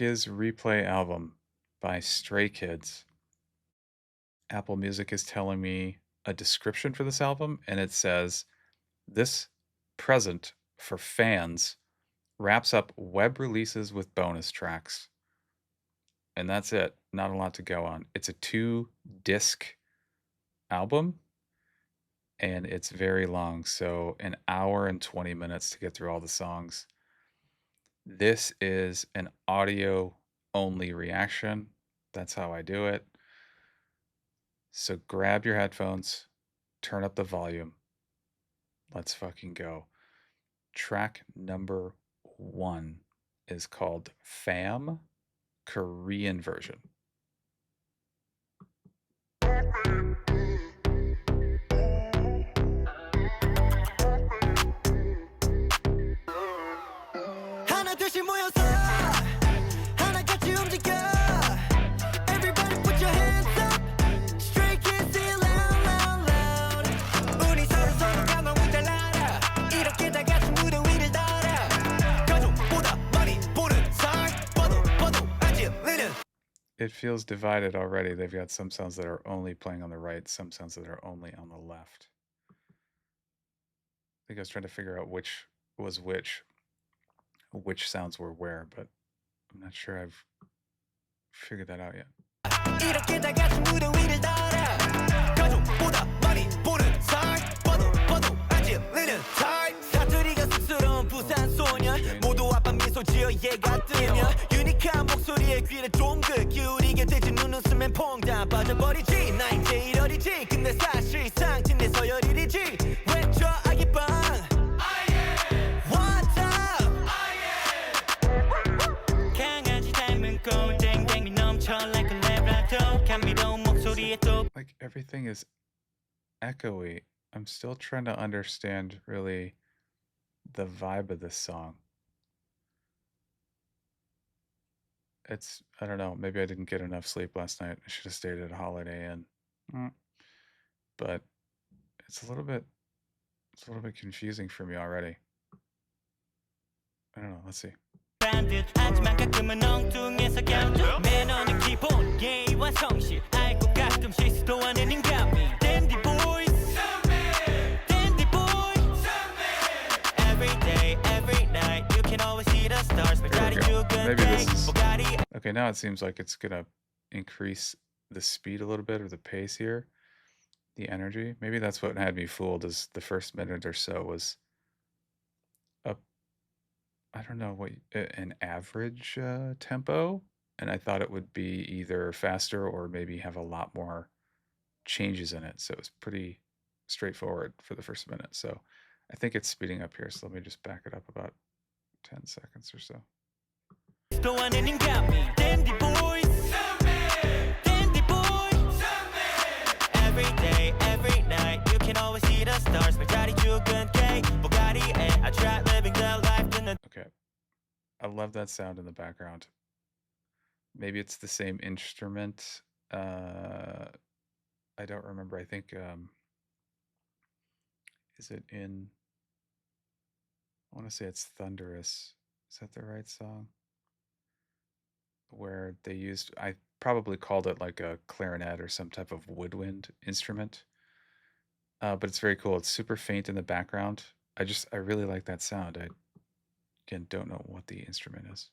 SKZ-Replay album by Stray Kids. Apple Music is telling me a description for this album, and it says, "This present for fans wraps up web releases with bonus tracks." And that's it. Not a lot to go on. It's a 2-disc album, and it's very long, so an hour and 20 minutes to get through all the songs. This is an audio-only reaction. That's how I do it. So grab your headphones, turn up the volume. Let's fucking go. Track number 1 is called Fam, Korean version. It feels divided already. They've got some sounds that are only playing on the right, some sounds that are only on the left. I think I was trying to figure out which was which sounds were where, but I'm not sure I've figured that out yet. Like everything is echoey. I'm still trying to understand really the vibe of this song. It's, I don't know, maybe I didn't get enough sleep last night. I should have stayed at a Holiday Inn. But it's a little bit confusing for me already. I don't know, let's see. Maybe this is okay. Now it seems like it's gonna increase the speed a little bit, or the pace here, the energy. Maybe that's what had me fooled, is the first minute or so was up, I don't know what, an average tempo, and I thought it would be either faster or maybe have a lot more changes in it. So it was pretty straightforward for the first minute. So I think it's speeding up here. So let me just back it up about 10 seconds or so. Okay, I love that sound in the background. Maybe it's the same instrument. I don't remember. I think is it in, I want to say it's Thunderous. Is that the right song? Where they used, I probably called it like a clarinet or some type of woodwind instrument. But it's very cool. It's super faint in the background. I really like that sound. I, again, don't know what the instrument is.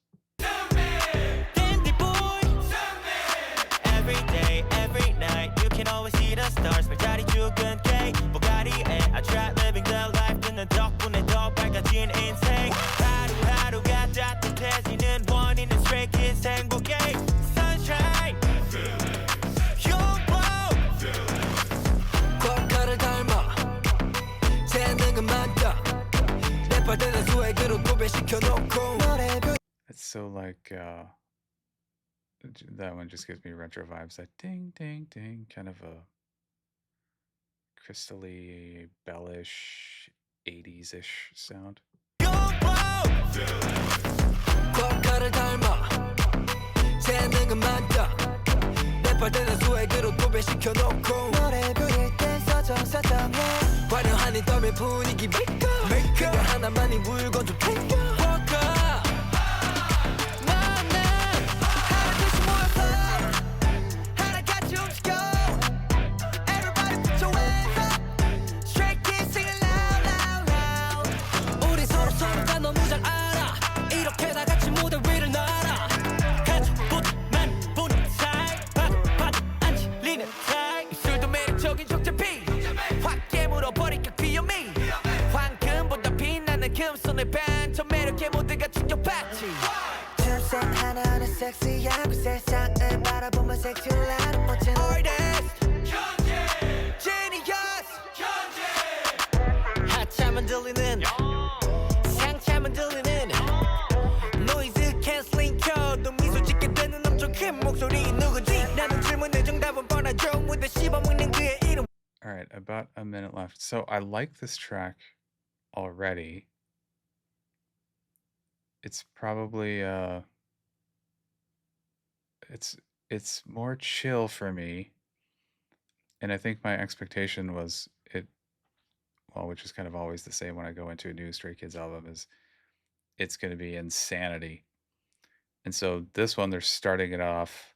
Every day, every night, you can always see the stars. I try living the life in the 덕분에 더 밝아진 인생. 하루하루가 따뜻해지는 원인은 Stray Kids 행복의 sunshine. 쿼카를 닮아 재능은 많다. 랩할때는 수액으로 도배시켜놓고. It's so like that one just gives me retro vibes. That ding ding ding, kind of a crystally, bellish, 80s-ish sound. All right, about a minute left. So I like this track already. It's probably it's more chill for me. And I think my expectation was which is kind of always the same when I go into a new Stray Kids album, is it's going to be insanity. And so this one, they're starting it off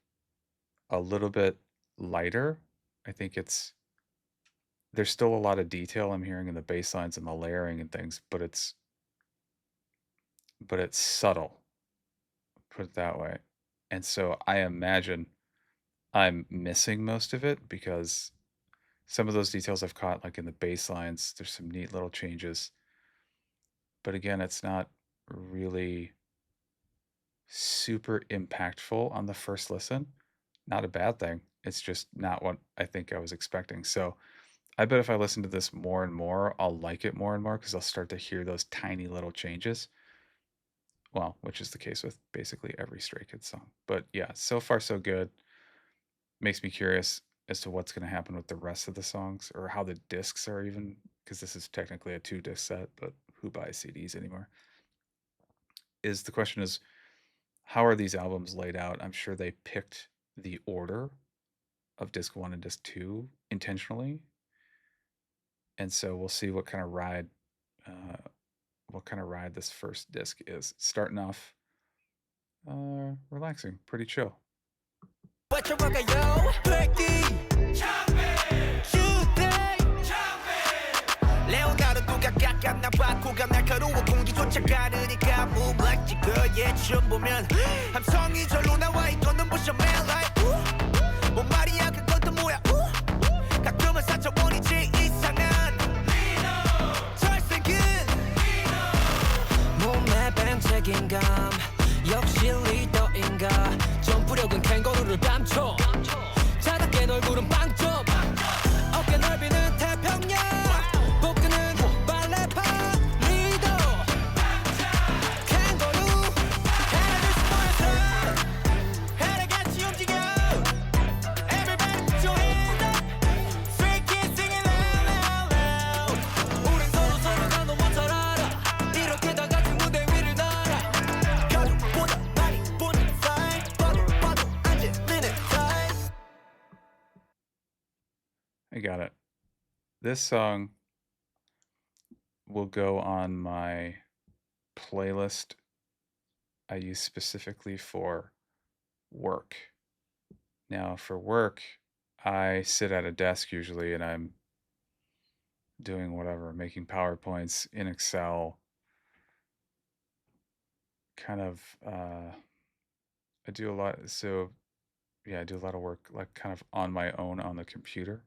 a little bit lighter. I think there's still a lot of detail I'm hearing in the bass lines and the layering and things, but it's subtle, put it that way. And so I imagine I'm missing most of it because some of those details I've caught, like in the bass lines, there's some neat little changes. But again, it's not really super impactful on the first listen. Not a bad thing. It's just not what I think I was expecting. So I bet if I listen to this more and more, I'll like it more and more because I'll start to hear those tiny little changes. Well, which is the case with basically every Stray Kids song. But yeah, so far so good. Makes me curious as to what's going to happen with the rest of the songs or how the discs are even, because this is technically a 2-disc set, but who buys CDs anymore? The question is, how are these albums laid out? I'm sure they picked the order of disc 1 and disc 2 intentionally. And so we'll see what kind of ride this first disc is. Starting off relaxing, pretty chill. 역시 리더인가 점프력은 캥거루를 감춰 자답게 얼굴은 빵점 어깨 넓이는 태평양 복근은 발레파 리더 캥거루 헤드를 모여서 헤드 같이 움직여 Everybody put your hands up Stray kids singing loud loud loud 우린 서로가 너무 잘 알아 이렇게 다 같이 무대 위를 날아 I got it. This song will go on my playlist I use specifically for work. Now, for work, I sit at a desk usually and I'm doing whatever, making PowerPoints in Excel. Kind of, I do a lot. So, yeah, I do a lot of work like kind of on my own on the computer.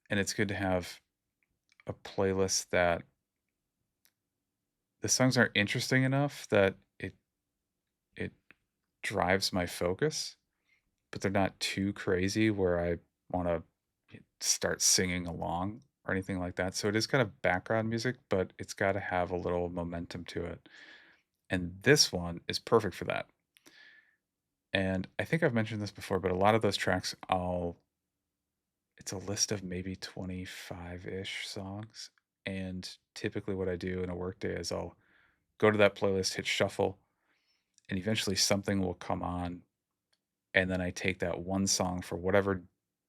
And it's good to have a playlist that the songs are interesting enough that it drives my focus, but they're not too crazy where I want to start singing along or anything like that. So it is kind of background music, but it's got to have a little momentum to it. And this one is perfect for that. And I think I've mentioned this before, but a lot of those tracks it's a list of maybe 25-ish songs. And typically what I do in a workday is I'll go to that playlist, hit shuffle, and eventually something will come on. And then I take that one song for whatever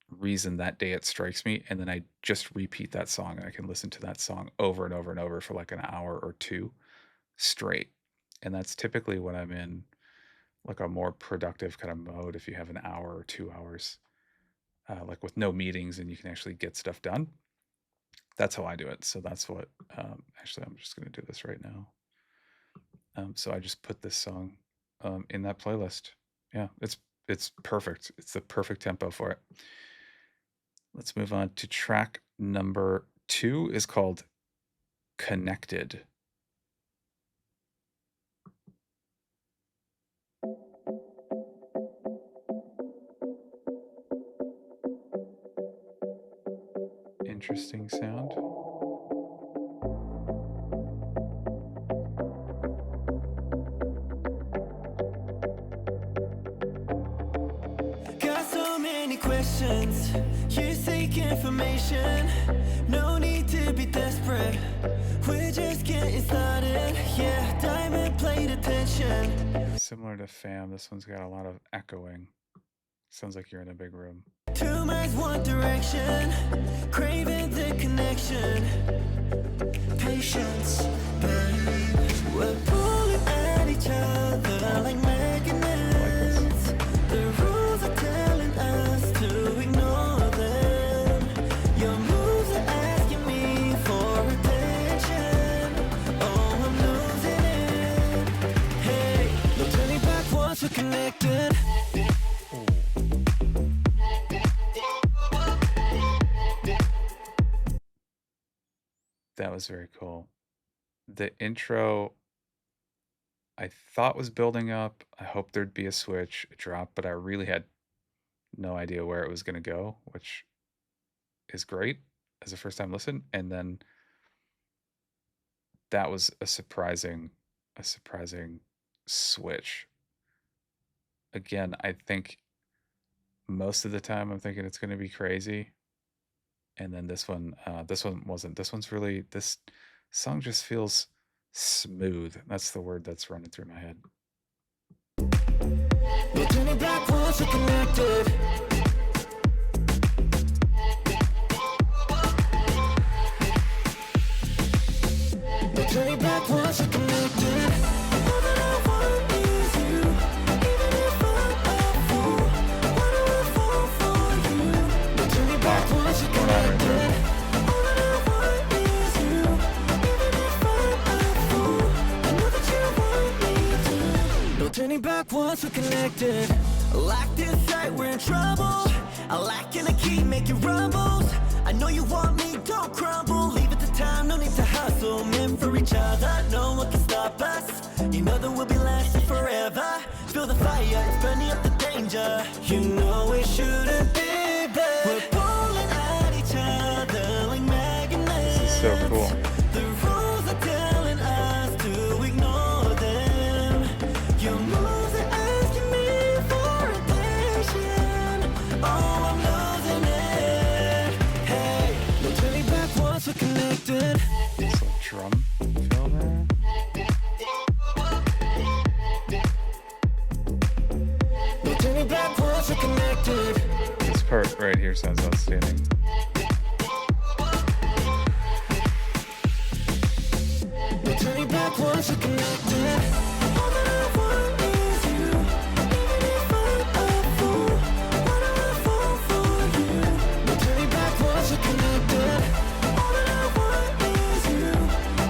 reason that day it strikes me, and then I just repeat that song, and I can listen to that song over and over and over for like an hour or two straight. And that's typically when I'm in like a more productive kind of mode, if you have an hour or 2 hours. Like with no meetings and you can actually get stuff done. That's how I do it. So that's what, actually, I'm just going to do this right now. So I just put this song in that playlist. Yeah, it's perfect. It's the perfect tempo for it. Let's move on to track number 2 is called Connected. interesting sound. Got so many questions. You seek information. No need to be desperate. We're just getting started. Yeah, diamond plate attention. Similar to Fam, this one's got a lot of echoing. Sounds like you're in a big room. Two minds, one direction. Craving the connection. Patience, babe. We're pulling at each other like magnets. The rules are telling us to ignore them. Your moves are asking me for attention. Oh, I'm losing it. Hey, no turning back once we're connected. That was very cool. The intro I thought was building up. I hoped there'd be a switch, a drop, but I really had no idea where it was going to go, which is great as a first time listen. And then that was a surprising switch. Again, I think most of the time I'm thinking it's going to be crazy. And then this one wasn't. This one's really, this song just feels smooth. That's the word that's running through my head. No turning back once we're connected. No turning back once we're connected. All that I want is you. Even if I'm a fool, why do I fall for you? No turning back once we're connected. All that I want is you. Even if I'm a fool, I know that you want me to. No turning back once we're connected. Like this sight, we're in trouble. I lack in a key, making rumbles. I know you want me, don't crumble. Leave it to time, no need to hustle. Meant for each other, no one can stop us. You know that we'll be lasting forever. Feel the fire, it's burning up the danger. You know it shouldn't be bad. We're pulling at each other like magnets. This is so cool. The rules are telling us to ignore them. Your moves are asking me for attention. Oh, I'm losing it. Hey, no turning back once we're connected. It's a drum fill there. No turning back once we're connected. This part right here sounds outstanding. No turning back once we're connected. All that I want is you. Even if I'm a fool, why do I fall for you? No turning back once we're connected. All that I want is you.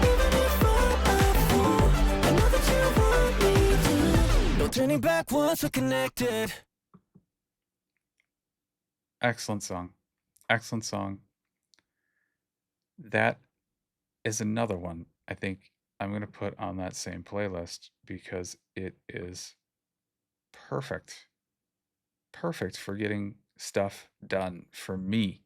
Even if I'm a fool, I know that you want me to. No turning back once we're connected. Excellent song. Excellent song. That is another one I think I'm going to put on that same playlist because it is perfect. Perfect for getting stuff done for me.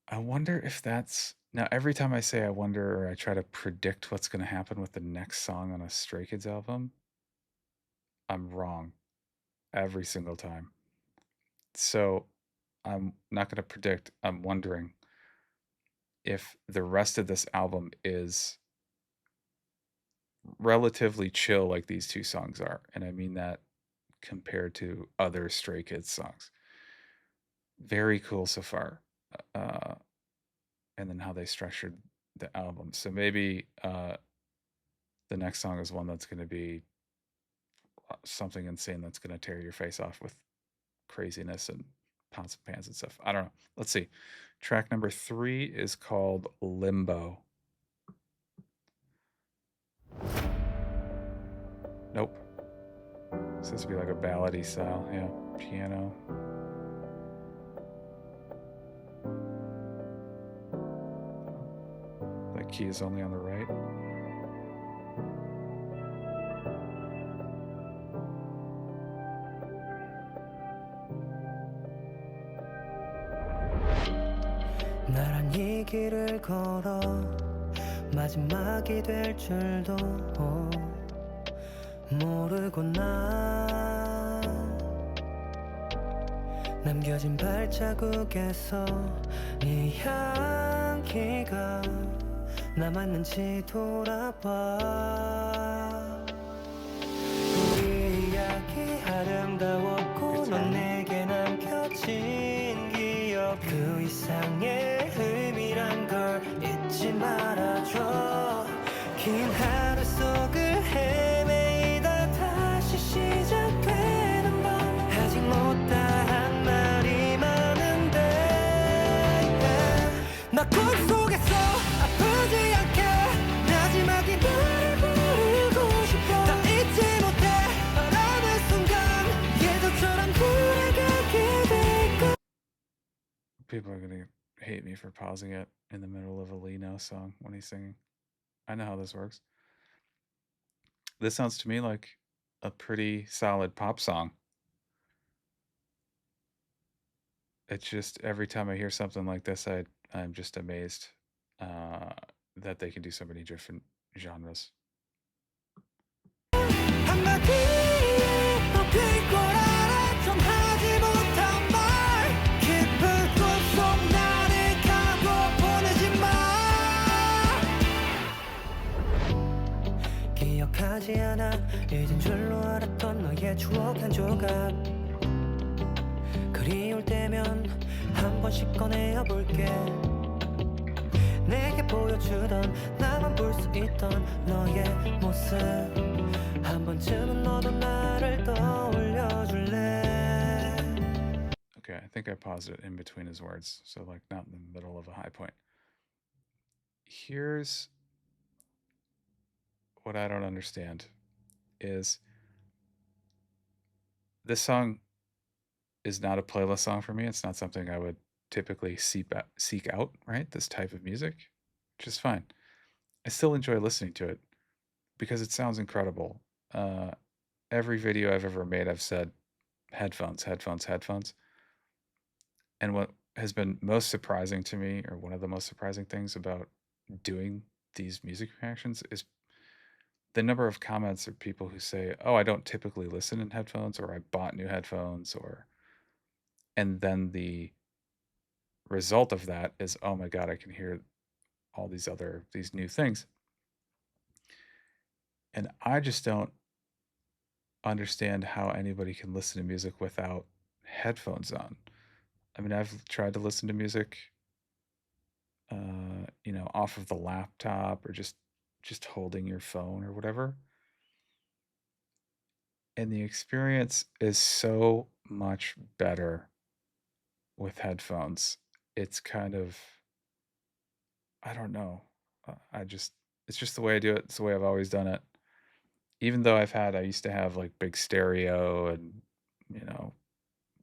I wonder if that's... Now, every time I say I wonder or I try to predict what's going to happen with the next song on a Stray Kids album, I'm wrong every single time. So I'm not going to predict. I'm wondering if the rest of this album is relatively chill like these two songs are. And I mean that compared to other Stray Kids songs. Very cool so far. And then how they structured the album. So maybe the next song is one that's going to be something insane that's going to tear your face off with craziness and pots and pans and stuff. I don't know. Let's see. Track number 3 is called Limbo. Nope. It's supposed to be like a ballady style. Yeah, piano. That key is only on the right. 나란 이 길을 걸어 마지막이 될 줄도 모르고 난 남겨진 발자국에서 네 향기가 남았는지 돌아봐. 우리 이야기 아름다웠고 넌 내게 남겨진 기억 그 이상의 의미란 걸 잊지 말아줘. 긴 하루 속을 헤매이다 다시 시작되는 밤 아직 못다한 말이 많은데 나 꿈속에서 아프지 않게 마지막이 너를 부르고 싶어. 다 잊지 못해 바라는 순간 예전처럼 돌아가게 될 거. People are gonna hate me for pausing it in the middle of a Lino song when he's singing. I know how this works. This sounds to me like a pretty solid pop song. It's just every time I hear something like this, I'm just amazed that they can do so many different genres. 한마디에 덮일 걸 알아. 전하지 못한 말 깊은 꿈속 나를 가둬 보내지 마. 기억하지 않아 잊은 줄로 알았던 너의 추억 한 조각 그리울 때면 한 번씩 꺼내어 볼게. 내게 보여주던 나만 볼 수 있던 너의 모습 한 번쯤은 너도 나를 떠올려줄래. Okay, I think I paused it in between his words, so like not in the middle of a high point. Here's what I don't understand is this song is not a playlist song for me. It's not something I would typically seek out, right? This type of music, which is fine. I still enjoy listening to it because it sounds incredible. Every video I've ever made, I've said headphones, headphones, headphones. And what has been most surprising to me, or one of the most surprising things about doing these music reactions, is the number of comments of people who say, oh, I don't typically listen in headphones, or I bought new headphones, and then the result of that is, oh my God, I can hear all these new things. And I just don't understand how anybody can listen to music without headphones on. I mean, I've tried to listen to music, off of the laptop or just holding your phone or whatever. And the experience is so much better with headphones. It's kind of, I don't know. It's just the way I do it. It's the way I've always done it. Even though I used to have like big stereo and,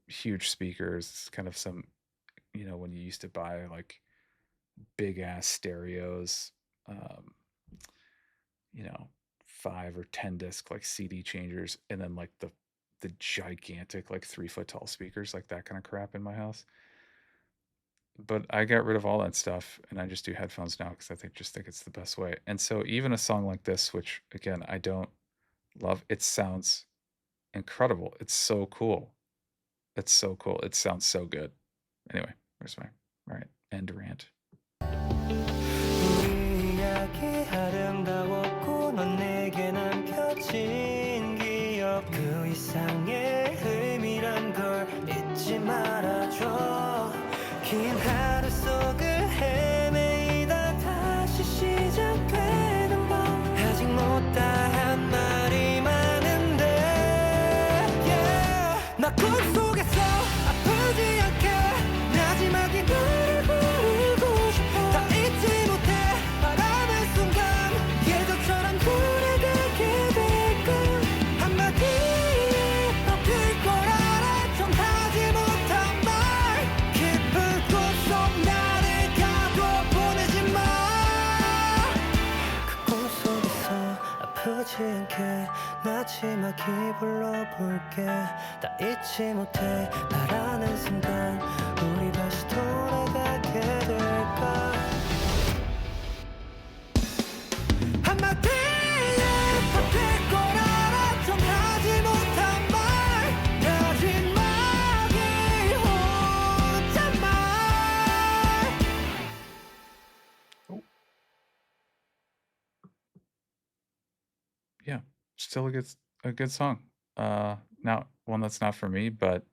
huge speakers, kind of some, when you used to buy like big ass stereos, 5 or 10 disc like CD changers, and then like the gigantic like 3-foot tall speakers, like that kind of crap in my house. But I got rid of all that stuff and I just do headphones now because I think it's the best way. And so even a song like this, which again I don't love, it sounds incredible. It's so cool. It's so cool. It sounds so good. Anyway, there's my end rant. 우리 이야기 아름다웠고 넌 내게 남겨진 기억 그 이상의 의미란 걸 잊지 말아줘. 긴 하루 속을 헤매이다 다시 시작되는 밤 아직 못다한 말이 많은데 나 꿈속에서 아프지 않게 마지막이 너를 부르고 싶어. 다 잊지 못해 바라는 순간 예전처럼 돌아가게 될걸. 한마디에 덮일 걸 알아. 전하지 못한 말 깊은 꿈속 나를 가둬 보내지 마. 그 꿈속에서 아프지 않게 마지막이 불러볼게. 다 잊지 못해 바라는 순간 우리 다시 돌아가게 될 still a good song. Now one that's not for me, but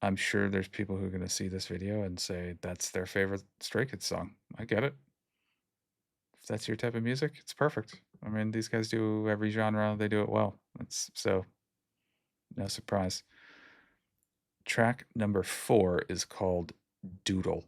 I'm sure there's people who are gonna see this video and say that's their favorite Stray Kids song. I get it. If that's your type of music, it's perfect. I mean, these guys do every genre, they do it well. It's so no surprise. Track number 4 is called Doodle.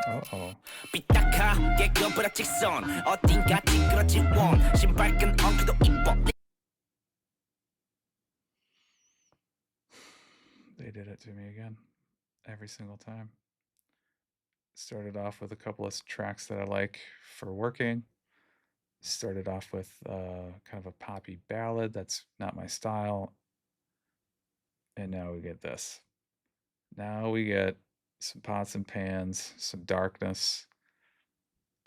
Uh-oh. 삐딱하게 그어버려 직선 어딘가 찌그러진 원 신발끈 엉키도 이뻐. They did it to me again. Every single time. Started off with a couple of tracks that I like for working. Started off with kind of a poppy ballad that's not my style. And now we get this. Now we get some pots and pans, some darkness.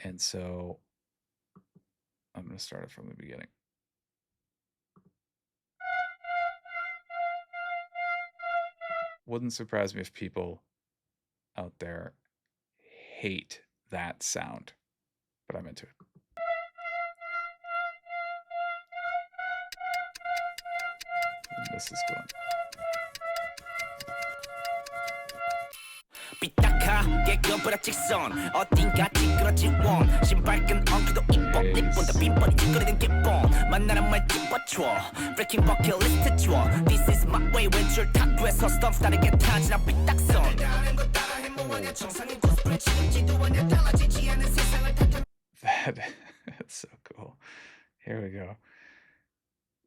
And so I'm going to start it from the beginning. Wouldn't surprise me if people out there hate that sound, but I'm into it. And this is going. 삐딱하게 그어버려 직선 어딘가 찌그러진 원 신발끈 엉키도 이뻐 립본다 빈번히 찌그러진 기본 만나는 말 찝어줘 Breaking bucket list 줘 This is my way 왼줄 탁구에서 스톰 다르게 타지나 삐딱선 That's so cool. Here we go.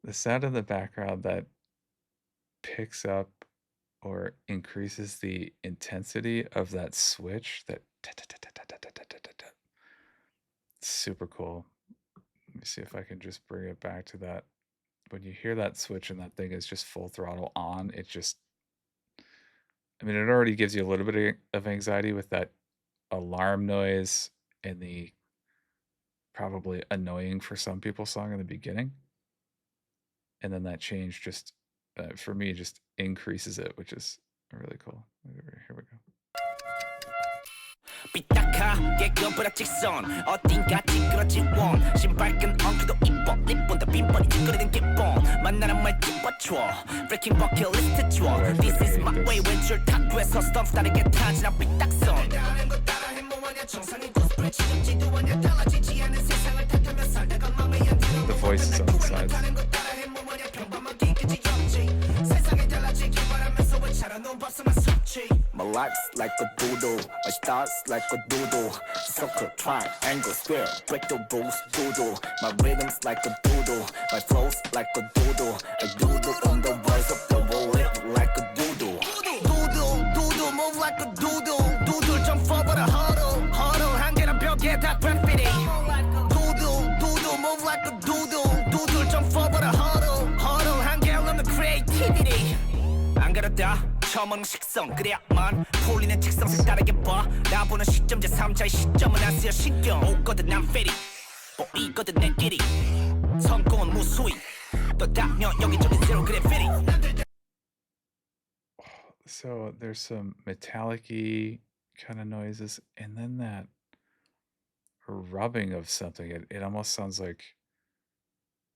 The sound in the background that picks up or increases the intensity of that switch, that super cool. Let me see if I can just bring it back to that. When you hear that switch and that thing is just full throttle on, it just, I mean, it already gives you a little bit of anxiety with that alarm noise and the probably annoying for some people song in the beginning. And then that change just, for me, just increases it, which is really cool. Here we go. 삐딱하게 그어버려 직선 어딘가 찌그러진 원 신발끈 엉키도 이뻐 립본다 빈번히 찌그러진 기본 만나는 말 찝어줘 Breaking bucket list 줘 This is my way 왼줄 탁구에서 스톰 다르게 타지나 삐딱선 The voice is on the side. My life's like a doodle, my stars like a doodle. Circle, triangle, square, break the rules, doodle. My rhythm's like a doodle, my flow's like a doodle. I doodle on the words of the world, live like a doodle. Doodle, doodle, move like a doodle. Doodle, jump forward a huddle, huddle. 한 개는 벽에 다 graffiti. Doodle, doodle, move like a doodle. Doodle, jump forward a huddle, huddle. 한 개는 creativity. 안 그렇다. 처음 식성 그래야만 풀리는 직성 색다르게 봐 나보는 시점 제3자의 시점은 안 쓰여 신경 오거든 난 페리 보이거든 내 길이 성공은 무수히 또 당연 여기저기 zero gravity. So there's some metallic-y kind of noises, and then that rubbing of something. It almost sounds like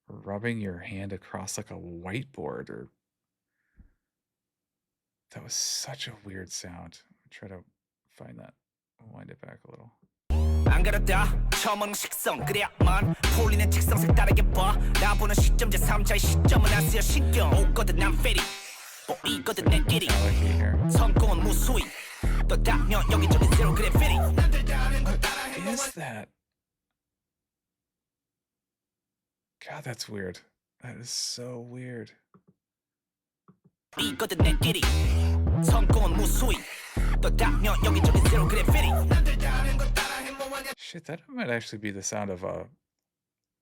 rubbing your hand across like a whiteboard, or that was such a weird sound. Try to find that. Wind it back a little. 안 그렇다 처음 식성 그래야만 풀리는 직성 색다르게 봐 나보는 시점 제3자의 시점은 안 쓰여 신경 오거든 난 페리 보이거든 내 길이 성공은 무수히 또 당연 여기저기 zero gravity. What is that? God, that's weird. That is so weird. 이거든 내 길이 성공은 무수히 또 당연 여기저기 zero gravity. Shit, that might actually be the sound of a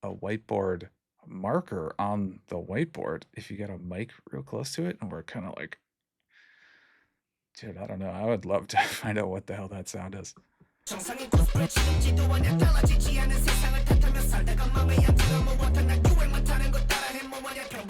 whiteboard marker on the whiteboard if you get a mic real close to it, and we're kind of like, dude, I don't know. I would love to find out what the hell that sound is.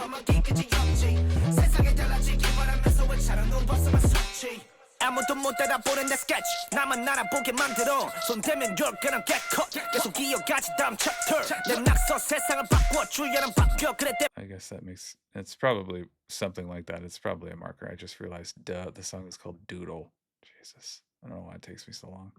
너만 끼끗이 없지 세상에 달라지길 바라면서 왜 차라는 벗어만 섰지 아무도 못 알아보는 내 스케치 나만 알아보게 만들어 손 대면 열 그냥 개컷 계속 이어가지 다음 챕터 내 낙서 세상을 바꿔 주연은 바뀌어 그래 I guess that makes it's probably something like that. It's probably a marker. I just realized duh, the song is called Doodle. Jesus. I don't know why it takes me so long.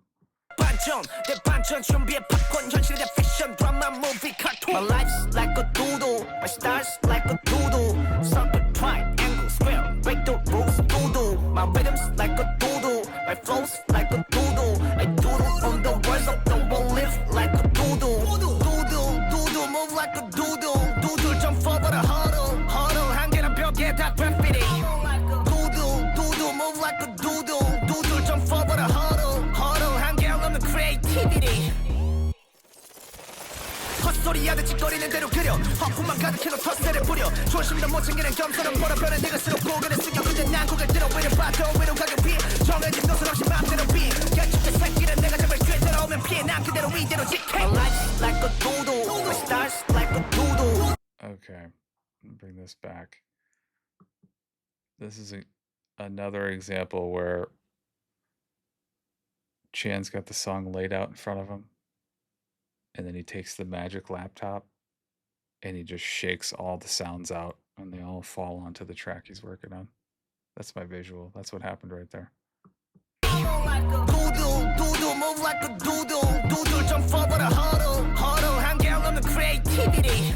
반전 내 반전 준비해 팝콘 현실의 fiction drama movie cartoon My life's like a doodle My stars like a doodle Circle, triangle, square Break the rules, doodle My rhythms like a doodle My flows like a doodle I doodle on the words of the world Live like a doodle Doodle, doodle, move like a doodle Doodle jump forward a huddle Huddle 한 개란 벽에 다 graffiti Doodle, doodle, move like a doodle Doodle jump forward a huddle Huddle 한 개 없는 creativity 헛소리하듯 짓거리는 대로 그려 허풍만 가득해도 텃세를 부려 조심도 못 챙기는 겸손한 버릇변에 내가 스럽 고개를 숙여 근데 난 고개를 들어 위로 봐도 위로 가게 위 정해진 노선 없이 맘대로 위 개축제 새끼는 내가 잡을 기회 들어오면 피해 난 그대로 이대로 지켜 My life's like a doodle My stars like a doodle Okay, bring this back. This is another example where Chan's got the song laid out in front of him, and then he takes the magic laptop and he just shakes all the sounds out and they all fall onto the track he's working on. That's my visual. That's what happened right there. Doodle, doodle, move like a doodle Doodle jump forward a huddle Huddle 한 개 없는 creativity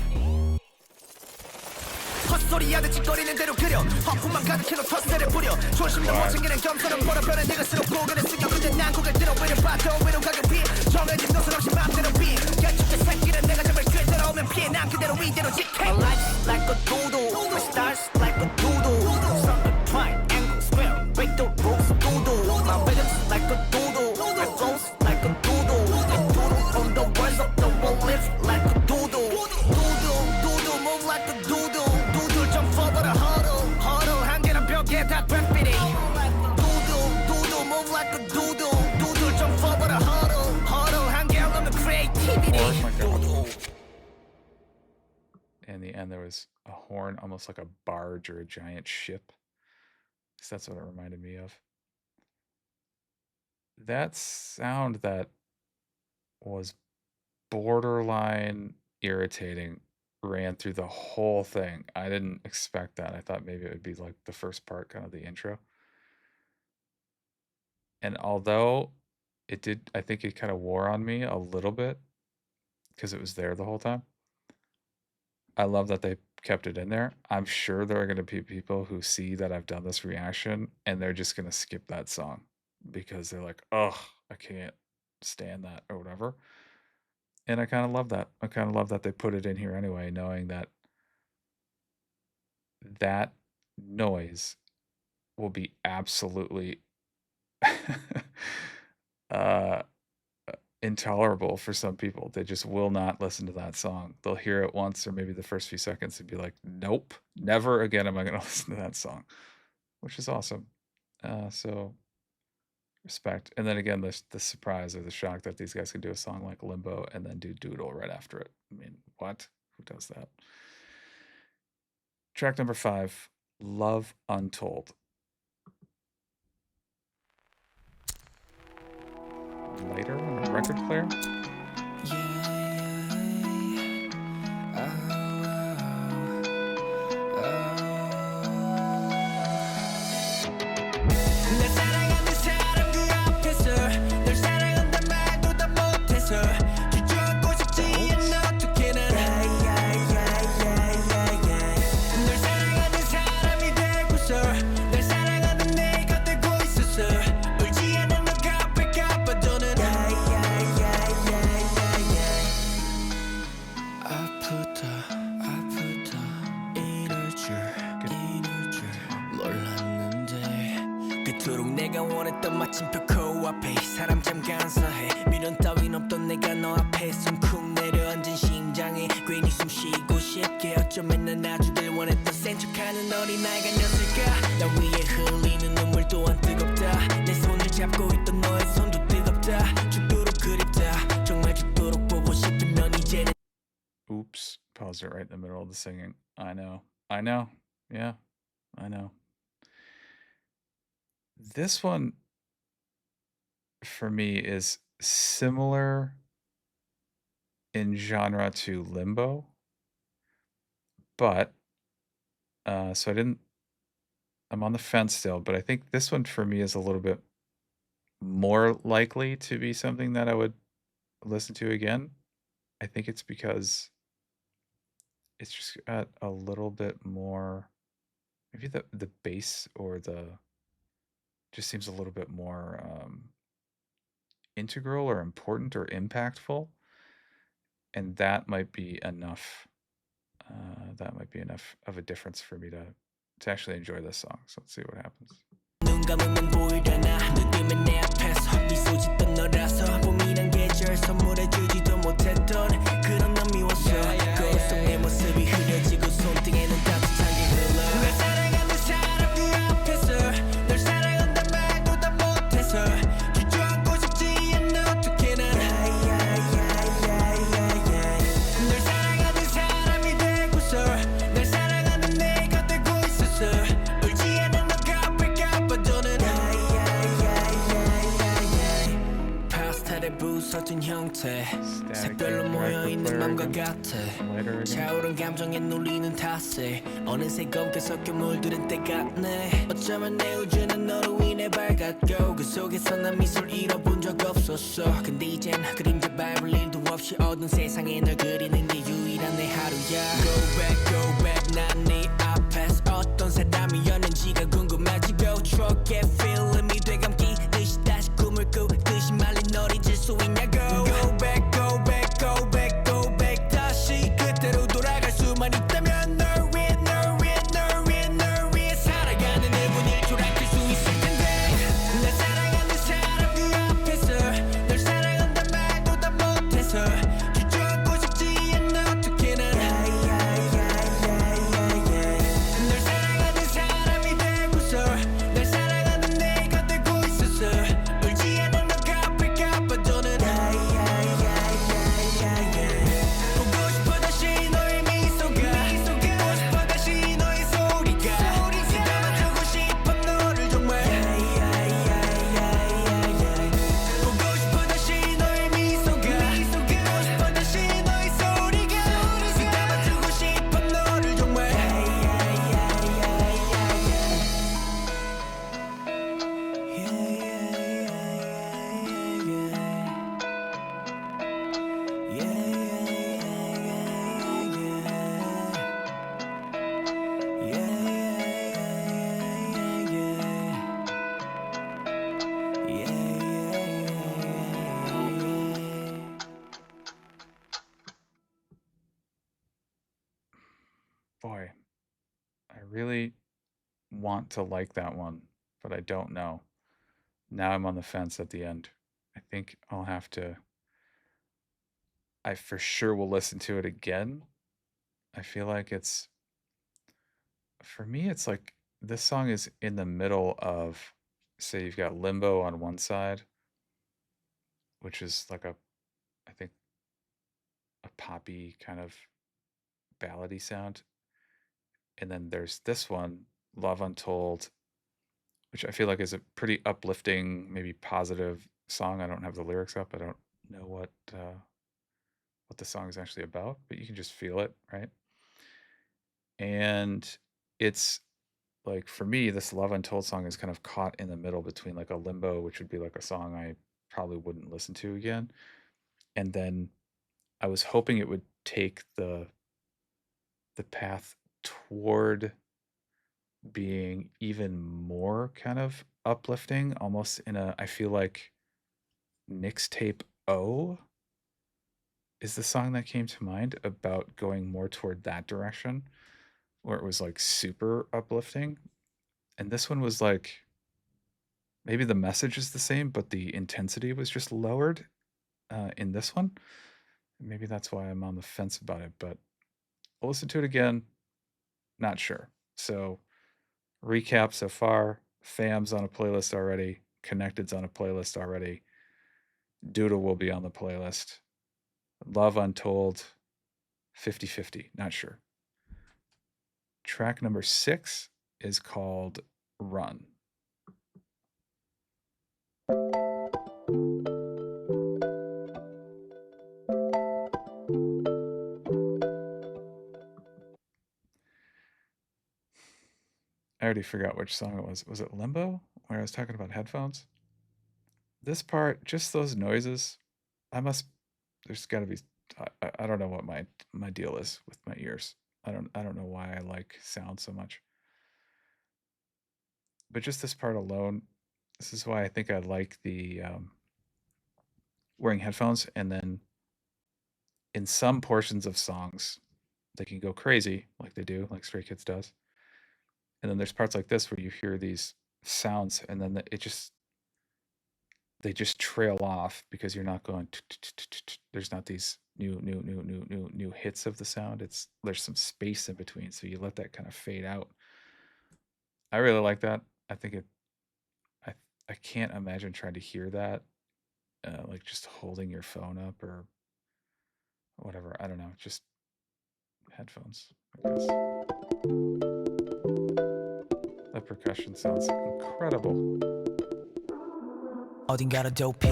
헛소리하듯 짓거리는 대로 그려 허풍만 가득해도 텃세를 부려 조심도 못 챙기는 겸손한 버릇변에 내가 스럽 고개를 숙여 근데 난 고개를 들어 위로 봐도 위로 가게 위 정해진 노선 없이 맘대로 위 개축제 새끼는 내가 잡을 기회 들어오면 피해 난 그대로 이대로 지켜 My life's like a doodle My stars like a doodle Circle, triangle, square Break the rules, doodle My rhythms like a doodle My flows like a doodle I doodle on the words of the world Live like a doodle Doodle, doodle, move like a doodle Doodle jump forward a huddle Huddle 한 개란 벽에 다 graffiti Doodle, doodle, move like a doodle Doodle jump forward a huddle Huddle 한 개 없는 creativity Oh my god. In the end, there was a horn, almost like a barge or a giant ship. 'Cause that's what it reminded me of. That sound that was borderline irritating ran through the whole thing. I didn't expect that. I thought maybe it would be like the first part, kind of the intro. And although it did, I think it kind of wore on me a little bit because it was there the whole time. I love that they kept it in there. I'm sure there are going to be people who see that I've done this reaction and they're just going to skip that song because they're like, oh, I can't stand that or whatever. And I kind of love that. I kind of love that they put it in here anyway, knowing that that noise will be absolutely intolerable for some people. They just will not listen to that song. They'll hear it once or maybe the first few seconds and be like, nope, never again am I going to listen to that song, which is awesome. So respect. And then again, the surprise or the shock that these guys can do a song like Limbo and then do Doodle right after it. I mean, what? Who does that? Track number 5, Love Untold. Later on a record player. 날 사랑하는 사람들 앞에서 널 사랑한단 말도 다 못해서 주저앉고 싶지 않아 어떻게는 널 사랑하는 사람이 되고서 날 사랑하는 내가 되고 있어서 울지 않은 너가 앞에 가봐도는 아프다 이럴 줄 몰랐는데 그토록 내가 원했던 마침표 코앞에 사람 참 간사해 미련 따윈 없던 내가 너 앞에 숨쿵 내려앉은 심장에 괜히 숨 쉬고 싶게 어쩌면 난 아주길 원했던 센 척하는 어린아이가 녔을까 나 위에 흘리는 눈물 또한 뜨겁다 내 손을 잡고 있던 너의 손도 뜨겁다 죽도록 그립다 정말 죽도록 보고 싶으면 이제는 Oops. Paused it right in the middle of the singing. I know. I know. Yeah, I know. This one for me is similar in genre to Limbo, but so I'm on the fence still, but I think this one for me is a little bit more likely to be something that I would listen to again. I think it's because it's just got a little bit more, maybe the bass or the just seems a little bit more integral or important or impactful, and that might be enough. That might be enough of a difference for me to actually enjoy this song. So let's see what happens. 눈 감으면 보이려나 눈 뜨면 내 앞에서 미소 짓던 너라서 봄이란 계절 선물해주지도 못했던 그런 난 미웠어 거울 속 내 모습이 흐려지고 손등에는 따뜻한 게 흘러 널 사랑하는 사람 그 앞에서 널 사랑한단 말도 다 못해서 주저앉고 싶지 않아 어떻게 난 널 사랑하는 사람이 되고서 널 사랑하는 내가 되고 있었어 울지 않은 너가 아플까봐 파스텔의 부서진 형태 색별로 모여있는 맘과 같아 차오른 감정에 눌리는 탓에 어느새 검게 섞여 물들은 때 같네 어쩌면 내 우주는 너로 인해 밝았고 그 속에서 난 미소를 잃어본 적 없었어 근데 이젠 그림자 밟을 일도 없이 어두운 세상에 널 그리는 게 유일한 내 하루야 Go back 난 네 앞에서 어떤 사람이었는지가 궁금해지고 트럭에 필름이 되감기듯이 다시 꿈을 꾸듯이 말린 널 잊을 수 있냐고 Go back 다시 그때로 돌아갈 수만 있다면 널 위해 살아가는 1분 1초를 아낄 수 있을 텐데 날 사랑하는 사람 그 앞에서 널 사랑한단 말도 다 못해서 주저앉고 싶지 않아 어떻게 난 널 사랑하는 사람이 되고서 날 사랑하는 내가 되고 있었어 울지 않은 너가 아플까봐 더는 보고 싶어 다시 너의 미소가 듣고 싶어 다시 너의 소리가 담아주고 싶어 너를 정말 보고 싶어 다시 너의 미소가 듣고 싶어 다시 너의 소리가 담아주고 싶어 너를 정말 Boy, I really want to like that one, but I don't know. Now I'm on the fence at the end. I think I'll have to. I for sure will listen to it again. I feel like it's, for me, it's like this song is in the middle of, say, you've got Limbo on one side, which is like I think, a poppy kind of ballady sound. And then there's this one, Love Untold, which I feel like is a pretty uplifting, maybe positive song. I don't have the lyrics up. I don't know what the song is actually about, but you can just feel it, right? And it's like, for me, this Love Untold song is kind of caught in the middle between like a Limbo, which would be like a song I probably wouldn't listen to again, and then I was hoping it would take the path toward being even more kind of uplifting, almost in a, I feel like mixtape O is the song that came to mind about going more toward that direction, where it was like super uplifting. And this one was like, maybe the message is the same, but the intensity was just lowered in this one. Maybe that's why I'm on the fence about it, but I'll listen to it again. Not sure. So, recap so far: Fam's on a playlist already, Connected's on a playlist already, Doodle will be on the playlist, Love Untold, 50-50, not sure. Track number 6 is called Run. I already forgot which song it was. Was it Limbo, where I was talking about headphones? This part, just those noises, there's got to be, I don't know what my deal is with my ears. I don't know why I like sound so much. But just this part alone, this is why I think I like the wearing headphones. And then in some portions of songs, they can go crazy like they do, like Stray Kids does. And then there's parts like this where you hear these sounds and then they just trail off because you're not going, there's not these new hits of the sound. There's some space in between, so you let that kind of fade out. I really like that. I think I can't imagine trying to hear that like just holding your phone up or whatever. I don't know, just headphones, I guess. That percussion sounds incredible. 어딘가로 좁히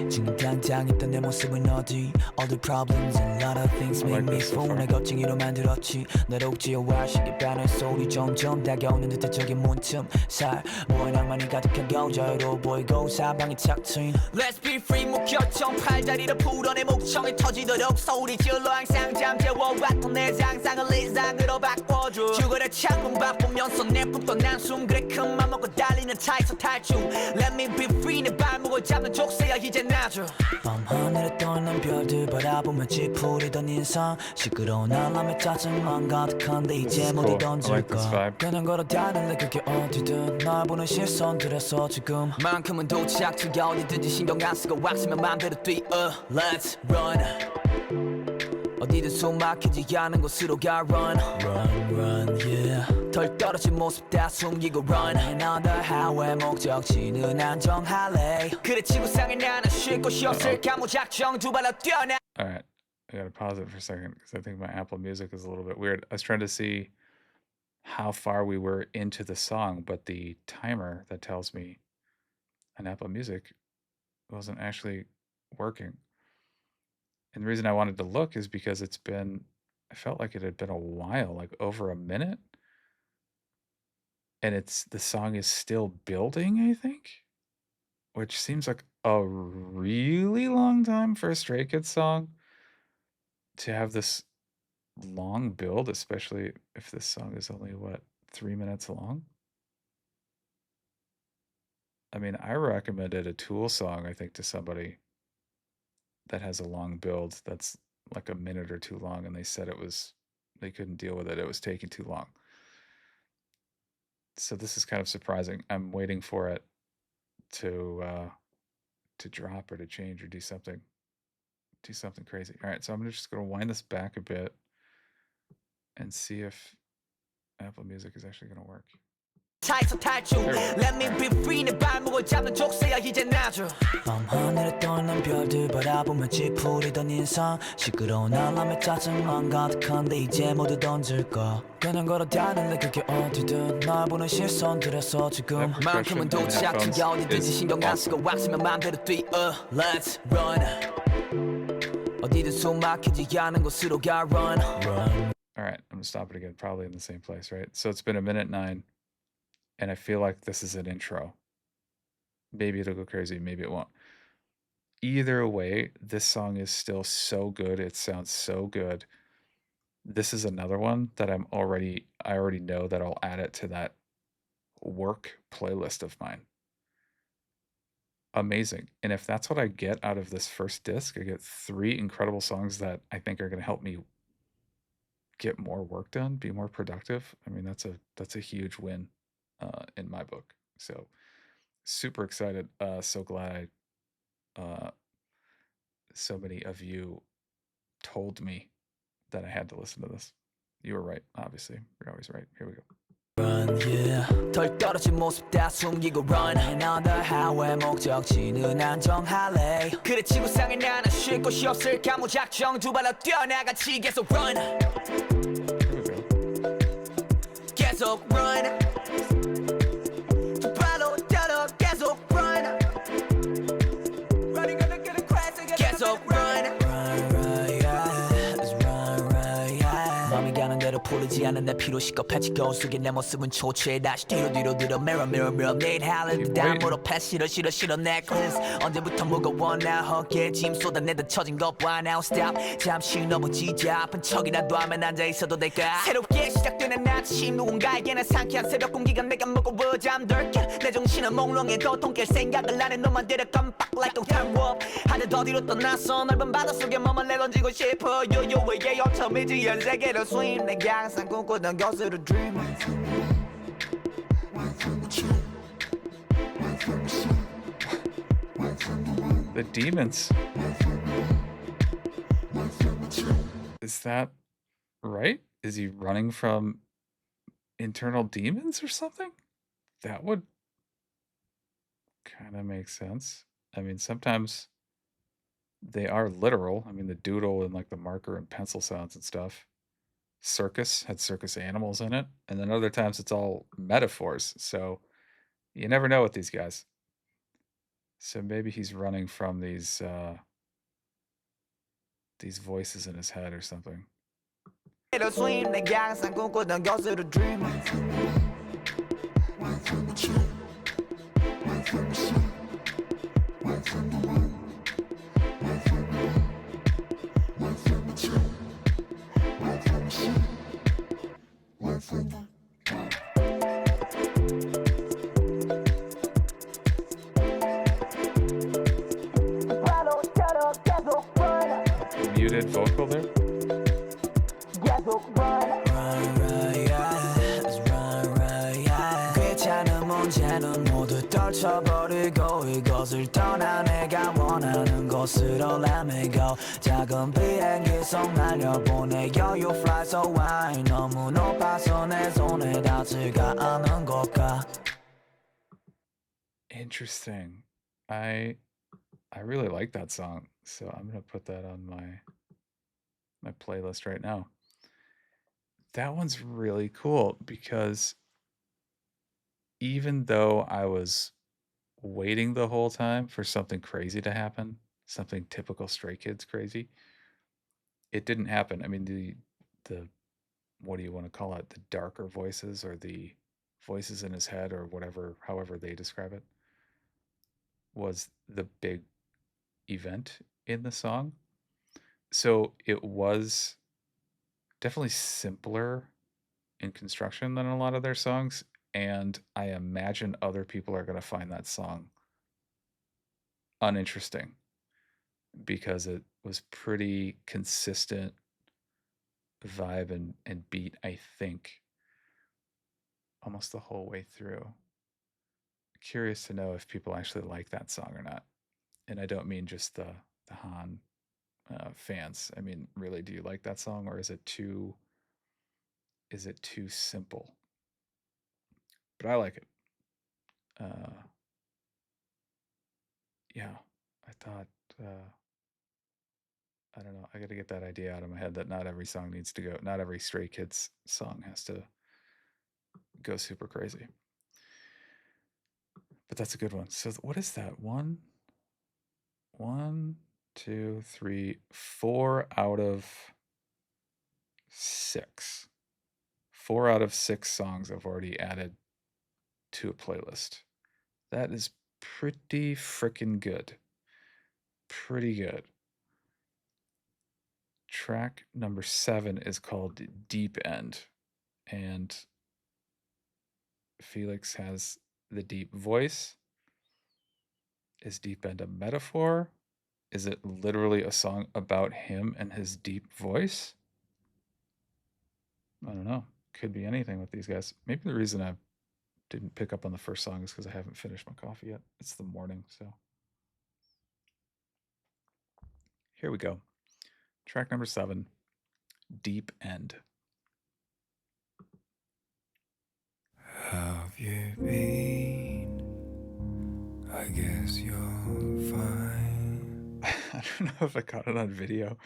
지금 당장 있던 내 모습은 어디 All the problems and a lot of things make me fall 내 겁쟁이로 만들었지 날 옥지어와 시계 반의 소리 점점 다가오는 듯한 저기 문틈 살모의 낭만이 가득하고 자유로워 보이고 사방이 착 트인 Let's be free 목표점 팔다리를 풀어 내 목청이 터지도록 소리 질러 항상 잠재워왔던 내 상상을 이상으로 바꿔줘 휴거를 창문 바쁘면서 내뿜던 난숨 그래 큰맘 먹고 달리는 차에서 탈출 Let me be free 내 발목을 잡는 족쇄야 이제 밤하늘에 떠있는 별들 바라보며 찌푸리던 인상 시끄러운 알람에 짜증만 가득한데 이제 모두 던질까 그냥 걸어다닐래 그게 어디든 날 보는 시선들에서 지금 만큼은 도착지가 어디든지 신경 안 쓰고 왔으면 맘대로 뛰어 Let's run 어디든 숨 막히지 않은 곳으로 가 Run Run yeah 덜 떨어진 모습 다 숨기고 Run Another highway 목적지는 안정할래 그래 지구상에 나는 쉴 곳이 없을까 무작정 두 발로 뛰어나 Alright, I gotta pause it for a second because I think my Apple Music is a little bit weird. I was trying to see how far we were into the song, but the timer that tells me on Apple Music wasn't actually working. And the reason I wanted to look is because I felt like it had been a while, like over a minute. And the song is still building, I think, which seems like a really long time for a Stray Kids song to have this long build, especially if this song is only, 3 minutes long? I mean, I recommended a Tool song, I think, to somebody that has a long build that's like a minute or too long, and they said they couldn't deal with it. It was taking too long. So this is kind of surprising. I'm waiting for it to drop or to change or do something crazy. All right, so I'm just gonna wind this back a bit and see if Apple Music is actually gonna work. 차에서 탈출 Let me be free 내 발목을 잡는 족쇄야 이제 놔줘 밤하늘에 떠있는 별들 바라보며 찌푸리던 인상 시끄러운 알람에 짜증만 가득한데 이제 모두 던질까 그냥 걸어다닐래 그게 어디든 날 보는 시선들에서 지금 만큼은 도착지가 어디든지 신경 안 쓰고 왔으면 맘대로 뛰어 Let's run 어디든 숨 막히지 않은 곳으로 가 Run Alright, I'm gonna stop it again, probably in the same place, right? So it's been 1:09. And I feel like this is an intro. Maybe it'll go crazy, maybe it won't. Either way, this song is still so good. It sounds so good. This is another one that I already know that I'll add it to that work playlist of mine. Amazing. And if that's what I get out of this first disc, I get 3 incredible songs that I think are going to help me get more work done, be more productive. I mean, that's a huge win. In my book. So super excited. So glad so many of you told me that I had to listen to this. You were right, obviously. You're always right. Here we go. Run, yeah. 덜 떨어진 모습 다 숨기고 Run Another highway 목적지는 안정할래 그래 지구상에 나는 쉴 곳이 없을까 무작정 두 발로 뛰어나가지 계속 Run 계속 run 두 발로 뛰어 계속 run Running gonna get a crash 계속 run 맘이 가는 대로 풀리지 않는 내 피로 시겁해지 거울 속에 내 모습은 초췌해 다시 뒤로 들어 mirror mirror mirror 내일 할래도 다음으로 패스 싫어 necklace 언제부터 무거워 나 어깨에 짐 쏟아내다 처진 것 봐 now stop 잠시 너무 지자 아픈 척이라도 하면 앉아있어도 될까 새롭게 시작되는 아침 누군가에게는 상쾌한 새벽 공기가 내가 무거워 잠들게 내 정신은 몽롱해 도통 깰 생각을 안해 너만 데려 깜빡 like a time warp 하늘 더 뒤로 떠났어 넓은 바닷속에 몸을 내던지고 싶어 요요웨게 처음이지 연 세계로 swim 내가 항상 꿈꾸던 것으로 dream The demons. Is that right? Is he running from internal demons or something? That would kind of make sense. I mean, sometimes they are literal. I mean, the doodle and like the marker and pencil sounds and stuff. Circus had circus animals in it. And then other times it's all metaphors. So you never know with these guys. So maybe he's running from these voices in his head or something. Muted vocal there. 괜찮은 문제는 모두 떨쳐버리고 이것을 떠나 내가 원하는 곳으로 let me go 작은 비행기 속 날려보내요 You fly so high 너무 높아서 내 손에 닿지가 않은 걸까 Interesting. I really like that song, so I'm gonna put that on my playlist right now. That one's really cool because even though I was waiting the whole time for something crazy to happen, something typical Stray Kids crazy, it didn't happen. I mean, the what do you want to call it? The darker voices or the voices in his head or whatever, however they describe it, was the big event in the song. So it was definitely simpler in construction than a lot of their songs, and I imagine other people are going to find that song uninteresting because it was pretty consistent vibe and beat, I think, almost the whole way through. Curious to know if people actually like that song or not. And I don't mean just the Han fans. I mean, really, do you like that song, or is it too simple? But I like it. Yeah, I thought I don't know. I got to get that idea out of my head that not every song needs to go. Not every Stray Kids song has to go super crazy. But that's a good one. So what is that? 1, 2, 3, 4 out of 6. 4 out of 6 songs I've already added to a playlist. That is pretty freaking good. Pretty good. Track number 7 is called Deep End, and Felix has the deep voice. Is Deep End a metaphor? Is it literally a song about him and his deep voice? I don't know. Could be anything with these guys. Maybe the reason I didn't pick up on the first song is because I haven't finished my coffee yet. It's the morning, so. Here we go. Track number 7, Deep End. Have you been? I guess you're fine. I don't know if I caught it on video.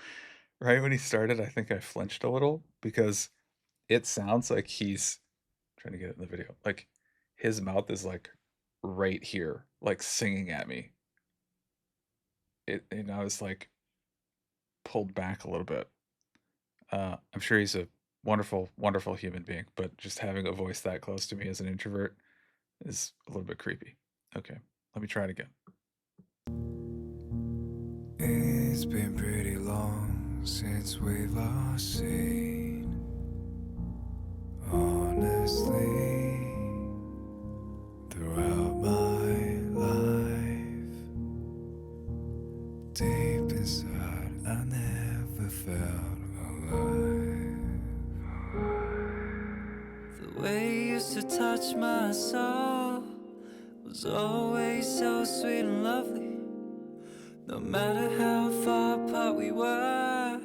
Right when he started, I think I flinched a little because it sounds like he's trying to get it in the video. Like his mouth is like right here, like singing at me. And I was like pulled back a little bit. I'm sure he's a wonderful, wonderful human being, but just having a voice that close to me as an introvert is a little bit creepy. Okay, let me try it again. It's been pretty long since we've last seen. Honestly, throughout my life, deep inside, I never felt alive. The way you used to touch my soul was always so sweet and lovely. No matter how far apart we were,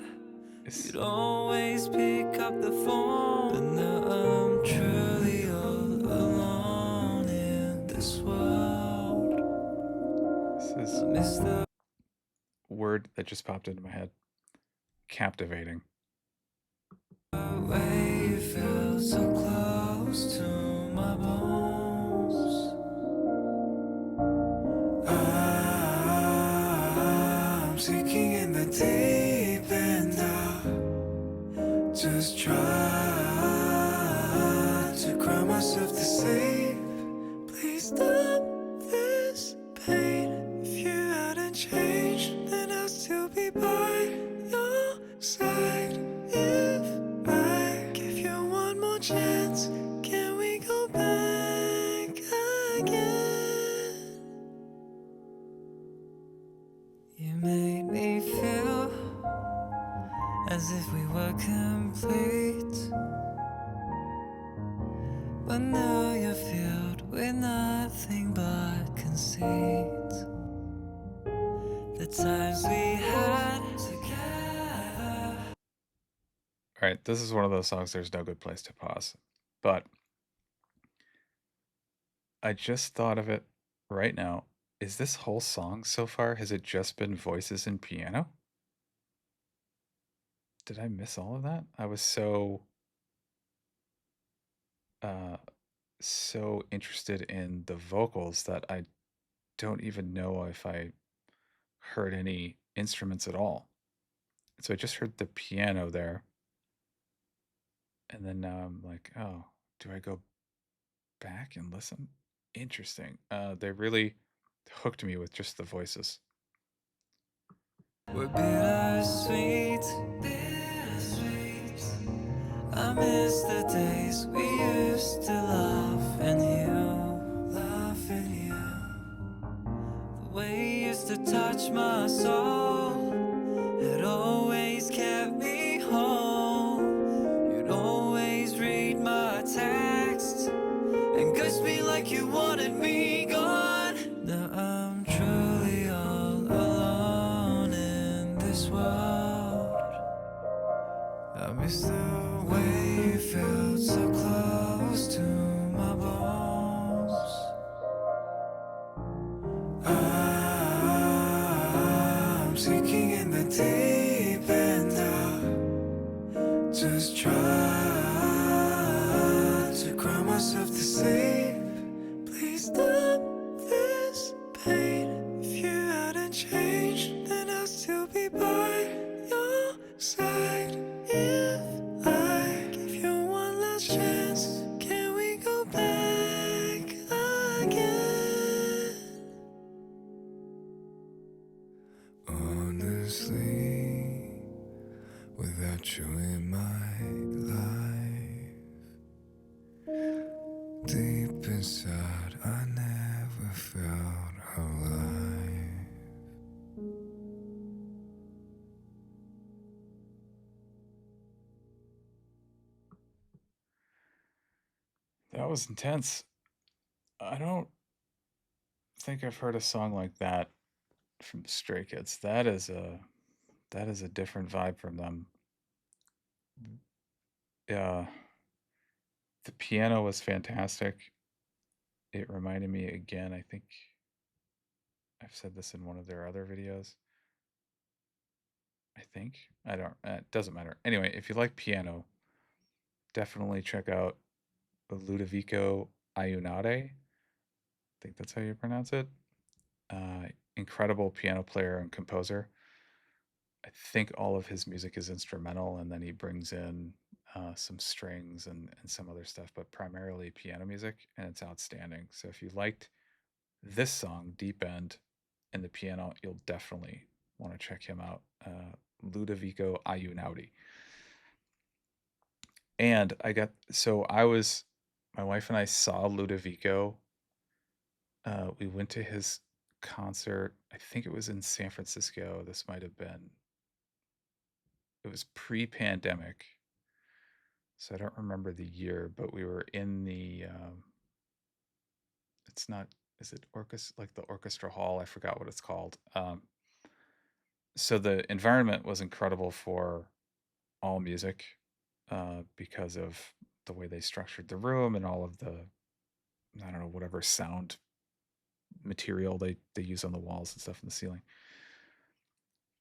you'd always pick up the phone. And now I'm truly all alone in this world. This is I miss the word that just popped into my head. Captivating. way you felt so close to my bones. I'm sinking in the deep end of just try to cry myself to sleep. Please stop this pain. If you hadn't changed, then I'll still be by your side. If I give you one more chance, can we go back again? You made me feel as if we were complete, but now you're filled with nothing but conceit. The times we had together. All right, this is one of those songs there's no good place to pause. But I just thought of it right now. Is this whole song so far, has it just been voices and piano? Did I miss all of that? I was so interested in the vocals that I don't even know if I heard any instruments at all. So I just heard the piano there. And then now I'm like, oh, do I go back and listen? Interesting. They really hooked me with just the voices. We're bittersweet, bittersweet. I miss the days we used to laugh and you, laugh and you. The way you used to touch my soul had always kept me home. You'd always read my texts and ghost me like you wanted me gone. Now I'm truly all alone in this world. I miss the way you felt so close to my bones. I'm sinking in the deep end of just try to cry myself to sleep. Please stop this pain. If you hadn't changed, then I'll still be by your side. If I give you one last chance, can we go back again? Honestly, without you in my life, deep inside, I never felt alive. That was intense. I don't think I've heard a song like that from the Stray Kids. That is a different vibe from them. The piano was fantastic. It reminded me again, I think I've said this in one of their other videos. I think. It doesn't matter. Anyway, if you like piano, definitely check out Ludovico Ayunade. I think that's how you pronounce it. Incredible piano player and composer. I think all of his music is instrumental, and then he brings in some strings and some other stuff, but primarily piano music, and it's outstanding. So if you liked this song, Deep End, and the piano, you'll definitely want to check him out. Ludovico Ayunade. And my wife and I saw Ludovico. We went to his concert. I think it was in San Francisco. It was pre-pandemic. So I don't remember the year, but we were in the, is it like the orchestra hall? I forgot what it's called. So the environment was incredible for all music because of the way they structured the room and all of the, I don't know, whatever sound material they use on the walls and stuff in the ceiling.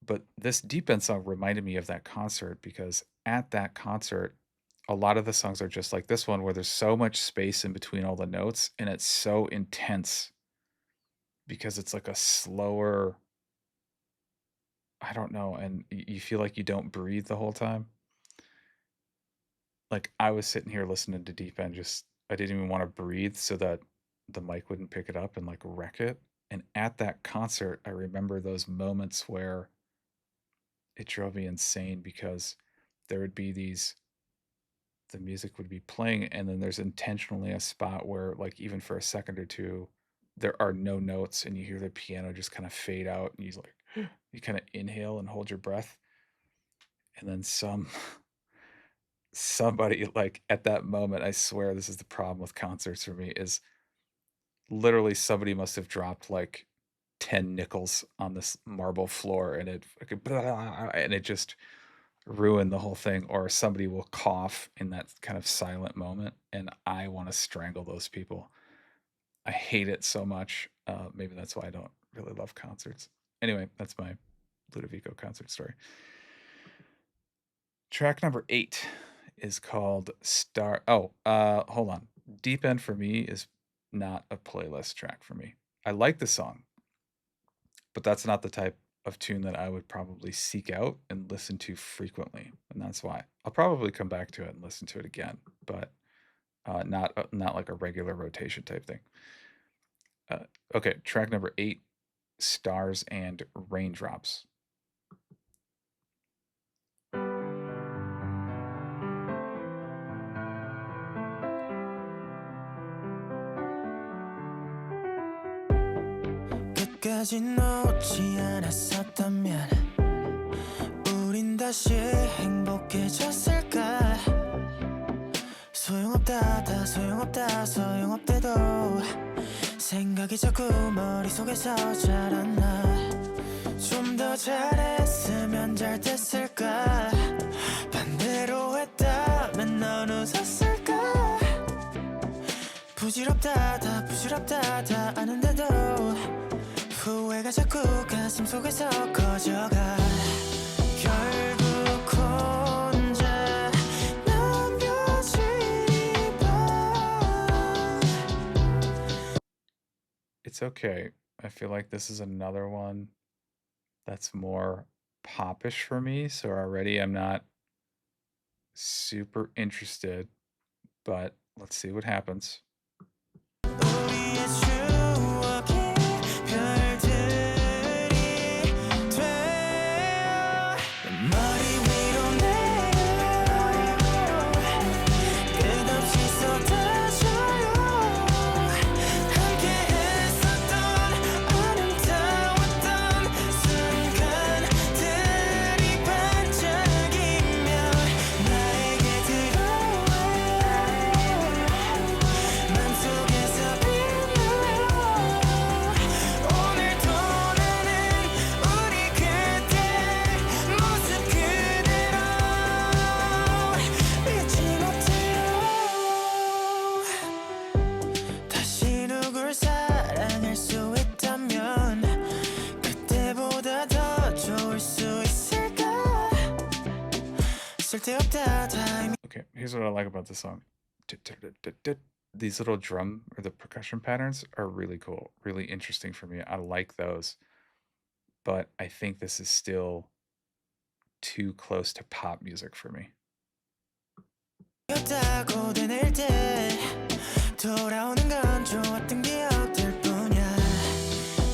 But this Deep End song reminded me of that concert because at that concert, a lot of the songs are just like this one where there's so much space in between all the notes and it's so intense because it's like a slower, I don't know, and you feel like you don't breathe the whole time. Like I was sitting here listening to Deep End, I didn't even want to breathe so that the mic wouldn't pick it up and like wreck it. And at that concert, I remember those moments where it drove me insane because there would be the music would be playing, and then there's intentionally a spot where, like, even for a second or two, there are no notes, and you hear the piano just kind of fade out, and you kind of inhale and hold your breath, and then somebody, like, at that moment, I swear this is the problem with concerts for me, is literally somebody must have dropped like 10 nickels on this marble floor, and it just ruin the whole thing, or somebody will cough in that kind of silent moment, and I want to strangle those people. I hate it so much. Maybe that's why I don't really love concerts. Anyway, that's my Ludovico concert story. Track number 8 is called Star. Oh, hold on. Deep End for me is not a playlist track for me. I like the song, but that's not the type of tune that I would probably seek out and listen to frequently, and that's why I'll probably come back to it and listen to it again, but not like a regular rotation type thing. Okay, track number 8, Stars and Raindrops. 끝까지 놓지 않았었다면 우린 다시 행복해졌을까. 소용없다 다 소용없다 소용없대도 생각이 자꾸 머릿속에서 자라나. 좀 더 잘했으면 잘 됐을까. 반대로 했다면 넌 웃었을까. 부질없다 다 부질없다 다 아는데도 후회가 자꾸 가슴속에서 커져가. 결국 혼자 남겨진 밤. It's okay. I feel like this is another one that's more popish for me, so already I'm not super interested, but let's see what happens. 우리의 추억이 별들이 되어 머리 위로 내려 끝없이 쏟아져요. 함께 했었던 아름다웠던 순간들이 반짝이며 나에게 들어와. 맘속에서 빛나요. 오늘도 나는 우리 그때 모습 그대로 잊지 못해요. 다시 누굴 사랑할 수 있다면 그때보다 더 좋을 수 있을까. 쓸데없다 타이밍. Okay, here's what I like about this song. these little drum or the percussion patterns are really cool, really interesting for me. I like those. But I think this is still too close to pop music for me. 였다고 되낼 때 돌아오는 건 좋았던 기억들 뿐이야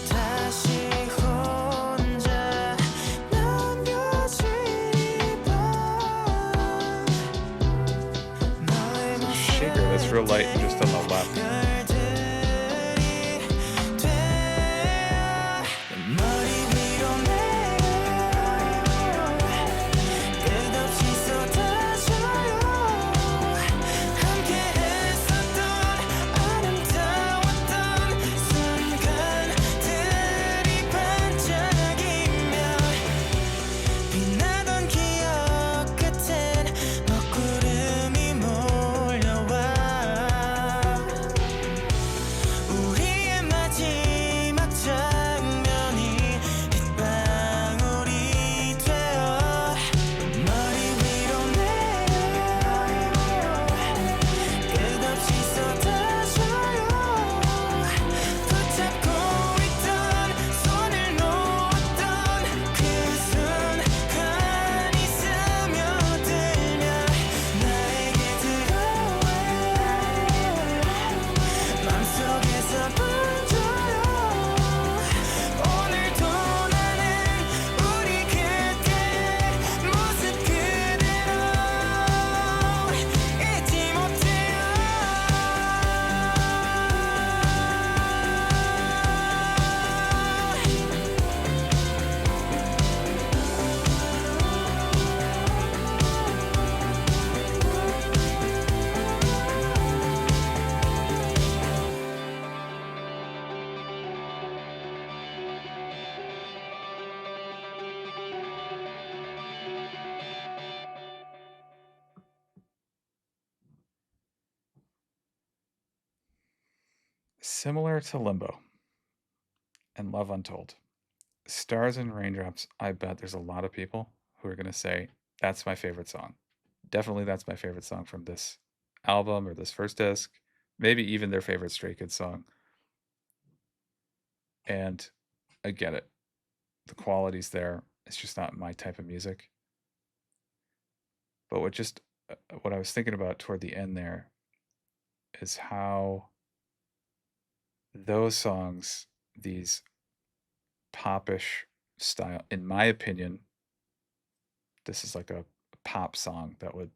다시 혼자 남겨진 이 밤 너의 Shaker, that's real light just on the left. 별들이 되어 머리 위로 내려 끝없이 쏟아져요 함께 했었던 아름다웠던 순간들이 반짝이며 빛나던 기억 끝엔 먹구름이 몰려와 우리의 마지막 장면이 빗방울이 되어 머리 위로 내려 끝없이 쏟아져요 붙잡고 있던 손을 놓았던 그 순간이 스며들며 나에게 들어와 맘속에서 번져요 오늘도 나는 우리 그때의 모습 그대로 잊지 못해요 Similar to Limbo and Love Untold. Stars and Raindrops, I bet there's a lot of people who are going to say, that's my favorite song. Definitely that's my favorite song from this album or this first disc. Maybe even their favorite Stray Kids song. And I get it. The quality's there. It's just not my type of music. But what I was thinking about toward the end there is how those songs, these popish style, in my opinion, this is like a pop song that would,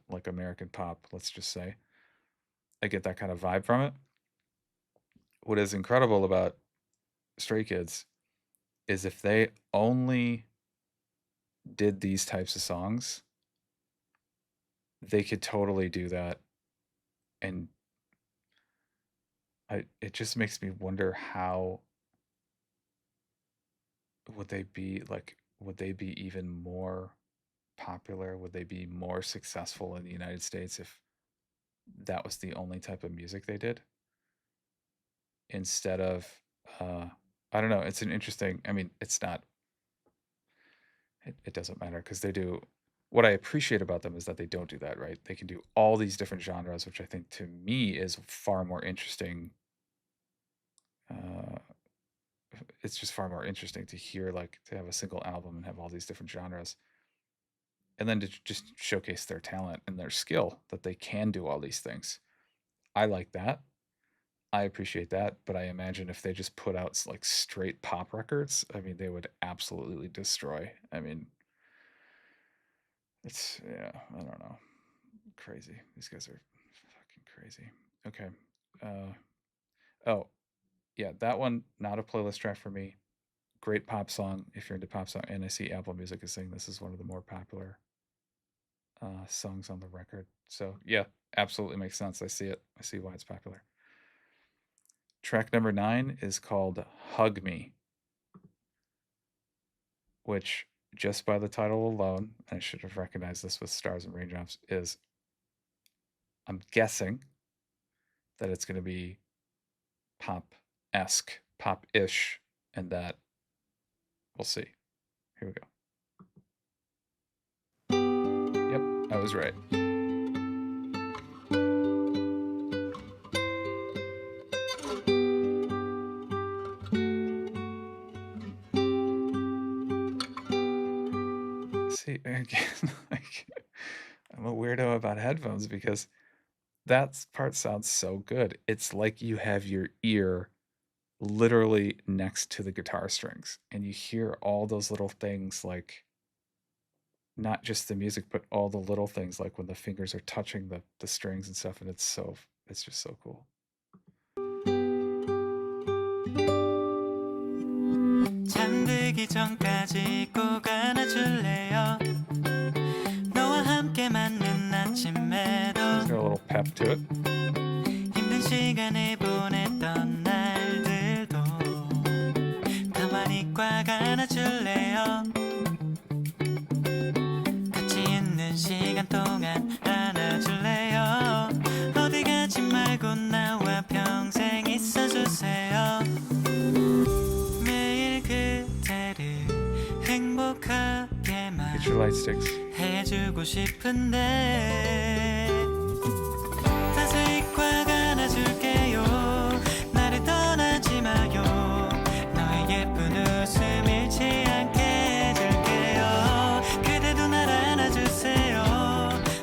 like American pop, let's just say. I get that kind of vibe from it. What is incredible about Stray Kids is if they only did these types of songs, they could totally do that. And it just makes me wonder how would they be even more popular? Would they be more successful in the United States if that was the only type of music they did? Instead of, I don't know, it's an interesting, I mean, it's not, it doesn't matter because they do, what I appreciate about them is that they don't do that, right? They can do all these different genres, which I think to me is far more interesting. It's just far more interesting to hear, like, to have a single album and have all these different genres. And then to just showcase their talent and their skill that they can do all these things. I like that. I appreciate that, but I imagine if they just put out like straight pop records, I mean, they would absolutely destroy. I mean, it's, yeah, I don't know. Crazy. These guys are fucking crazy. Okay. Oh, yeah, that one, not a playlist track for me. Great pop song if you're into pop song. And I see Apple Music is saying this is one of the more popular songs on the record. So yeah, absolutely makes sense. I see it. I see why it's popular. Track number 9 is called Hug Me, which just by the title alone, and I should have recognized this with Stars and Raindrops, is, I'm guessing that it's going to be pop-esque, pop-ish, and that we'll see. Here we go. Yep, I was right. See, again, like, I'm a weirdo about headphones because that part sounds so good. It's like you have your ear literally next to the guitar strings and you hear all those little things, like not just the music but all the little things, like when the fingers are touching the strings and stuff, and it's just so cool. 잠들기 전까지 꼭 안아줄래요 너와 함께 맞는 아침에도 It's got a little pep to it. 힘든 시간을 보냈던 날들도 가만히 꽉 안아줄래요 같이 있는 시간 동안 안아줄래요 어디 가지 말고 나와 평생 있어주세요 매일 그대를 행복하게만 Get your light sticks. 해주고 싶은데 자세히 꽉 안아줄게요 나를 떠나지 마요 너의 예쁜 웃음 잃지 않게 해줄게요 그대도 날 안아주세요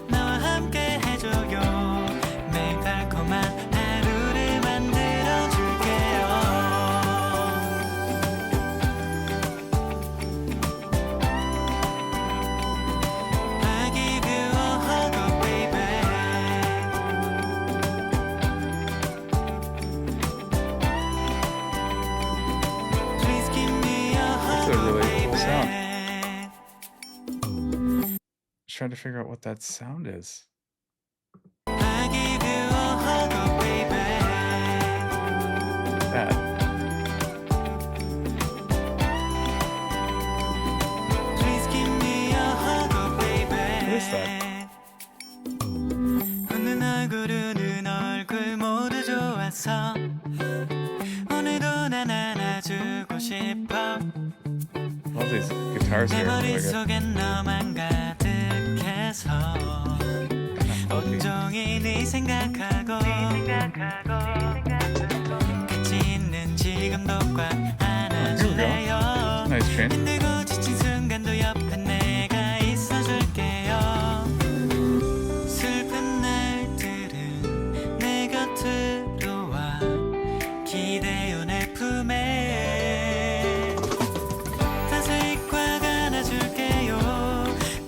나와 함께 해줘요 매일 달콤한 하루를 만들어줄게요 I give you a hug, oh baby Please give me a hug, That's a really cool baby sound. Just trying to figure out what that sound is. I give you a hug, oh baby That. Please give me a hug, oh baby What is that? 웃는 얼굴 우는 얼굴 모두 좋아서 오늘도 난 안아주고 싶어 All these guitars 내 here are really good. 머릿속엔 너만 가득해서 온종일 네 생각하고 같이 있는 지금도 꽉 안아줄래요 Nice chain. 힘들고 지친 순간도 옆에 내가 있어줄게요 슬픈 날들은 내 곁으로 와 기대요 내 품에 자세히 꽉 안아줄게요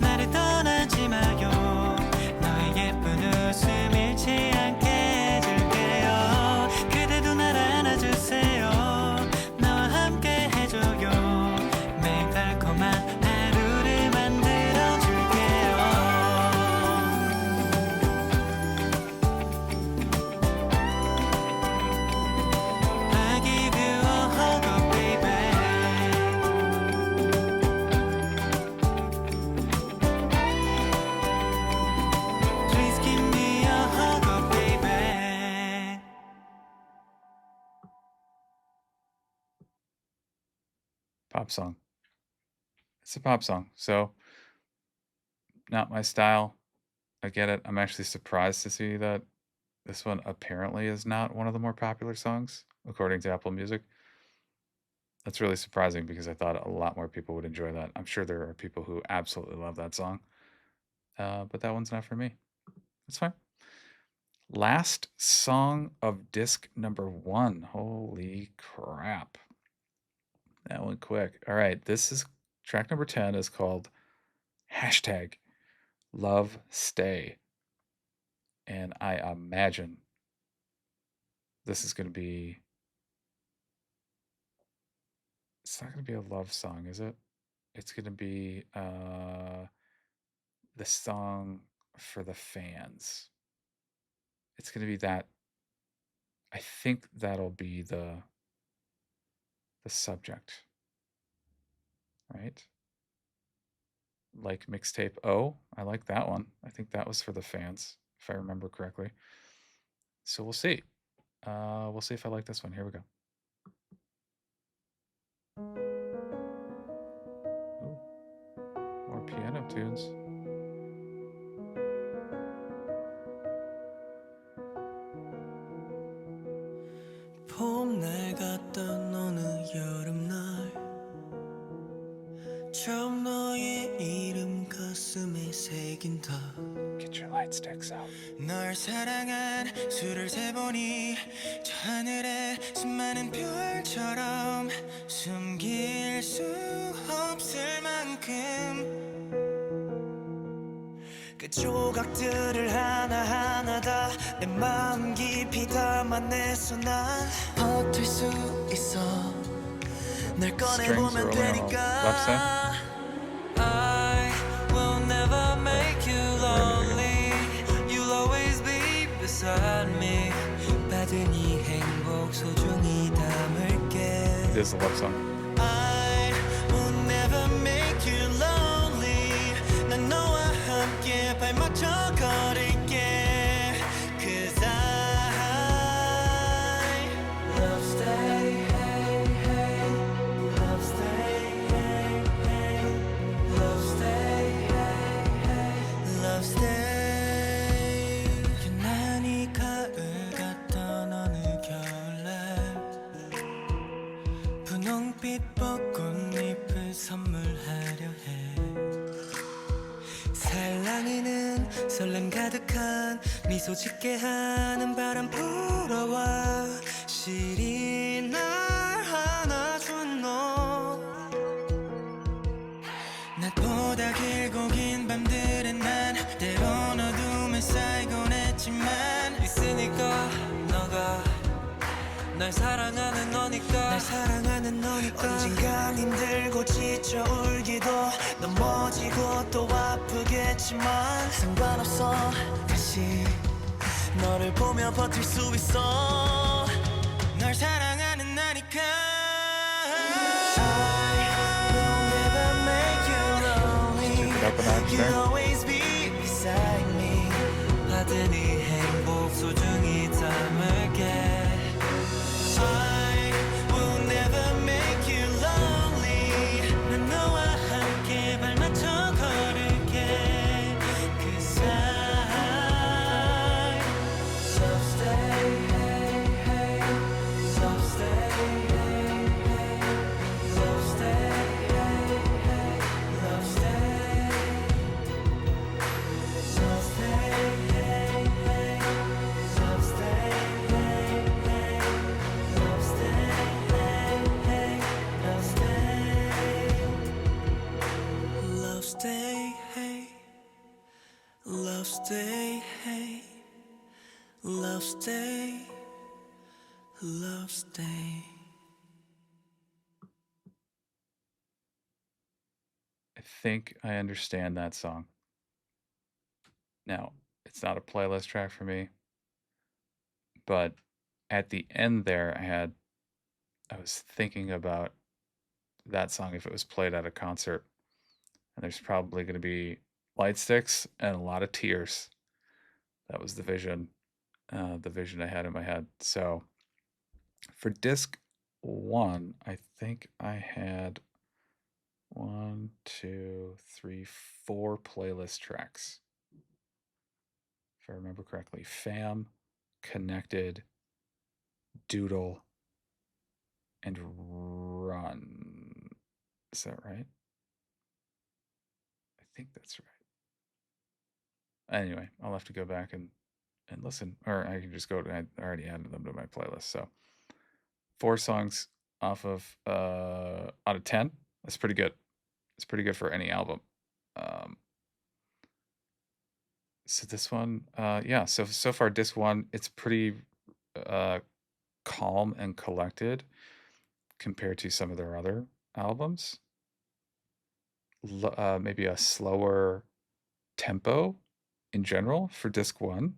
나를 떠나지 마요 너의 예쁜 웃음 잃지 않게 해줄게요 그대도 날 안아주세요 나와 함께 해줘요 매일 달콤한 하루를 만들어줄게요 I give you a hug, oh baby Please give me a hug, oh baby Pop song. It's a pop song, so not my style. I get it. I'm actually surprised to see that this one apparently is not one of the more popular songs, according to Apple Music. That's really surprising because I thought a lot more people would enjoy that. I'm sure there are people who absolutely love that song, but that one's not for me. That's fine. Last song of disc number 1. Holy crap. That went quick. All right, this is track number 10 is called hashtag LoveSTAY. And I imagine this is going to be... It's not going to be a love song, is it? It's going to be the song for the fans. It's going to be that. I think that'll be the subject, right? Like mixtape O. I like that one. I think that was for the fans, if I remember correctly. So we'll see. We'll see if I like this one. Here we go. Ooh, more piano tunes. 봄날 같던 어느 여름날 처음 너의 이름 가슴에 새긴 더 Get your light sticks out. 널 사랑한 수를 세보니 저 하늘에 수많은 별처럼 숨길 수 없을 만큼 그 조각들을 하나하나 다 내 마음 깊이 담아내서 난 버틸 수 있어 날 Strings 꺼내보면 early on LoveSTAY. 되니까 I will never make you lonely. You'll always be beside me. 받은 이 행복 소중히 담을게. It is a love song. I will never make you lonely 난 너와 함께 발맞춰 걸을게 Cause I love stay hey hey love stay hey hey love stay hey hey love stay 유난히 가을 같던 어느 겨울날 분홍빛 벚꽃잎을 선물하려 해 살랑이는 설렘 가득한 미소 짓게 하는 바람 불어와 시리 날 안아준 너 낮보다 길고 긴 밤들은 난 때론 어둠에 쌓이곤 했지만 있으니까 너가 날 사랑하는 너니까 언젠간 힘들고 지쳐 울기도 넘어지고 또 아프겠지만 상관없어 다시 너를 보며 버틸 수 있어 널 사랑하는 나니까 I will never make you lonely Pick it up a notch You'll there. always be beside me 받은 이 행복 소중히 담을게. I will never make you lonely 난 너와 함께 발맞춰 걸을게 Cause I love stay hey hey love stay hey hey love stay hey hey love stay love stay hey hey love stay hey hey love stay hey hey love stay love stay hey love stay love stay I think I understand that song. Now, it's not a playlist track for me, but at the end there, I was thinking about that song if it was played at a concert, and there's probably going to be light sticks and a lot of tears. That was the vision I had in my head. So for disc 1, I think I had 1, 2, 3, 4 playlist tracks. If I remember correctly, Fam, Connected, Doodle, and Run. Is that right? I think that's right. Anyway, I'll have to go back and listen, or I can just go to, I already added them to my playlist. So 4 songs off of out of 10. That's pretty good. It's pretty good for any album. So this one, yeah, so far disc 1, it's pretty calm and collected compared to some of their other albums. Maybe a slower tempo in general for disc 1,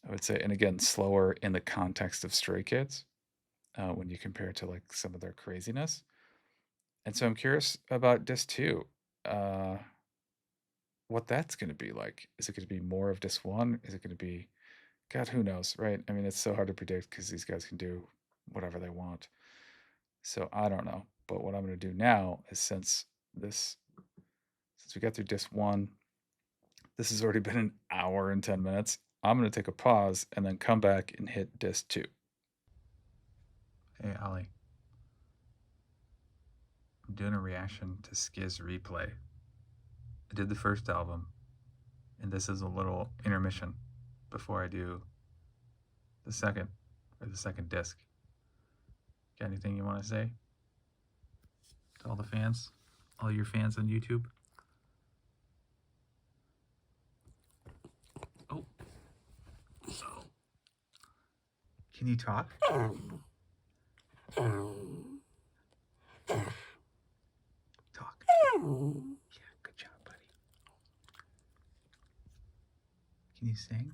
I would say, and again, slower in the context of Stray Kids when you compare it to like some of their craziness. And so I'm curious about disc 2. What that's going to be like. Is it going to be more of disc 1? Is it going to be, God, who knows, right? I mean, it's so hard to predict because these guys can do whatever they want. So I don't know. But what I'm going to do now is since we got through disc 1, this has already been an hour and 10 minutes. I'm going to take a pause and then come back and hit disc 2. Hey, Ollie. I'm doing a reaction to SKZ-Replay. I did the first album, and this is a little intermission before I do the second disc. Got anything you want to say to all the fans, all your fans on YouTube? Oh, can you talk? Talk. Yeah, good job, buddy. Can you sing?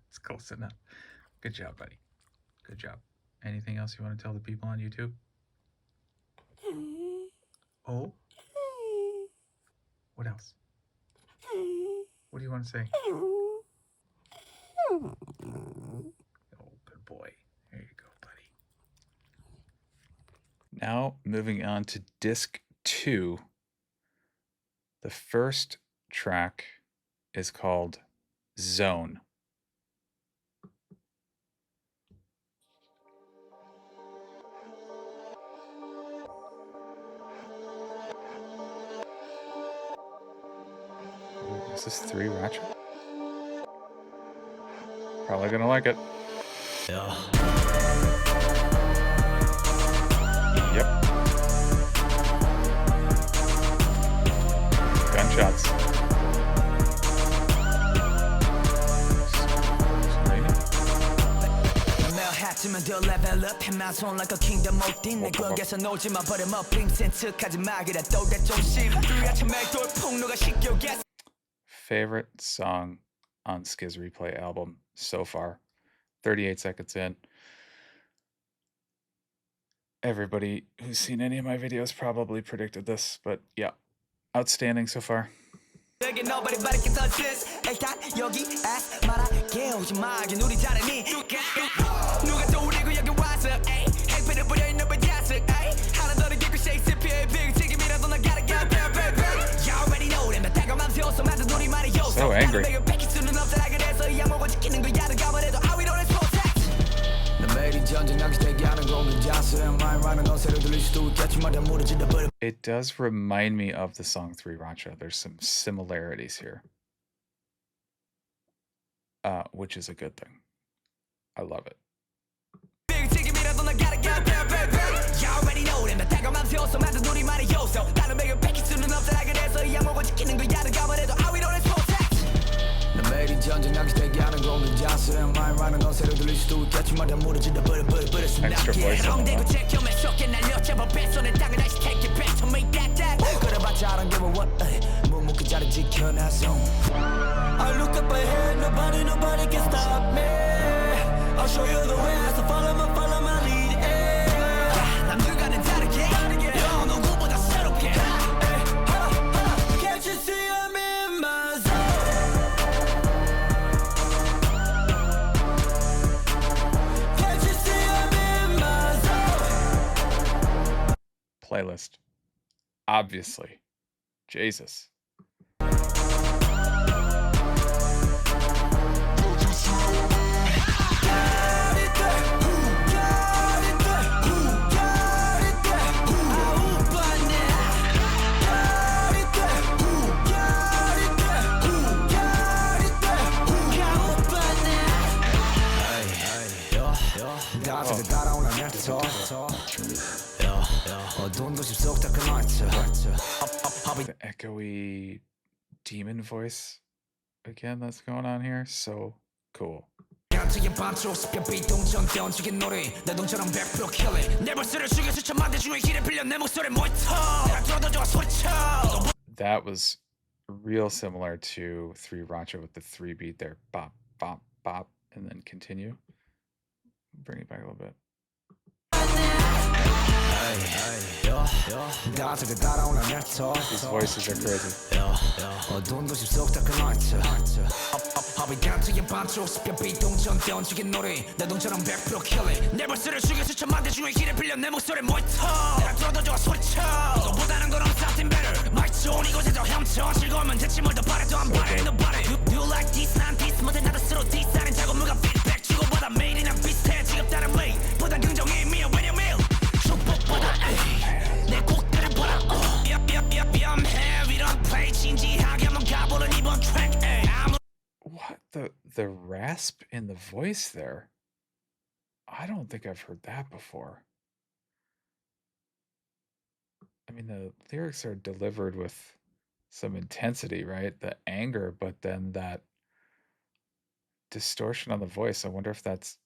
It's close enough. Good job, buddy. Good job. Anything else you want to tell the people on YouTube? Oh? What else? What do you want to say? Oh, good boy. There you go, buddy. Now, moving on to disc 2. The first track is called Zone. Ooh, is this 3 Ratchet? Probably gonna like it. Yeah. Yep. Gunshots. hat으면 더 level up in my zone like a kingdom odin 내 꽉에서 놀지마 but I'm up 척하지 마 그래 또 조심 불같이 맹돌 폭로가 식욕에 Favorite song on SKZ-Replay album so far. 38 seconds in. Everybody who's seen any of my videos probably predicted this, but yeah, outstanding so far. 여기 nobody 바르게 터지스 일단 여기 아스 말할게 오지마 이게 우리 잘하니 누가 또 우리고 여기 와서 에이 행패를 부려있는 버자스 에이 하나 더 느끼고 셰익스피어의 빅책임이라도 나 gotta go baby You already know them 나 따가운 세워서 만든 우리만의 요소 So angry. 나는 뺏길 수는 없더라 그래서 이 악목을 지키는 거야 누가 뭐래도 I we don't protect 나 매일이 전쟁하기 대기하는 공은 자수의 말 많은 어세를 들릴 수도 있겠지만 다 무너진다 버려 It does remind me of the song 3 Racha. There's some similarities here, which is a good thing. I love it. Extra voice on the I look up ahead, nobody can stop me. I'll show you the way, so follow my lead. 남들과는 다르게, 누구보다 새롭게. Can't you see I'm in my zone? Can't you see I'm in my zone? playlist. Obviously. Jesus. The echoey demon voice again that's going on here. So cool. That was real similar to 3 Racha with the 3 beat there. Bop, bop, bop, and then continue. Bring it back a little bit. These voices are crazy. the rasp in the voice there. I don't think I've heard that before. I mean, the lyrics are delivered with some intensity, right? The anger, but then that distortion on the voice. I wonder if that's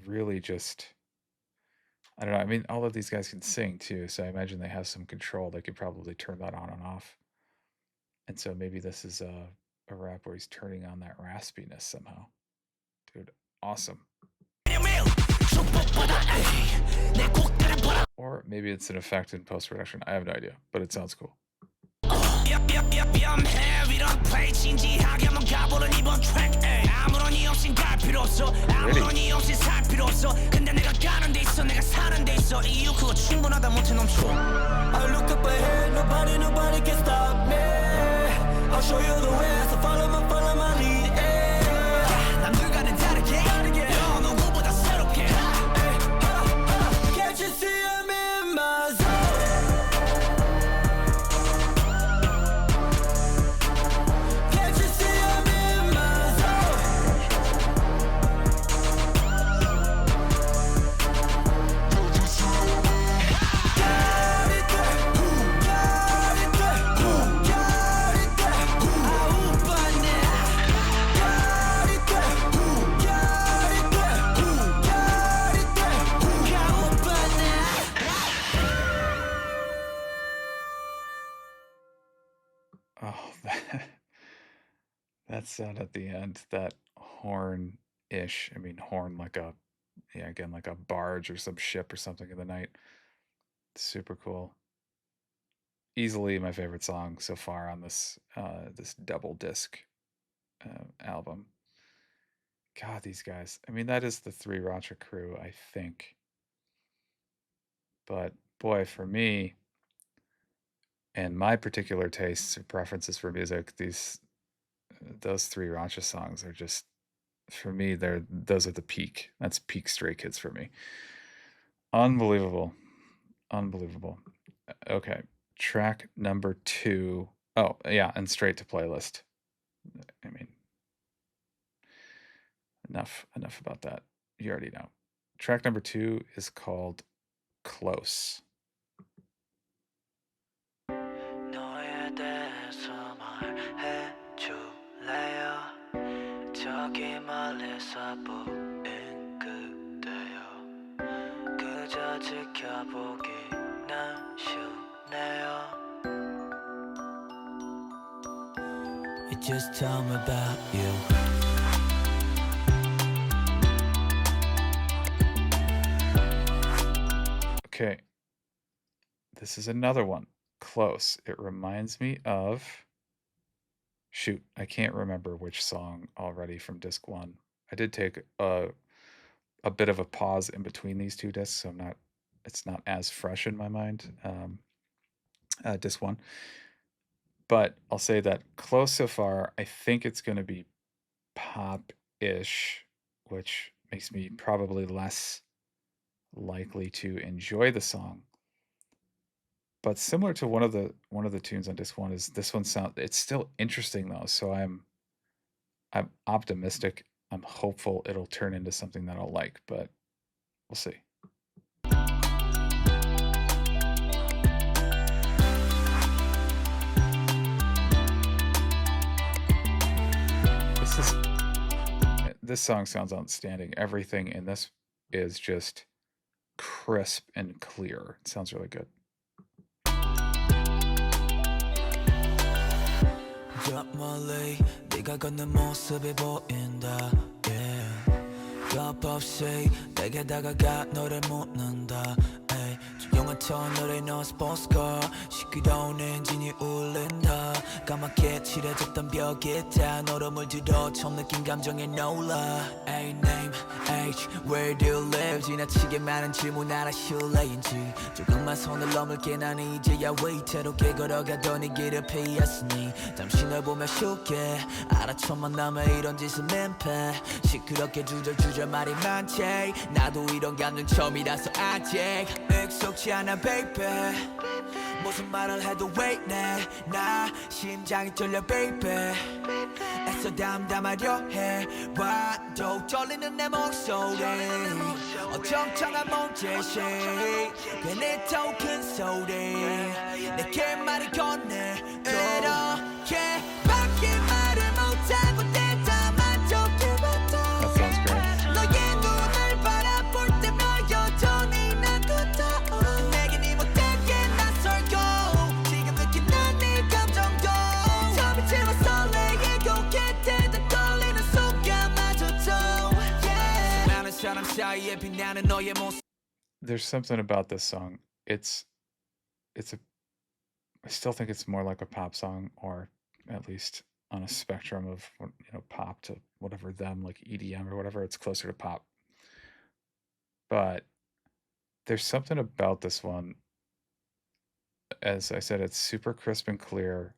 really just, I don't know. I mean, all of these guys can sing too, so I imagine they have some control. They could probably turn that on and off. And so maybe this is a rap where he's turning on that raspiness somehow. Dude, awesome. Or maybe it's an effect in post-production. I have no idea, but it sounds cool. I look up ahead, nobody can stop me. I'll show you the way, so follow my lead. 남들과는 다르게, 누구보다 새롭게. Can't you see I'm in my zone? Can't you see I'm in my zone? Oh, that sound at the end, that horn-ish. I mean, horn like a, yeah, again, like a barge or some ship or something in the night. Super cool. Easily my favorite song so far on this this double disc album. God, these guys. I mean, that is the Three Racha crew, I think. But boy, for me, and my particular tastes or preferences for music, those Three Racha songs are just, for me, those are the peak. That's peak Stray Kids for me. Unbelievable. Unbelievable. Okay. Track number 2. Oh, yeah, and straight to playlist. I mean, enough about that. You already know. Track number 2 is called Close. 너에 대해서 말해줄래요? 저기 멀리서 보인 그대여 그저 지켜보기는 쉽네요. Just tell me about you. Okay. This is another one. Close. It reminds me of, shoot, I can't remember which song already from disc 1. I did take a bit of a pause in between these two discs, so it's not as fresh in my mind. Disc 1. But I'll say that Close so far, I think it's going to be pop-ish, which makes me probably less likely to enjoy the song. But similar to one of the tunes on disc 1 is this one it's still interesting though, so I'm optimistic. I'm hopeful it'll turn into something that I'll like, but we'll see. This song sounds outstanding. Everything in this is just crisp and clear. It sounds really good. 저 멀리 네가 걷는 모습이 보인다. 겁없이 내게 다가가 너를 묻는다. 조용한 터널에 넣은 스포츠카 시끄러운 엔진이 울린다. 까맣게 칠해졌던 벽에 있다. 너로 물들어 처음 느낀 감정에 놀라. A name, age, where do you live? 지나치게 많은 질문 알아 실례인지 조금만 손을 넘을게. 난 이제야 위태롭게 걸어가던 이 길을 피했으니 잠시 널 보며 쉽게 알아. 첫 만남에 이런 짓은 민폐. 시끄럽게 주저주저 말이 많지. 나도 이런 감정 처음이라서 아직 익숙지 않아 baby. 무슨 말을 해도 왜 내 나 심장이 떨려 baby. 애써 담담하려 해봐도 떨리는 내 목소리 어정쩡한 몸짓이 괜히 더 큰 소리 내게 말을 건네 이렇게 밖에 말을 못하고 때다 만족해봤다 That sounds great. 너의 눈을 바라볼 때면 여전히 난 같아 내겐 이 못되게 낯설고 지금 느끼는 네 감정도 처음이 제발 설레이고 곁에 떨리는 순간마저도 수많은 사람 사이에 빛나는 너의 모습 There's something about this song. It's a I still think it's more like a pop song, or at least on a spectrum of pop to whatever them, like EDM or whatever. It's closer to pop. But there's something about this one. As I said, it's super crisp and clear.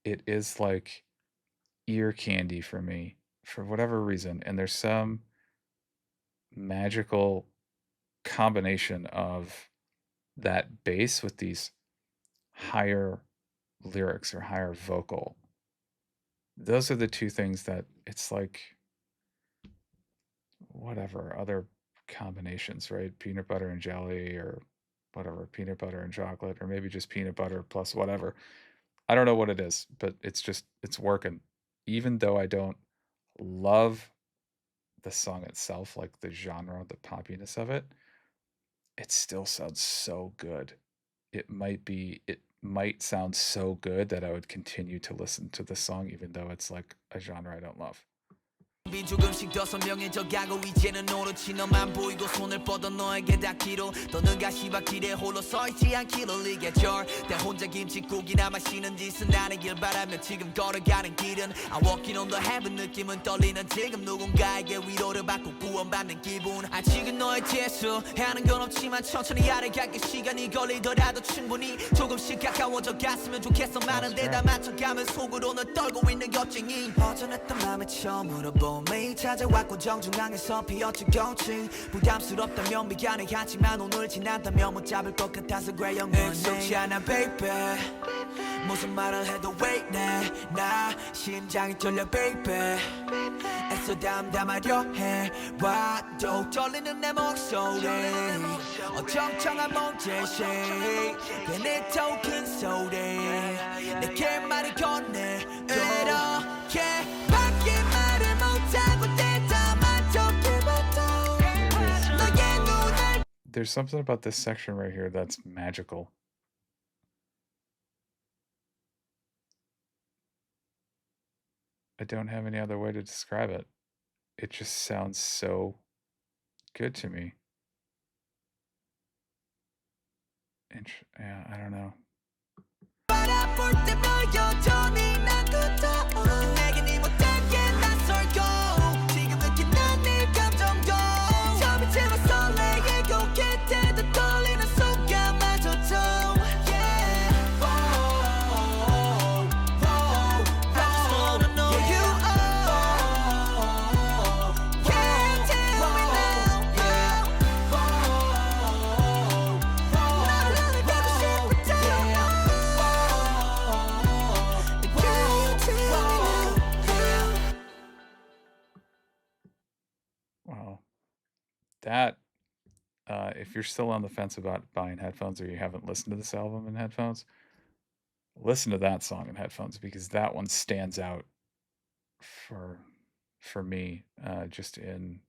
It is like ear candy for me for whatever reason. And there's some magical combination of that bass with these higher lyrics or higher vocal. Those are the two things that it's like whatever other combinations, right? Peanut butter and jelly, or whatever, peanut butter and chocolate, or maybe just peanut butter plus whatever. I don't know what it is, but it's working. Even though I don't love the song itself, like the genre, the poppiness of it, it still sounds so good. It might sound so good that I would continue to listen to the song even though it's like a genre I don't love. 조금씩 더 선명해져 가고 이제는 오로지 너만 보이고 손을 뻗어 너에게 닿기로 더는 가시밭길에 홀로 서있지 않기를 이게 절대 혼자 김치국이나 마시는 짓은 아니길 바라며 지금 걸어가는 길은 I'm walking on the heaven 느낌은 떨리는 지금 누군가에게 위로를 받고 구원받는 기분 아직은 너의 재수 하는 건 없지만 천천히 아래갈게 시간이 걸리더라도 충분히 조금씩 가까워져 갔으면 좋겠어 많은 데다 맞춰가면 속으로는 떨고 있는 겁쟁이 허전했던 맘에 처음으로 봄이 찾아왔고 정중앙에서 피었지 꽃이 부담스럽다면 미안해 하지만 오늘 지난다면 못 잡을 것 같아서 그래 영원히 익숙지 않아 baby 무슨 말을 해도 왜 이래 나 심장이 떨려 baby 애써 담담하려 해봐도 떨리는 내 목소리 어정쩡한 몸짓이 괜히 더 큰 소리 내게 말을 건네 이렇게 밖에 말을 못하고 때다 만족해봤다 너의 눈을 There's something about this section right here that's magical. I don't have any other way to describe it. It just sounds so good to me. Yeah, I don't know. 바라볼 때면 여전히 난 같아 내겐 이 못되게 낯설고 지금 느끼는 네 감정도 처음이 제발 설레이고 곁에 떨리는 순간마저도 Yeah I just wanna know you Can't tell me now 나를 안아보고 싶었다 Wow. That, if you're still on the fence about buying headphones or you haven't listened to this album in headphones, listen to that song in headphones because that one stands out for me, just in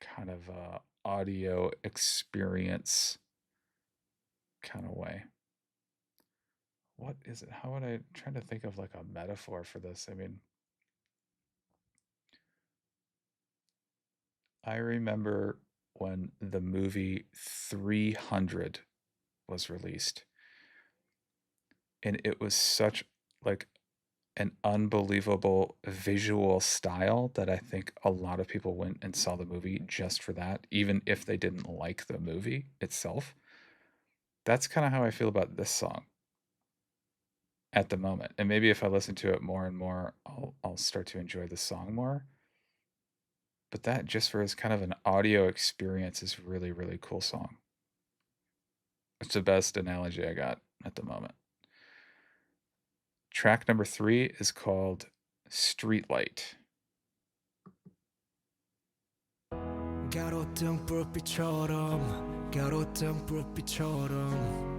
kind of a audio experience kind of way. What is it? How would I try to think of like a metaphor for this? I mean, I remember when the movie 300 was released, and it was such like an unbelievable visual style that I think a lot of people went and saw the movie just for that, even if they didn't like the movie itself. That's kind of how I feel about this song at the moment. And maybe if I listen to it more and more, I'll start to enjoy the song more. But that, just for as kind of an audio experience, is really, really cool song. It's the best analogy I got at the moment. Track number 3 is called Streetlight. 가로등 불빛처럼 가로등 불빛처럼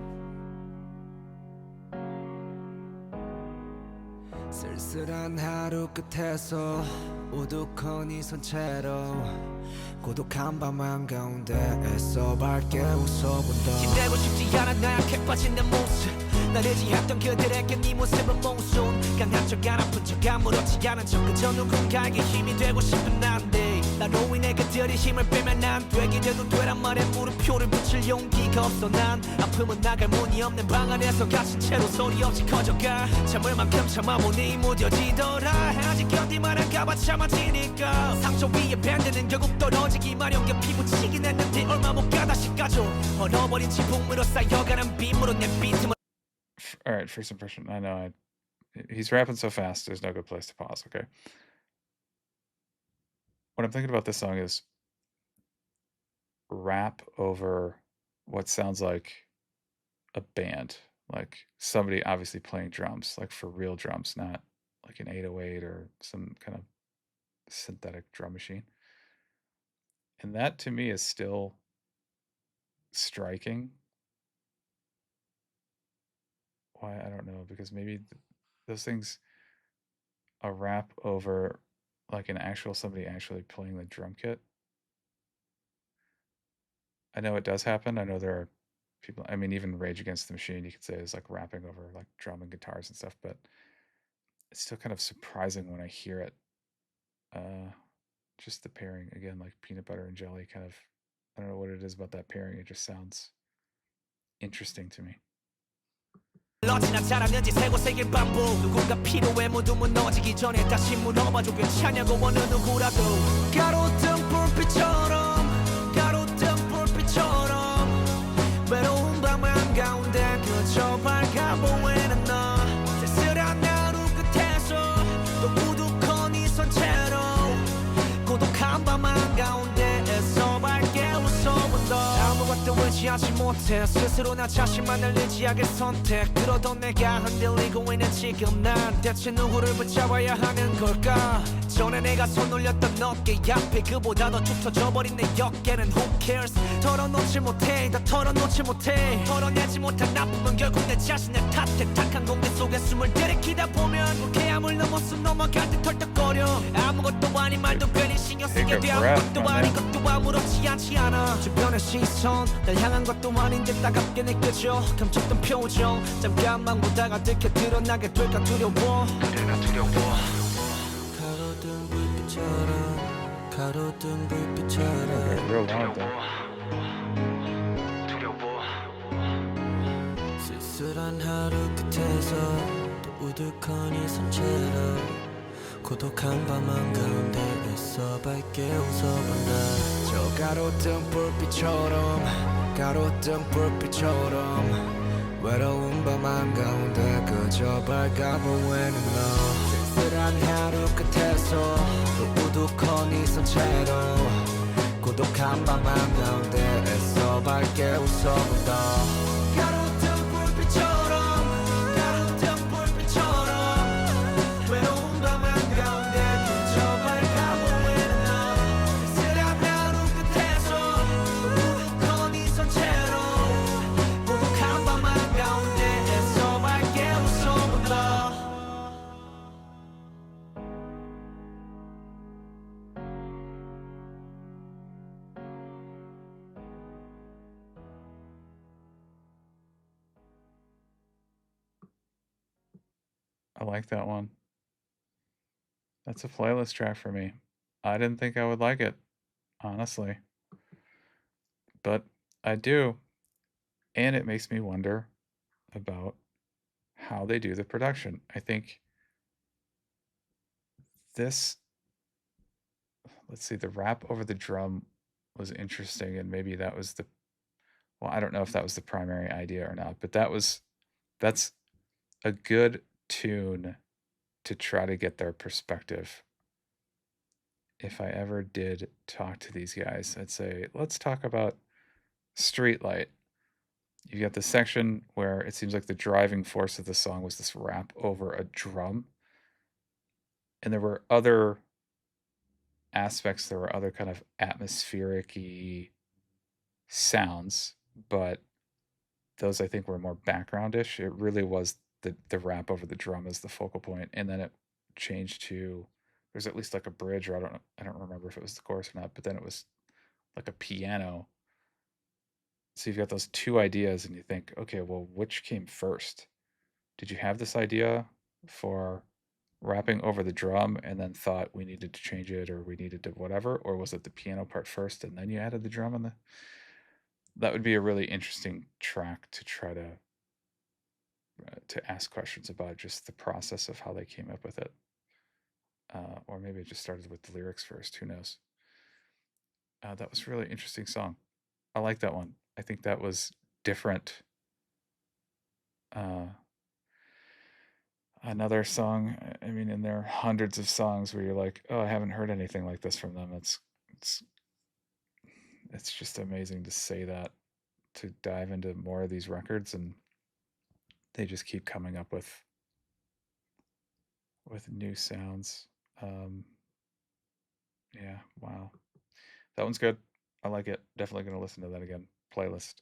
쓸쓸한 하루 끝에서 우두커니 손채로 고독한 밤 한가운데 애써 밝게 웃어본다 힘내고 싶지 않아 나약해 빠진 내 모습 날 의지했던 그들에게 네 모습은 몽순 강한 척 안 아픈 척 아무렇지 않은 척 그저 누군가에게 힘이 되고 싶은 난데 나로 인해 그들이 힘을 빼면 안 돼 기대도 되란 말에 물음표를 붙일 용기가 없어 난 아픔은 나갈 문이 없는 방 안에서 갇힌 채로 소리 없이 커져가 참을 만큼 참아보니 무뎌지더라 아직 견디만 한가봐 참아지니까 상처 위에 밴드는 결국 떨어지기 마련 겹이 묻히긴 했는데 얼마 못 가 다시 가져 얼어버린 지붕으로 쌓여가는 빔으로 내 비틈을 All right, first impression. I know he's rapping so fast. There's no good place to pause. Okay. What I'm thinking about this song is rap over what sounds like a band, like somebody obviously playing drums, like for real drums, not like an 808 or some kind of synthetic drum machine. And that to me is still striking. Why? I don't know, because maybe those things, a rap over like an actual somebody actually playing the drum kit. I know it does happen. I know there are people, I mean, even Rage Against the Machine, you could say is like rapping over like drum and guitars and stuff, but it's still kind of surprising when I hear it. Just the pairing again, like peanut butter and jelly, kind of, I don't know what it is about that pairing. It just sounds interesting to me. 어찌나 잘하는지 세고세길 반복 누군가 필요해 모두 무너지기 전에 다시 물어봐줘 괜찮냐고 어느 누구라도 가로등 불빛처럼 가로등 불빛처럼 외로운 밤 한가운데 그저 밝아 보이는 너 쓸쓸한 하루 끝에서 또 우두커니 손채로 고독한 밤 한가운데 애써 밝게 웃어본다 아무것도 의지하지 못해 스스로 나 자신만을 의지하게 선택 들어도 내가 흔들리고 있는 지금 난 대체 누구를 붙잡아야 하는 걸까 전에 내가 손 올렸던 어깨 앞에 그보다 더 툭 터져버린 내 어깨는 who cares 털어놓지 못해 다 털어놓지 못해 털어내지 못한 아픔은 결국 내 자신을 탓해 탁한 공기 속에 숨을 들이키다 보면 불쾌함을 넘어 숨 넘어갈 듯 털떡거려 아무것도 아닌 말도 괜히 신경 쓰게 돼 아무것도 아닌 것도 아무렇지 않지 않아 주변의 시선 날 향한 것도 아닌데 따갑게 느껴져 감췄던 표정 잠깐만 보다가 들켜 드러나게 될까 두려워 가로등 불빛처럼 가로등 불빛처럼 Real loud though. 쓸쓸한 하루 끝에서 또 우두커니 손채로 고독한 밤 한가운데 애써 밝게 웃어본다 저 가로등 불빛처럼 가로등 불빛처럼 외로운 밤 한가운데 그저 밝아 보이는 너 쓸쓸한 하루 끝에서 또 우두커니 손채로 고독한 밤 한가운데 애써 밝게 웃어본다 가로등 불빛처럼 가로등 불빛처럼 외로운 밤 한가운데 그저 밝아 보이는 너 쓸쓸한 하루 끝에서 우두커니 손채로 고독한 밤 한가운데 애써 밝게 웃어본다 I like that one. That's a playlist track for me. I didn't think I would like it, honestly. But I do. And it makes me wonder about how they do the production. I think this, let's see, the rap over the drum was interesting, and maybe that was the, well, I don't know if that was the primary idea or not, but that's a good tune to try to get their perspective. If I ever did talk to these guys, I'd say, let's talk about Streetlight. You got the section where it seems like the driving force of the song was this rap over a drum. And there were other aspects, there were other kind of atmospheric-y sounds, but those I think were more backgroundish. It really was the rap over the drum as the focal point, and then it changed to there's at least like a bridge, or I don't remember if it was the chorus or not, but then it was like a piano. So you've got those two ideas, and you think, okay, well, which came first? Did you have this idea for rapping over the drum and then thought we needed to change it or we needed to whatever, or was it the piano part first and then you added the drum and the that would be a really interesting track to try to ask questions about just the process of how they came up with it. Or maybe it just started with the lyrics first, who knows. That was a really interesting song. I like that one. I think that was different. Another song, I mean, and there are hundreds of songs where you're like, oh, I haven't heard anything like this from them. It's just amazing to say that, to dive into more of these records, and they just keep coming up with new sounds. Yeah, wow. That one's good. I like it. Definitely going to listen to that again. Playlist.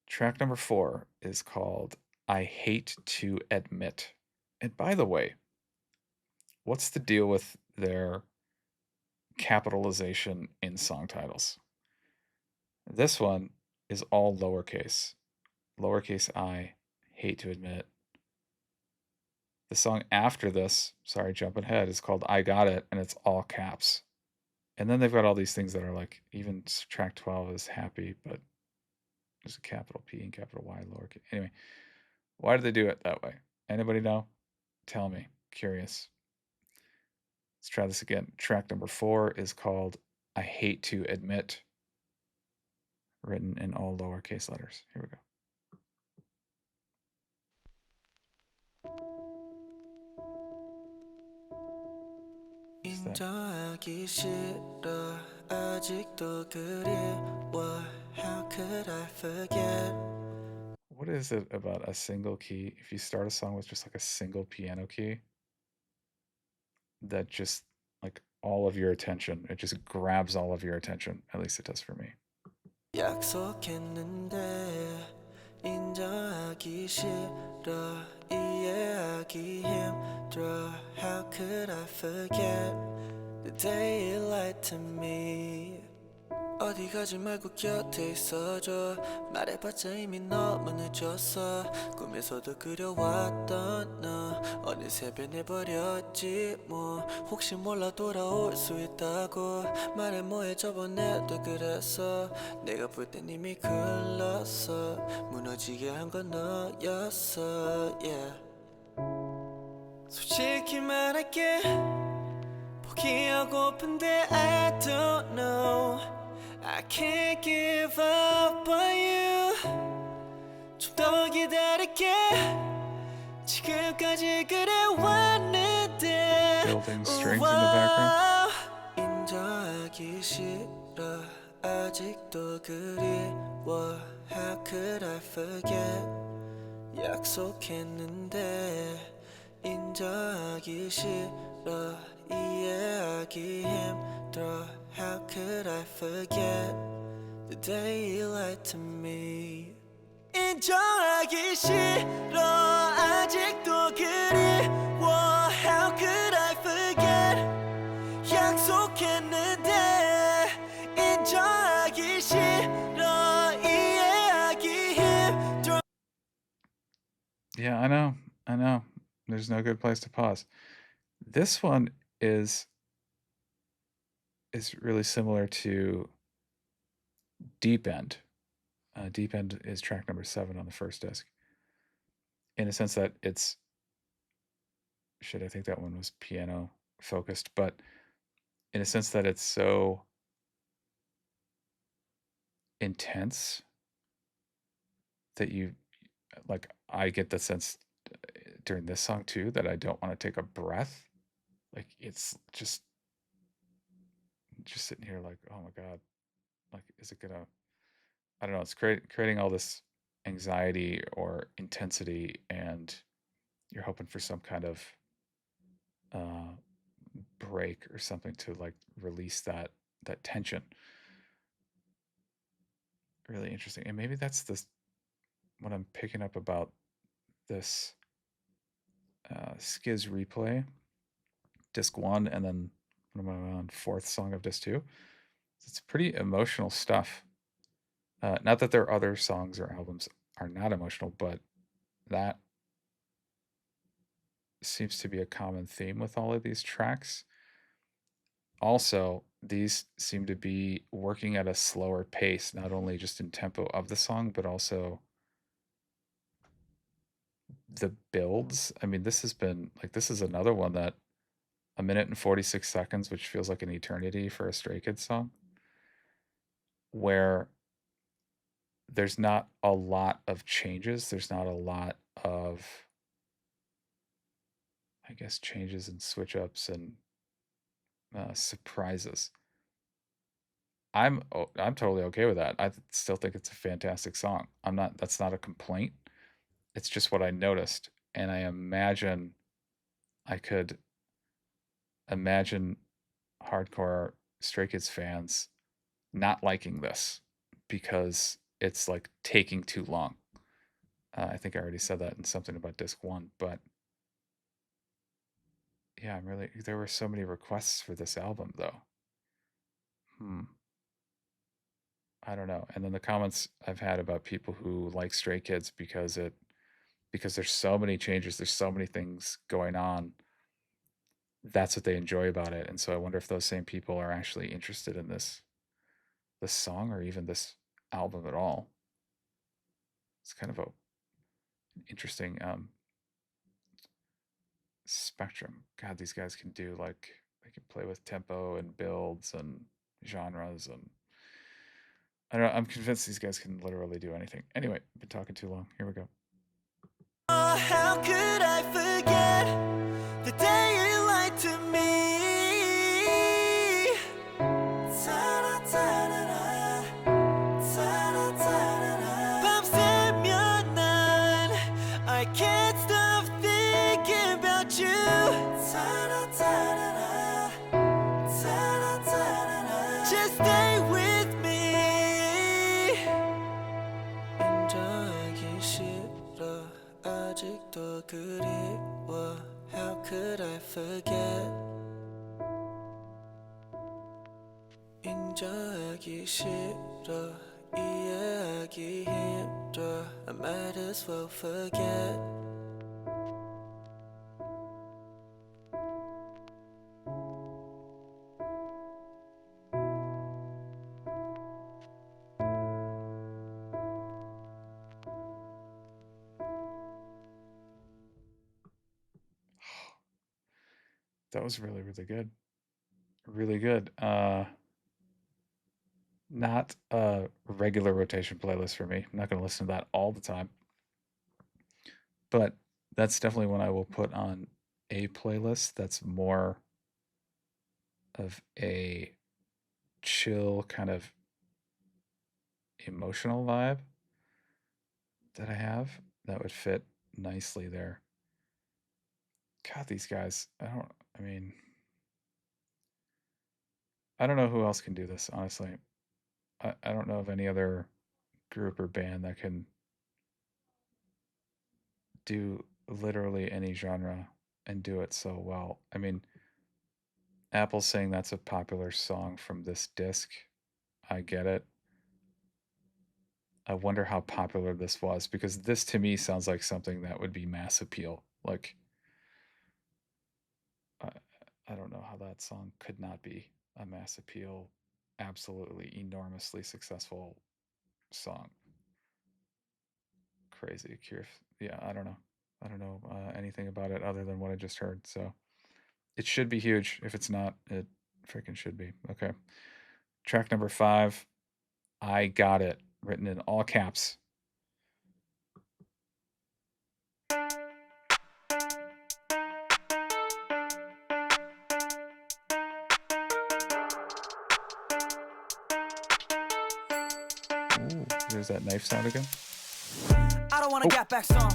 Track number 4 is called I Hate to Admit. And by the way, what's the deal with their capitalization in song titles? This one is all lowercase. Lowercase I, hate to admit. The song after this, sorry, jumping ahead, is called I Got It, and it's all caps. And then they've got all these things that are like, even track 12 is happy, but there's a capital P and capital Y lowercase. Anyway, why do they do it that way? Anybody know? Tell me. Curious. Let's try this again. Track number 4 is called I Hate to Admit, written in all lowercase letters. Here we go. 인정하기 싫어 아직도 그리워 How could I forget What is it about a single key? If you start a song with just like a single piano key, that just like all of your attention, it just grabs all of your attention. At least it does for me. 약속했는데 인정하기 싫어 이해하기 힘들어 How could I forget the day you lied to me 어디 가지 말고 곁에 있어줘 말해봤자 이미 너무 늦었어 꿈에서도 그려왔던 너 어느새 변해버렸지 뭐 혹시 몰라 돌아올 수 있다고 말해 뭐해 저번에도 그랬어 내가 볼 땐 이미 글렀어 무너지게 한 건 너였어 yeah. 솔직히 말할게 포기하고픈데 I don't know I can't give up on you 좀 더 기다릴게 지금까지 그래왔는데 Building strings in the background. 인정하기 싫어 아직도 그리워 How could I forget 약속했는데 인정하기 싫어 이해하기 힘들어 How could I forget the day you lied to me 인정하기 싫어 아직도 그리워 How could I forget 약속했는데 인정하기 싫어 이해하기 힘들어 Yeah, I know. There's no good place to pause. This one is really similar to Deep End. Deep End is track number 7 on the first disc. In a sense that it's I think that one was piano focused, but in a sense that it's so intense that you like I get the sense during this song too that I don't want to take a breath. Like it's just sitting here like, oh my god, like is it gonna I don't know, it's creating all this anxiety or intensity, and you're hoping for some kind of break or something to like release that tension. Really interesting. And maybe that's this what I'm picking up about this SKZ-Replay disc 1, and then what am I on, 4th song of disc 2. It's pretty emotional stuff. Not that their other songs or albums are not emotional, but that seems to be a common theme with all of these tracks. Also, these seem to be working at a slower pace, not only just in tempo of the song, but also the builds. I mean, this has been like, this is another one that 1 minute and 46 seconds, which feels like an eternity for a Stray Kids song, where there's not a lot of changes. There's not a lot of, I guess, changes and switch ups and surprises. I'm totally okay with that. I still think it's a fantastic song. I'm not. That's not a complaint. It's just what I noticed, and I could imagine hardcore Stray Kids fans not liking this because it's like taking too long. I think I already said that in something about disc 1, but yeah, there were so many requests for this album though. I don't know. And then the comments I've had about people who like Stray Kids because there's so many changes, there's so many things going on. That's what they enjoy about it. And so I wonder if those same people are actually interested in this song or even this album at all. It's kind of an interesting spectrum. God, these guys can do like, they can play with tempo and builds and genres, and I don't know. I'm convinced these guys can literally do anything. Anyway, been talking too long. Here we go. Oh, how could I forget the day you lied to me? Ta-da-ta-da-da, ta-da-ta-da-da. 밤새면 난 I can't stop thinking about you. Ta-da-ta-da-da, ta-da-ta-da-da. Just stay with me. 인정하기 싫어. 아직도 그리워. How could I forget? 인정하기 싫어. 이해하기 힘들어. I might as well forget. That was really, really good. Really good. Not a regular rotation playlist for me. I'm not going to listen to that all the time. But that's definitely one I will put on a playlist that's more of a chill kind of emotional vibe that I have that would fit nicely there. God, these guys, I don't know who else can do this, honestly. I don't know of any other group or band that can do literally any genre and do it so well. I mean, Apple's saying that's a popular song from this disc. I get it. I wonder how popular this was, because this to me sounds like something that would be mass appeal. Like, I don't know how that song could not be a mass appeal, absolutely enormously successful song. Crazy. Yeah, I don't know. I don't know anything about it other than what I just heard. So it should be huge. If it's not, it freaking should be. Okay. Track number 5, I Got It, written in all caps. Ooh, there's that knife sound again. I don't wanna get back some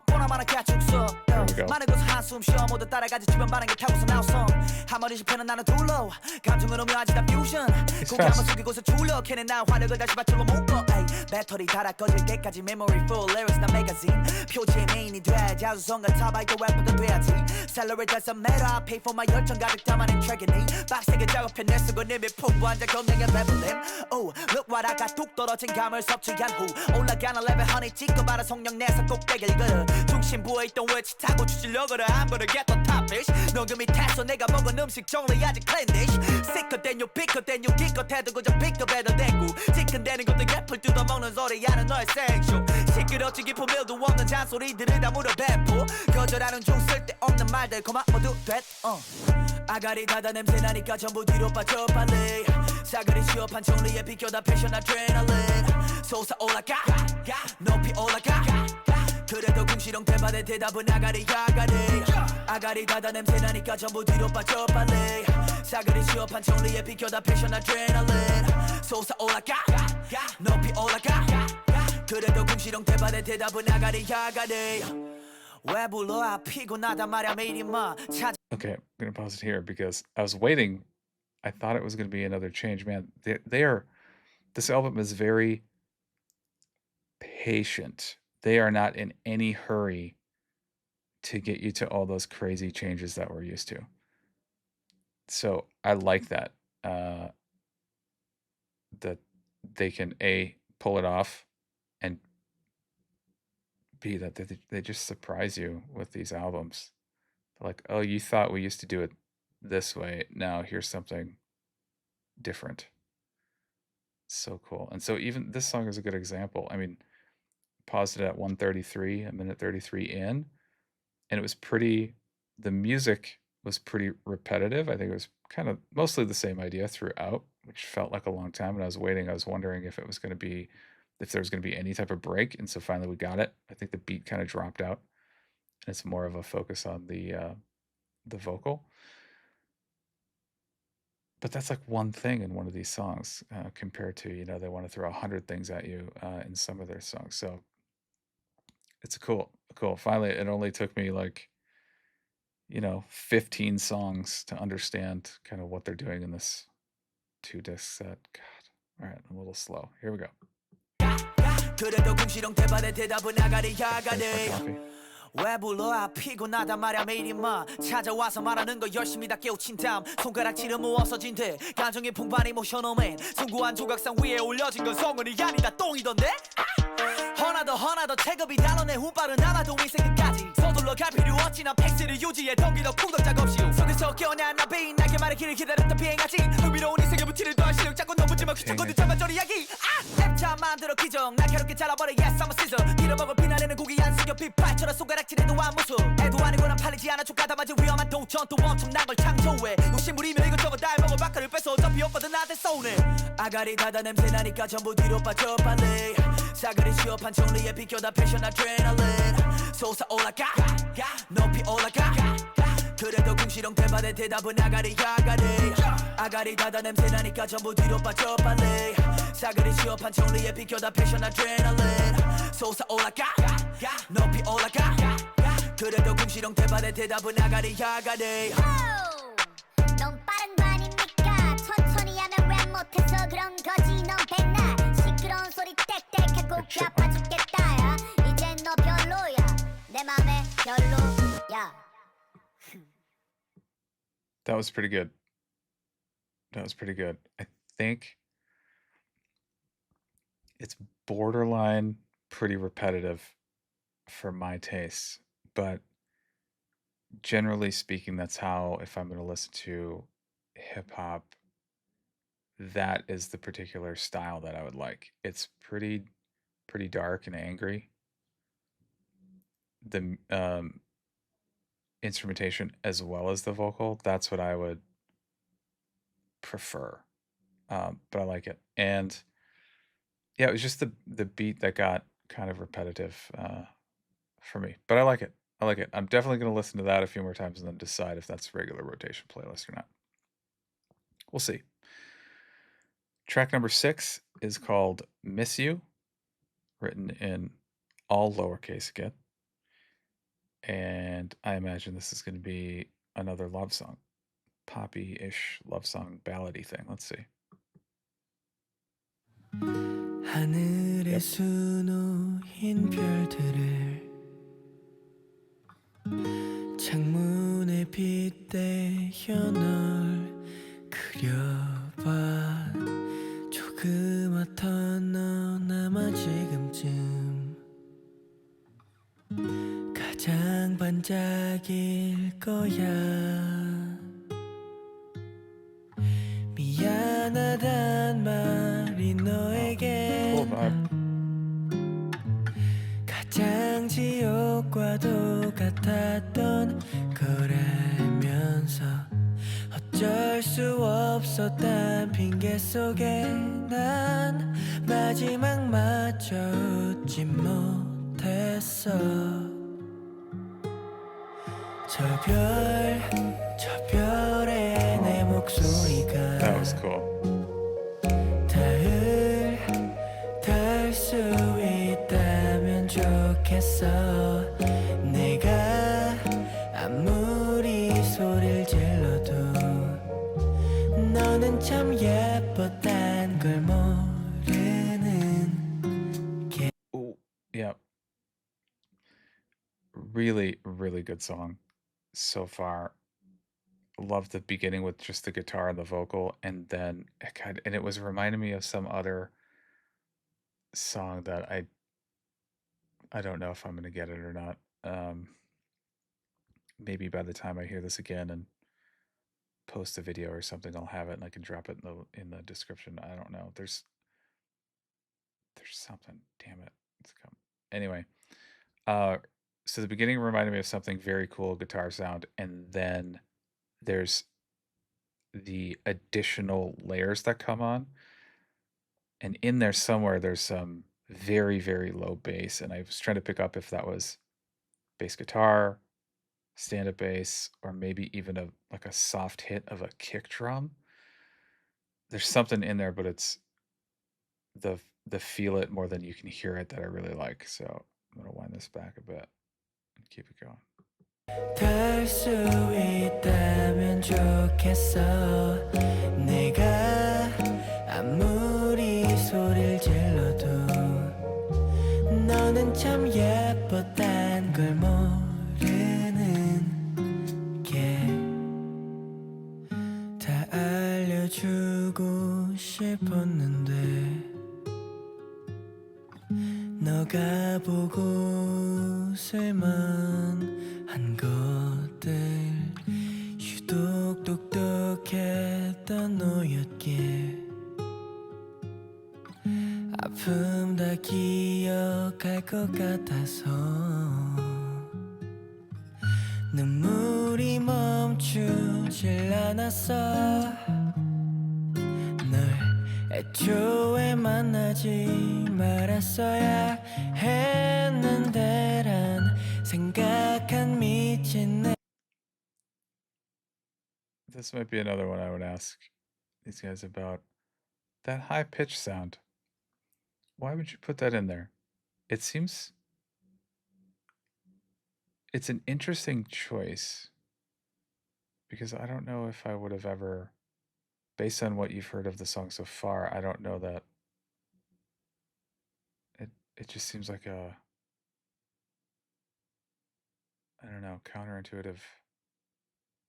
보나마나 개축소 There we go. 많은 곳 한숨 쉬어 모두 따라가지 주변 반응에 타고서 나왔어 한 머리 실패는 나는 둘러 감정은 오묘하지 다 퓨전 고개 한번 숙이고서 출력 걔네 나 화력을 다시 밧줄로 묶어 에이, 배터리 닳아 꺼질 때까지 memory full lyrics 나 매거진 표지의 메인이 돼 자수성가 타바이도 랩도 돼야지 셀러리 doesn't matter pay for my 열정 가득 담아낸 트랙이니 빡세게 작업해 내 쓰고 님이 풍부한 작업량의 배불림 Oh look what I got 뚝 떨어진 감을 섭취한 후 올라가는 레벨 허니 찍고 봐라 성령 내서 꼭대기를 그려 중심부에 있던 위치 타고 추진력으로 안 부르 get the top fish 너그 밑에서 내가 먹은 음식 정리하지 clean dish 시커댄 요 피커댄 요 기껏해도 그저 피커배도 대고 지끈대는 것도 예쁠 뜯어먹는 소리 하는 너의 생쇼 시끄럽지 깊은 밀도 없는 잔소리들을 다 물어 배포 거절하는 중 쓸데없는 말들 고마 모두 됐 아가리 닫아 냄새 나니까 전부 뒤로 빠져 빨리 사거리 취업한 정리에 비켜다 패션 아드레날린 솟아올라가 높이 올라가 그래도 궁시렁 대받의 대답은 아가리 아가리 닫아 냄새 나니까 전부 뒤로 빠져 빨리 사거리 취업한 정리에 비켜다 패션 아드레날린 솟아올라가 높이 올라가 그래도 궁시렁 대받의 대답은 아가리 왜 불러 아 피곤하다 말야 매일이 마 찾아 Okay, I'm gonna pause it here because I was waiting. I thought it was gonna be another change, man. They are. This album is very patient. They are not in any hurry to get you to all those crazy changes that we're used to. So I like that. That they can A, pull it off, and B, that they just surprise you with these albums. They're like, oh, you thought we used to do it this way. Now here's something different. So cool. And so even this song is a good example. I mean, paused it at 1:33, a minute 33 in, and it was pretty, the music was pretty repetitive. I think it was kind of mostly the same idea throughout, which felt like a long time. And I was waiting, I was wondering if it was going to be, if there was going to be any type of break. And so finally we got it. I think the beat kind of dropped out. And it's more of a focus on the vocal. But that's like one thing in one of these songs compared to, you know, they want to throw 100 things at you in some of their songs. So it's cool. Finally, it only took me like, you know, 15 songs to understand kind of what they're doing in this 2-disc set. God. All right, I'm a little slow. Here we go. 그래도 궁시렁 대받의 대답은 아가리 Finish my coffee. 왜 불러 아 피곤하다 말야 매일이 마 찾아와서 말하는 거 열심히 다 깨우친 다음 손가락질은 뭐 없어진대 감정의 풍파니 모셔놓은 숭고한 조각상 위에 올려진 건 성은이 아니다 똥이던데 하나 더 체급이 달라내 훈발은 하나도 인생 끝까지 서둘러 갈 필요 없지 난 페이스를 유지해 덩기도 쿵덕 작업시 속에서 깨어난 나비 나게 말의 길을 기다렸던 비행하지 흥미로운 인생의 부티를 더할 실력 잡고 넘어지마 귀찮거든 잡아줘리 이야기 랩차 만들어 기정 날카롭게 잘라버려 yes I'm a scissor 길어먹을 피나내는 고기 안 숙여 빗발처럼 손가락질해도 안 무서 애도 아니고 난 팔리지 않아 족하다 맞은 위험한 동전 또 엄청난 걸 창조해 욕심부리며 이것저것 다 해먹어 바카를 뺏어 어차피 없거든 나한테 쏘네 아가리 닫아 냄새 나니까 전부 뒤로 빠져 빨리 사거리 취업한 정리에 비켜다 패션 아드레날린 솟아올라가 높이 올라가 그래도 궁시렁 대받의 대답은 아가리 닫아 냄새 나니까 전부 뒤로 빠져 빨리 사거리 취업한 정리에 비켜다 패션 아드레날린 솟아올라가 높이 올라가 그래도 궁시렁 대받의 대답은 아가리 넌 빠른 거 아닙니까 천천히 하면 왜 못해서 그런 거지 넌 백날 시끄러운 소리 땡땡하고 귀 아파 죽겠다 야 이젠 너 별로야 내 맘에 별로야 That was pretty good. I think it's borderline pretty repetitive for my tastes, but generally speaking, that's how, if I'm going to listen to hip hop, that is the particular style that I would like. It's pretty dark and angry. The instrumentation as well as the vocal, that's what I would prefer. But I like it. And yeah, it was just the beat that got kind of repetitive for me. But I like it. I'm definitely going to listen to that a few more times and then decide if that's a regular rotation playlist or not. We'll see. Track number 6 is called Miss You, written in all lowercase again. And I imagine this is going to be another love song, poppy-ish love song ballady thing. Let's see. 하늘에 Yep. 수놓인 별들을 창문에 빗대어 널 그려봐 조그맣던 넌 아마 지금쯤 가장 반짝일 거야 미안하단 말이 너에게 Cool vibe. 가장 지옥과도 같았던 거라면서 어쩔 수 없었단 핑계 속에 난 마지막마저 웃지 못했어 저 별에 내 목소리가 That was cool. 닿을 수 있다면 좋겠어 내가 아무리 소리를 질러도 너는 참 예뻤단 걸 모르는 게 Ooh, yeah. Really, really good song so far. Love the beginning with just the guitar and the vocal, and then it was reminding me of some other song that I don't know if I'm gonna get it or not. Maybe by the time I hear this again and post a video or something, I'll have it and I can drop it in the description. I don't know. There's something. Damn it. It's come. Anyway, so the beginning reminded me of something very cool guitar sound, and then there's the additional layers that come on, and in there somewhere there's some very, very low bass, and I was trying to pick up if that was bass guitar, stand-up bass, or maybe even a soft hit of a kick drum. There's something in there, but it's the feel it more than you can hear it that I really like. So I'm gonna wind this back a bit and keep it going. 닿을 수 있다면 좋겠어 내가 아무리 소리를 질러도 너는 참 예뻤단 걸 모르는 게 다 알려주고 싶었는데 너가 보고 쓸만한 것들 유독 똑똑했던 너였기에 아픔 다 기억할 것 같아서 눈물이 멈추질 않았어 널 애초에 만나지 말았어야 했는데 란 생각한 미친 내 This might be another one I would ask these guys about. That high pitch sound. Why would you put that in there? It seems it's an interesting choice because I don't know if I would have ever, based on what you've heard of the song so far, I don't know that it just seems like a, I don't know, counterintuitive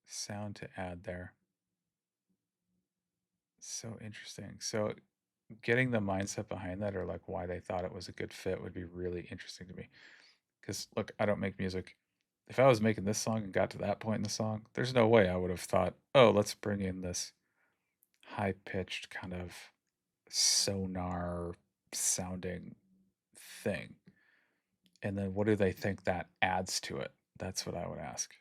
sound to add there. So interesting. So getting the mindset behind that, or like why they thought it was a good fit, would be really interesting to me. Because look, I don't make music. If I was making this song and got to that point in the song, there's no way I would have thought, oh, let's bring in this high-pitched kind of sonar sounding thing. And then what do they think that adds to it? That's what I would ask.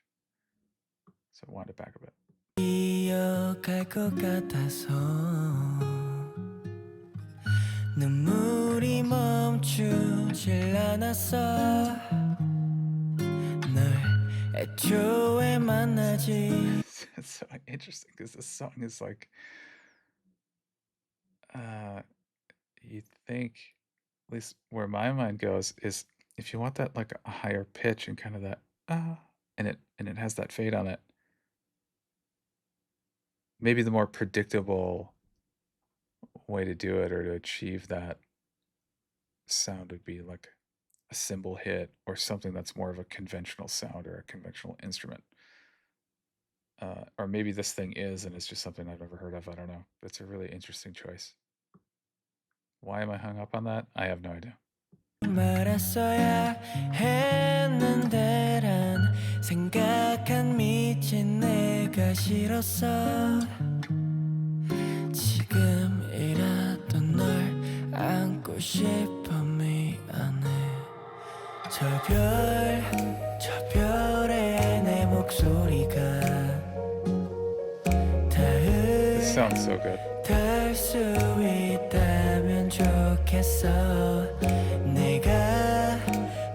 So wind it back a bit. 기억할 것 같아서 눈물이 멈추질 않았어 널 애초에 만나지 It's so interesting because this song is like, you think, at least where my mind goes, is if you want that like a higher pitch and kind of that and it has that fade on it, maybe the more predictable way to do it or to achieve that sound would be like a cymbal hit or something that's more of a conventional sound or a conventional instrument. Or maybe this thing is, and it's just something I've never heard of. I don't know. But it's a really interesting choice. Why am I hung up on that? I have no idea. 말았어야 했는데란 생각한 미친 내가 싫었어 지금이라도 널 안고 싶어 미안해 저 별에 내 목소리가 This sounds so good. 닿을 수 있다면 좋겠어 내가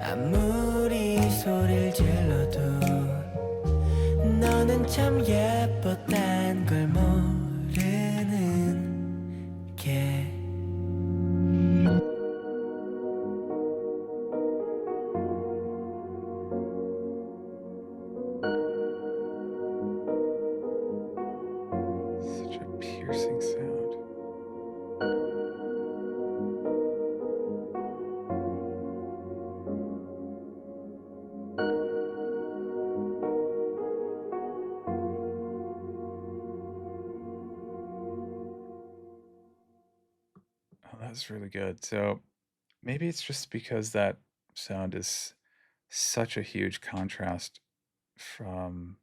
아무리 소리를 질러도 너는 참 예뻤단 걸 모르는 게 Such a piercing sound. Oh, that's really good. So maybe it's just because that sound is such a huge contrast from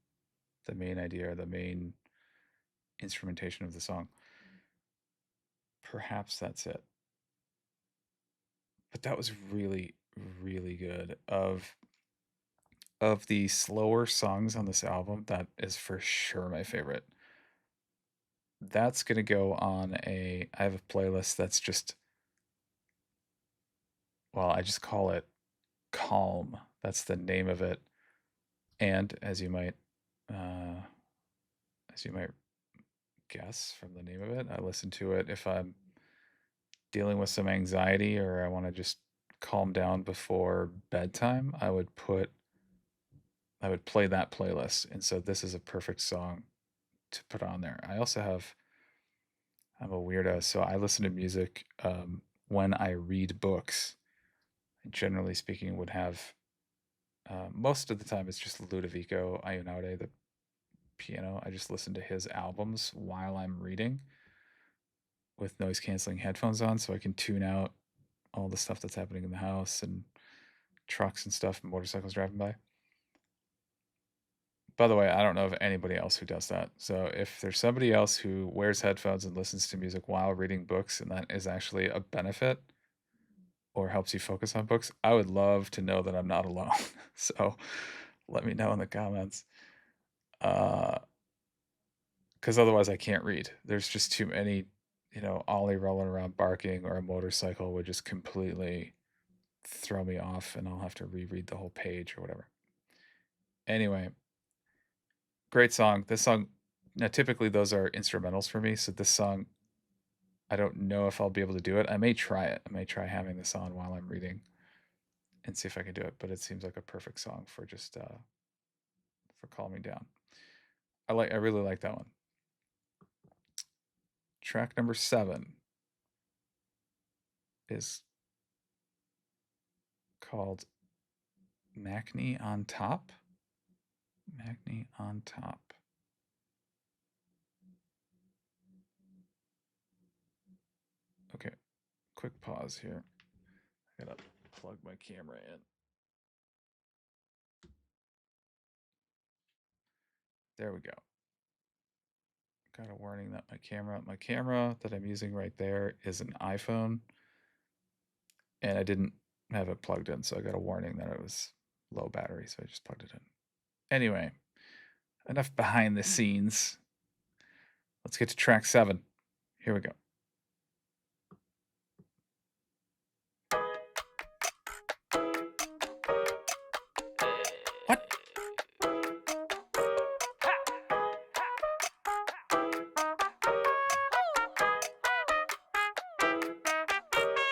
the main idea or the main instrumentation of the song. Perhaps that's it. But that was really, really good. Of the slower songs on this album, that is for sure my favorite. That's gonna go on I have a playlist that's just, well, I just call it Calm. That's the name of it. And as you might guess from the name of it, I listen to it if I'm dealing with some anxiety or I want to just calm down before bedtime. I would play that playlist, and so this is a perfect song to put on there. I'm a weirdo, so I listen to music when I read books. Generally speaking, would have most of the time it's just Ludovico Einaudi, the piano. I just listen to his albums while I'm reading with noise canceling headphones on, so I can tune out all the stuff that's happening in the house and trucks and stuff and motorcycles driving by. By the way, I don't know of anybody else who does that. So if there's somebody else who wears headphones and listens to music while reading books and that is actually a benefit or helps you focus on books, I would love to know that I'm not alone. So let me know in the comments. Because otherwise I can't read. There's just too many, Ollie rolling around barking or a motorcycle would just completely throw me off and I'll have to reread the whole page or whatever. Anyway, great song. This song, now typically those are instrumentals for me, so this song, I don't know if I'll be able to do it. I may try it. I may try having this on while I'm reading and see if I can do it, but it seems like a perfect song for just for calming down. I really like that one. Track number 7 is called Maknae on Top. Maknae on Top. Okay, quick pause here. I gotta plug my camera in. There we go. Got a warning that my camera that I'm using right there is an iPhone, and I didn't have it plugged in, so I got a warning that it was low battery, so I just plugged it in. Anyway, enough behind the scenes. Let's get to track 7. Here we go. What?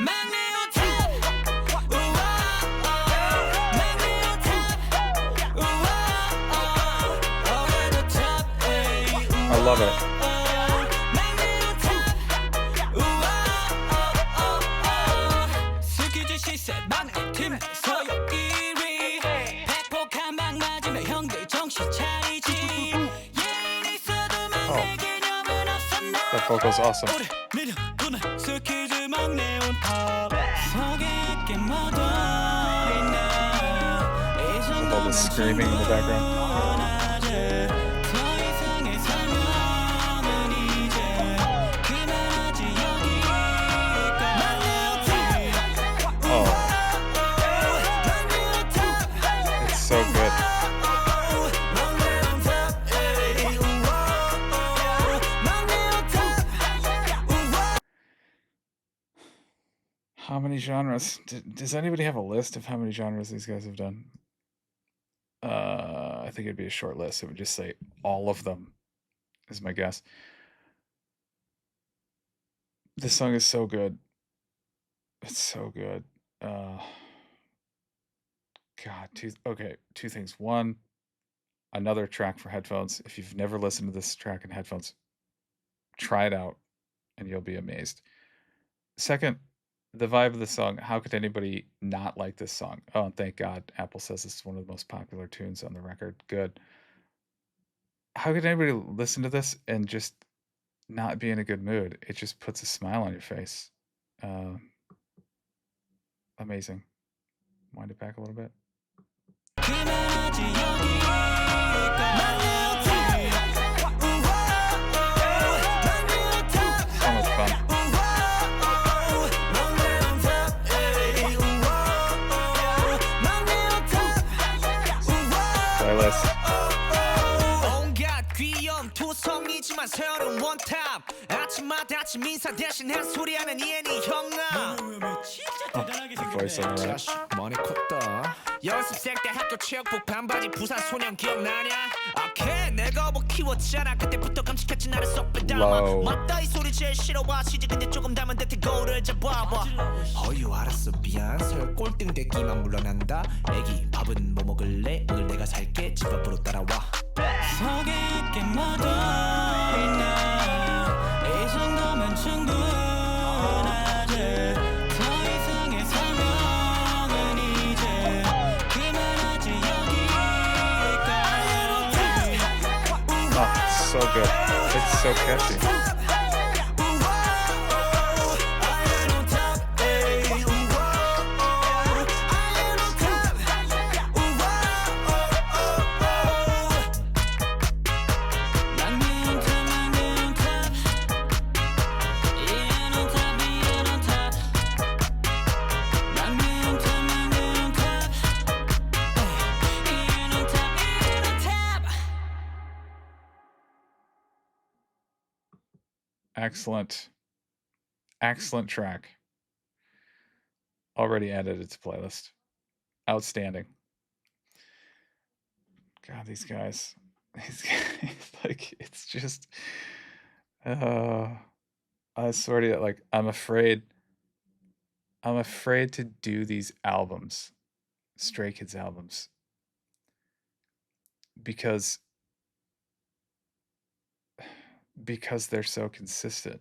Maknae on top. love it. That vocal's awesome. With all the screaming in the background. Oh. It's so good. How many genres? Does anybody have a list of how many genres these guys have done? I think it'd be a short list. It would just say all of them, is my guess. This song is so good. It's so good. God, two things. One, another track for headphones. If you've never listened to this track in headphones, try it out and you'll be amazed. Second, the vibe of the song. How could anybody not like this song? Oh, and thank God Apple says this is one of the most popular tunes on the record. Good. How could anybody listen to this and just not be in a good mood? It just puts a smile on your face. Amazing. Wind it back a little bit. So much fun. Playlist. 투성이지만 서열은 원탑 아침마다 아침 인사 대신 한 소리하는 이엔이 형아 Voice on the right. 많이 컸다 연습생 때 학교 체육복 반바지 부산 소년 기억나냐 오케이 내가 뭐 키웠잖아 그때부터 감식했지 나를 쏙 빼닮아 맞다 이 소리 제일 싫어하시지 근데 조금 닮은 듯해 거울을 잡아봐 어휴 알았어 미안 설 꼴등 되기만 물러난다 애기 밥은 뭐 먹을래 오늘 내가 살게 집 앞으로 따라와 속에 있게 묻어있나 이 정도면 충분하지 더 이상의 설명은 이제 그만하지 여기까지 So good. It's so catchy. Excellent track. Already added it to playlist. Outstanding. God, these guys, like, it's just, I swear to you, like, I'm afraid to do these albums, Stray Kids albums, because they're so consistent.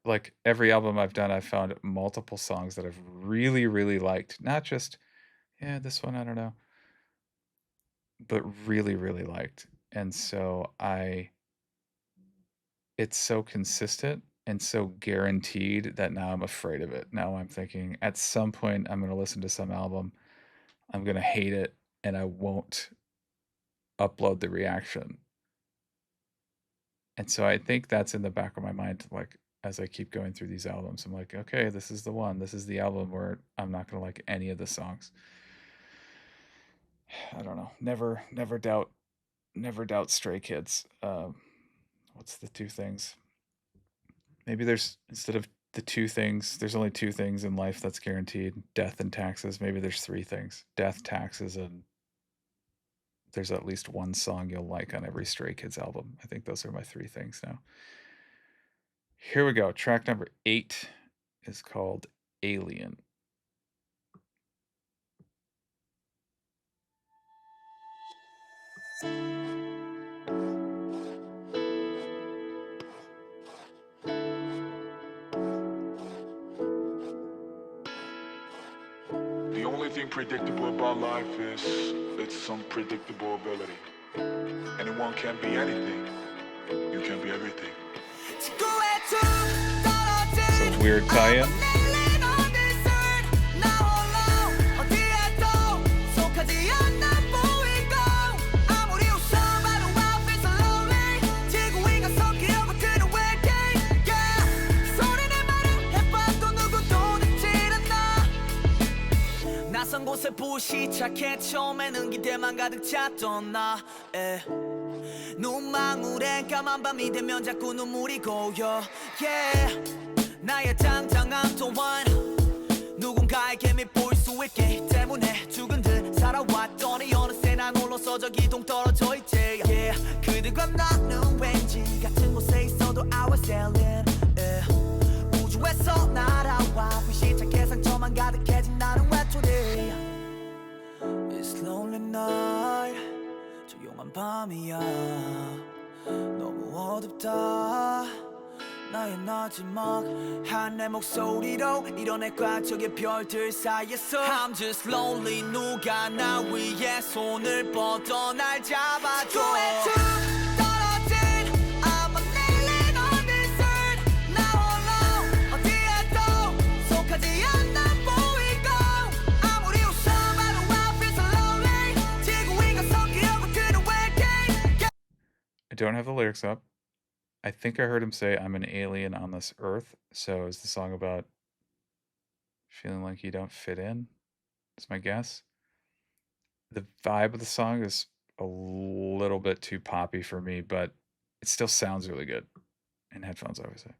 Like every album I've done, I've found multiple songs that I've really, really liked. Not just, yeah, this one, I don't know, but really, really liked. And so it's so consistent and so guaranteed that now I'm afraid of it. Now I'm thinking at some point I'm going to listen to some album, I'm going to hate it, and I won't upload the reaction. And so I think that's in the back of my mind, like, as I keep going through these albums, I'm like, okay, this is the one. This is the album where I'm not going to like any of the songs. I don't know. Never doubt Stray Kids. What's the two things? Maybe there's, instead of the two things, there's only two things in life that's guaranteed: death and taxes. Maybe there's three things: death, taxes, and there's at least one song you'll like on every Stray Kids album. I think those are my three things now. Here we go. Track number 8 is called Alien. thing predictable about life is its unpredictable ability. Anyone can be anything. You can be everything. It's a weird tie-in. 낯선 곳에 부시작해 처음에는 기대만 가득 찼던 나 눈망울엔 까만 밤이 되면 자꾸 눈물이 고여 나의 당당한 또한 누군가에게 밉보일 수 있기 때문에 죽은 듯 살아왔더니 어느새 난 홀로서 저기 동떨어져 있지 그들과 나는 왠지 같은 곳에 있어도 I was alien 우주에서 날아와 불시착해 상처만 가득해진 나는 외톨이 It's lonely night 조용한 밤이야 너무 어둡다 나의 마지막 한 내 목소리로 이뤄낼까 저기 별들 사이에서 I'm just lonely 누가 나 위에 손을 뻗어 날 잡아줘 I don't have the lyrics up. I think I heard him say, I'm an alien on this earth. So is the song about feeling like you don't fit in? That's my guess. The vibe of the song is a little bit too poppy for me, but it still sounds really good. In headphones, I would say.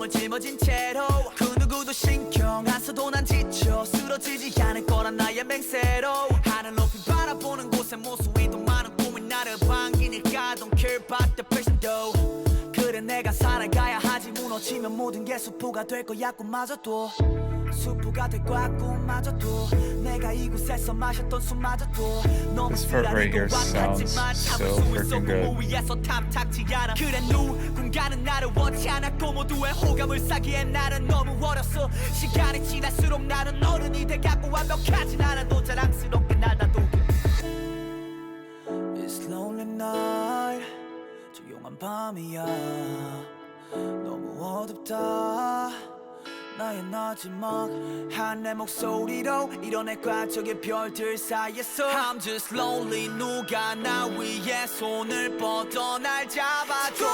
짊어진 채로 그 누구도 신경 안 써도 난 지쳐 쓰러지지 않을 거란 나의 맹세로 하늘 높이 바라보는 곳에 모습이 더 많은 꿈이 나를 반기니까 Don't care about the person though 그래 내가 살아가야 하지 무너지면 모든 게 수포가 될 거야 꿈마저도 수포가 될 거야 꿈마저도 내가 이곳에서 마셨던 술마저도 너무 쓰라리고 같았지만 참을 수 있었고 무위에서 탐탁지 않아 그래 누군가는 나를 원치 않았고 모두의 호감을 사기엔 나는 너무 어렸어 시간이 지날수록 나는 어른이 돼가고 완벽하진 않아도 자랑스럽게 날 다독여 It's lonely night 조용한 밤이야 너무 어둡다 나의 마지막 한 내 목소리로 이뤄낼까 저기 별들 사이에서 I'm just lonely 누가 나 위에 손을 뻗어 날 잡아줘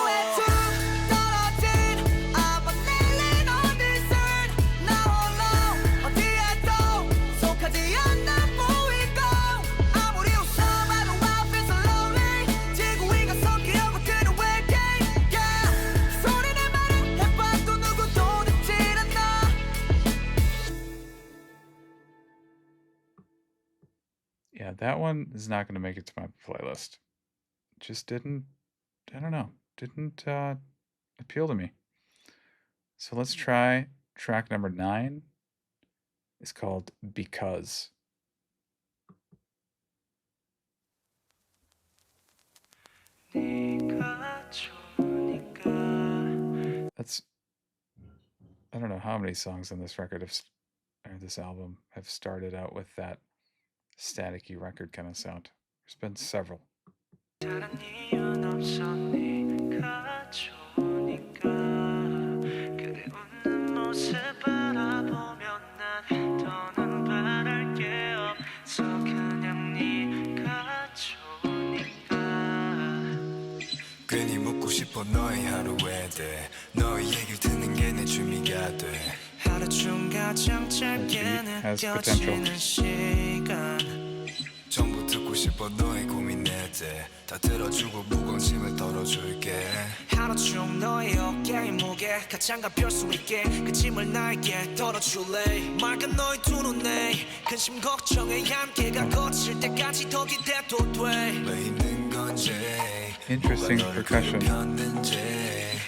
Yeah, that one is not going to make it to my playlist. Just didn't, I don't know, didn't appeal to me. So let's try track number 9. It's called Because. That's, I don't know how many songs on this record have, or this album have started out with that staticky record kind of sound. There's been several. 괜히 묻고 싶어 너의 하루에 대해 너의 얘기를 듣는 게 내 취미가 돼 하루 중 가장 짧게 느껴지는 시간 전부 듣고 싶어 너의 고민에 대해 다 들어주고 무거운 짐을 덜어줄게 하루 중 너의 어깨의 무게 가장 가벼울 수 있게 그 짐을 나에게 덜어줄래 맑은 너의 두 눈에 근심 걱정의 안개가 거칠 때까지 더 기대도 돼 왜 힘든 건지 Interesting percussion.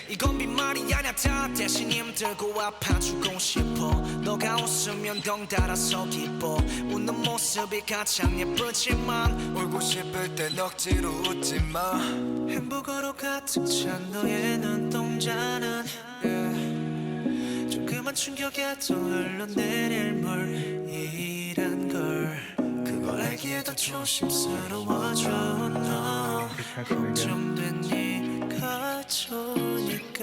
이건 빈말이 아냐 다 대신 힘들고 아파주고 싶어 너가 웃으면 덩달아서 기뻐 웃는 모습이 가장 예쁘지만 울고 싶을 땐 억지로 웃지 마 행복으로 가득 찬 너의 눈동자는 조그만 충격에도 흘러내릴 물이란 걸 그걸 알기에도 조심스러워져 너 걱정된 네가 좋으니까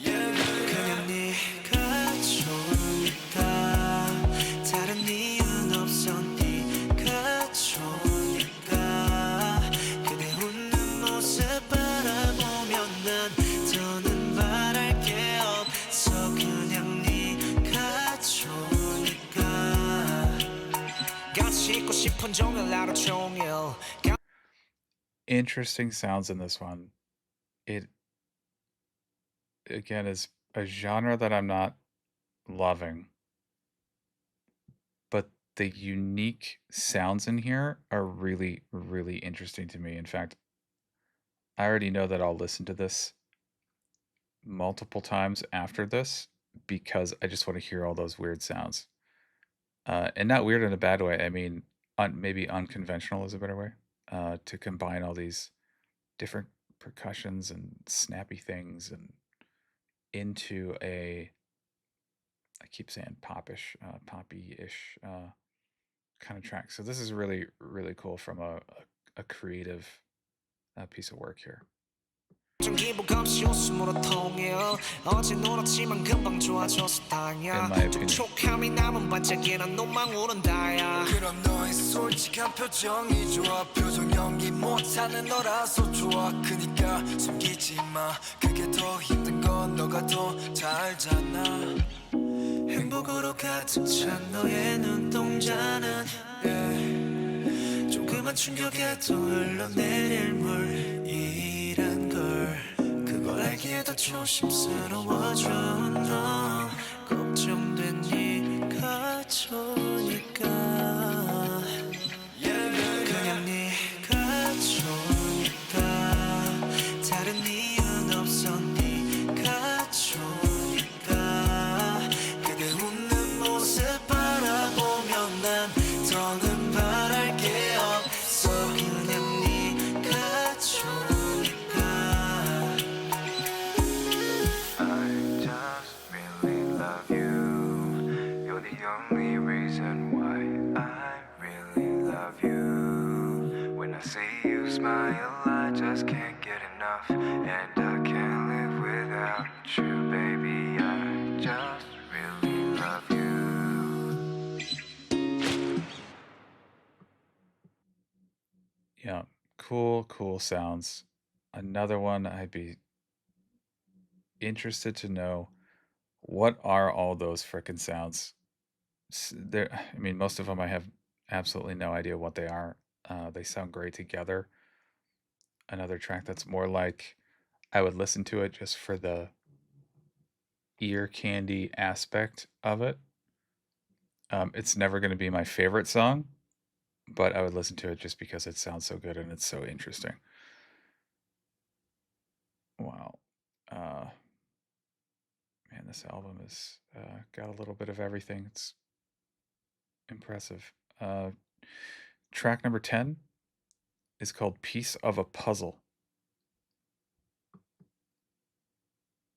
그냥 네가 좋으니까 다른 이유는 없어 네가 좋으니까 그대 웃는 모습 바라보면 난 더는 바랄 게 없어 그냥 네가 좋으니까 같이 있고 싶은 종일 하루 종일 Interesting sounds in this one. It again is a genre that I'm not loving, but the unique sounds in here are really, really interesting to me. In fact, I already know that I'll listen to this multiple times after this because I just want to hear all those weird sounds. And not weird in a bad way. I mean, maybe unconventional is a better way to combine all these different percussions and snappy things and into I keep saying poppy-ish kind of track. So this is really, really cool from a creative piece of work here. 좀 기복없이 웃음으로 통일 어제 놀았지만 금방 좋아져서 다행이야 촉촉함이 남은 반짝이는 눈망 오른다야 그럼 너의 솔직한 표정이 좋아 표정 연기 못하는 너라서 좋아 그니까 숨기지 마 그게 더 힘든 건 너가 더 잘 알잖아 행복으로 가득 찬 너의 눈동자는 조그만 충격에도 흘러내릴 물이란 걸 그걸 알기에도 조심스러워져 너 걱정된 네가 좋으니까 그냥 네가 좋으니까 다른 이유는 없어 네가 좋으니까 그대 웃는 모습 바라보면 난 더는 바랄 게 없어 그냥 네가 좋으니까 I just really love you. You're the only reason why I really love you. When I see you smile, I just can't get enough. And I can't live without you, baby. I just really love you. Yeah, cool sounds. Another one I'd be interested to know what are all those frickin' sounds. There, I mean, most of them I have absolutely no idea what they are. They sound great together. Another track that's more like I would listen to it just for the ear candy aspect of it. It's never going to be my favorite song, but I would listen to it just because it sounds so good and it's so interesting. Wow. Man, this album has got a little bit of everything. It's impressive. Track number 10 is called Piece of a Puzzle.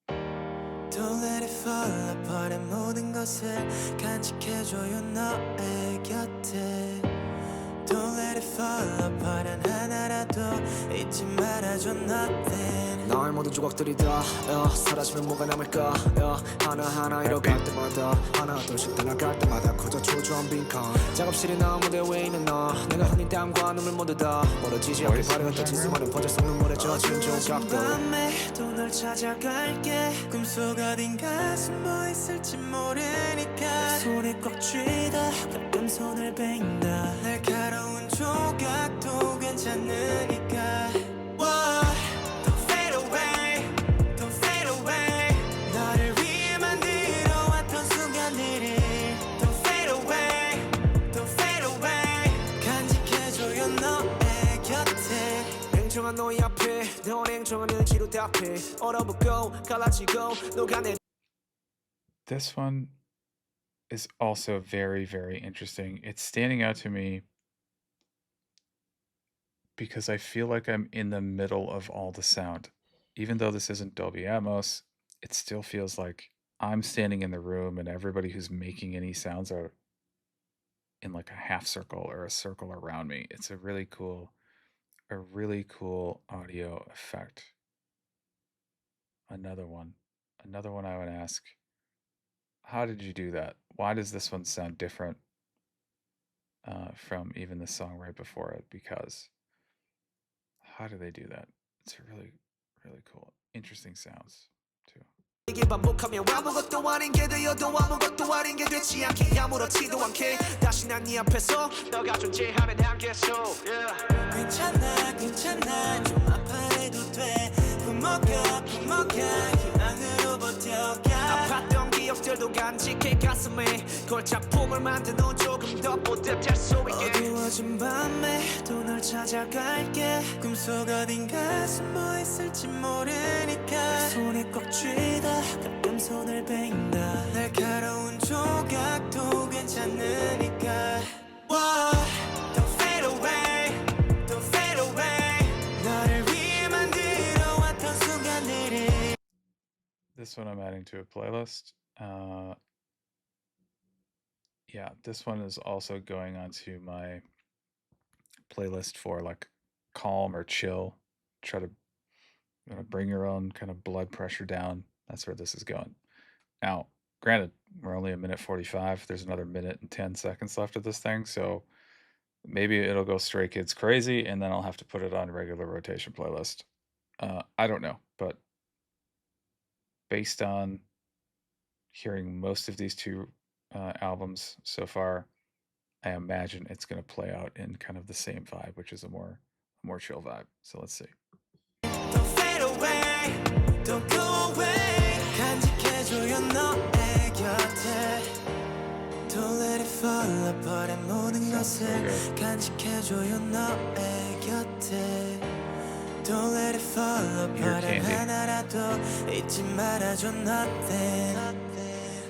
Don't let it fall apart 모든 것을 간직해줘요 너의 곁에 Don't let it fall apart 단 하나라도 잊지 말아줘 nothing 나의 모든 조각들이 다 사라지면 뭐가 남을까 하나하나 잃어갈 때마다 하나 둘씩 떠나갈 때마다 커져 초조한 빈칸 작업실이 나 무대 위에 있는 너 내가 흘린 땀과 눈물 모두 다 멀어지지 않게 발효했던 수많은 퍼즐 속 눈물에 젖은 조각들 밤에 또 널 찾아갈게 꿈속 어딘가 숨어 있을지 모르니까 손에 꽉 쥐다 가끔 손을 베인다 날카로운 조각도 괜찮으니까 Don't fade away Don't fade away 너를 위해 만들어 왔던 순간들이 Don't fade away Don't fade away 간직해줘요 너의 곁에 냉정한 너의 앞에 더 냉정한 일지로 답해 얼어붙고 갈라지고 녹아내 This one is also very, very interesting. It's standing out to me because I feel like I'm in the middle of all the sound. Even though this isn't Dolby Atmos, it still feels like I'm standing in the room and everybody who's making any sounds are in like a half circle or a circle around me. It's a really cool audio effect. Another one I would ask, how did you do that? Why does this one sound different from even the song right before it? Because how do they do that? It's really, really cool. Interesting sounds too. 이게 반복하면 아무것도 아닌 게 되어도 아무것도 아닌 게 되지 않게 아무렇지도 않게 다시 난 네 앞에서 너가 존재하는 한계소 괜찮아 괜찮아 좀 아파해도 돼 부먹여 희망으로 버텨가 아팠던 기억들도 간직해 가슴에 걸 작품을 만드는 조금 더 뿌듯할 수 있게 어두워진 밤에 또 널 찾아갈게 꿈속 어딘가 숨어 있을지 모르니까 손에 꼭 쥐다 가끔 손을 베인다 날카로운 조각도 괜찮으니까 Don't fade away Don't fade away 너를 위해 만들어 왔던 순간들이 This one I'm adding to a playlist. Yeah, this one is also going onto my playlist for like calm or chill. Try to bring your own kind of blood pressure down. That's where this is going. Now, granted, we're only a minute 45. There's another minute and 10 seconds left of this thing, so maybe it'll go Stray Kids crazy, and then I'll have to put it on regular rotation playlist. I don't know, but based on hearing most of these two albums so far, I imagine it's going to play out in kind of the same vibe, which is a more chill vibe. So let's see. Don't fade away, don't go away 간직해줘요 너의 곁에 Don't let it fall apart 모든 것을 간직해줘요 너의 곁에 Don't let it fall apart 하나라도 잊지 말아줘 nothing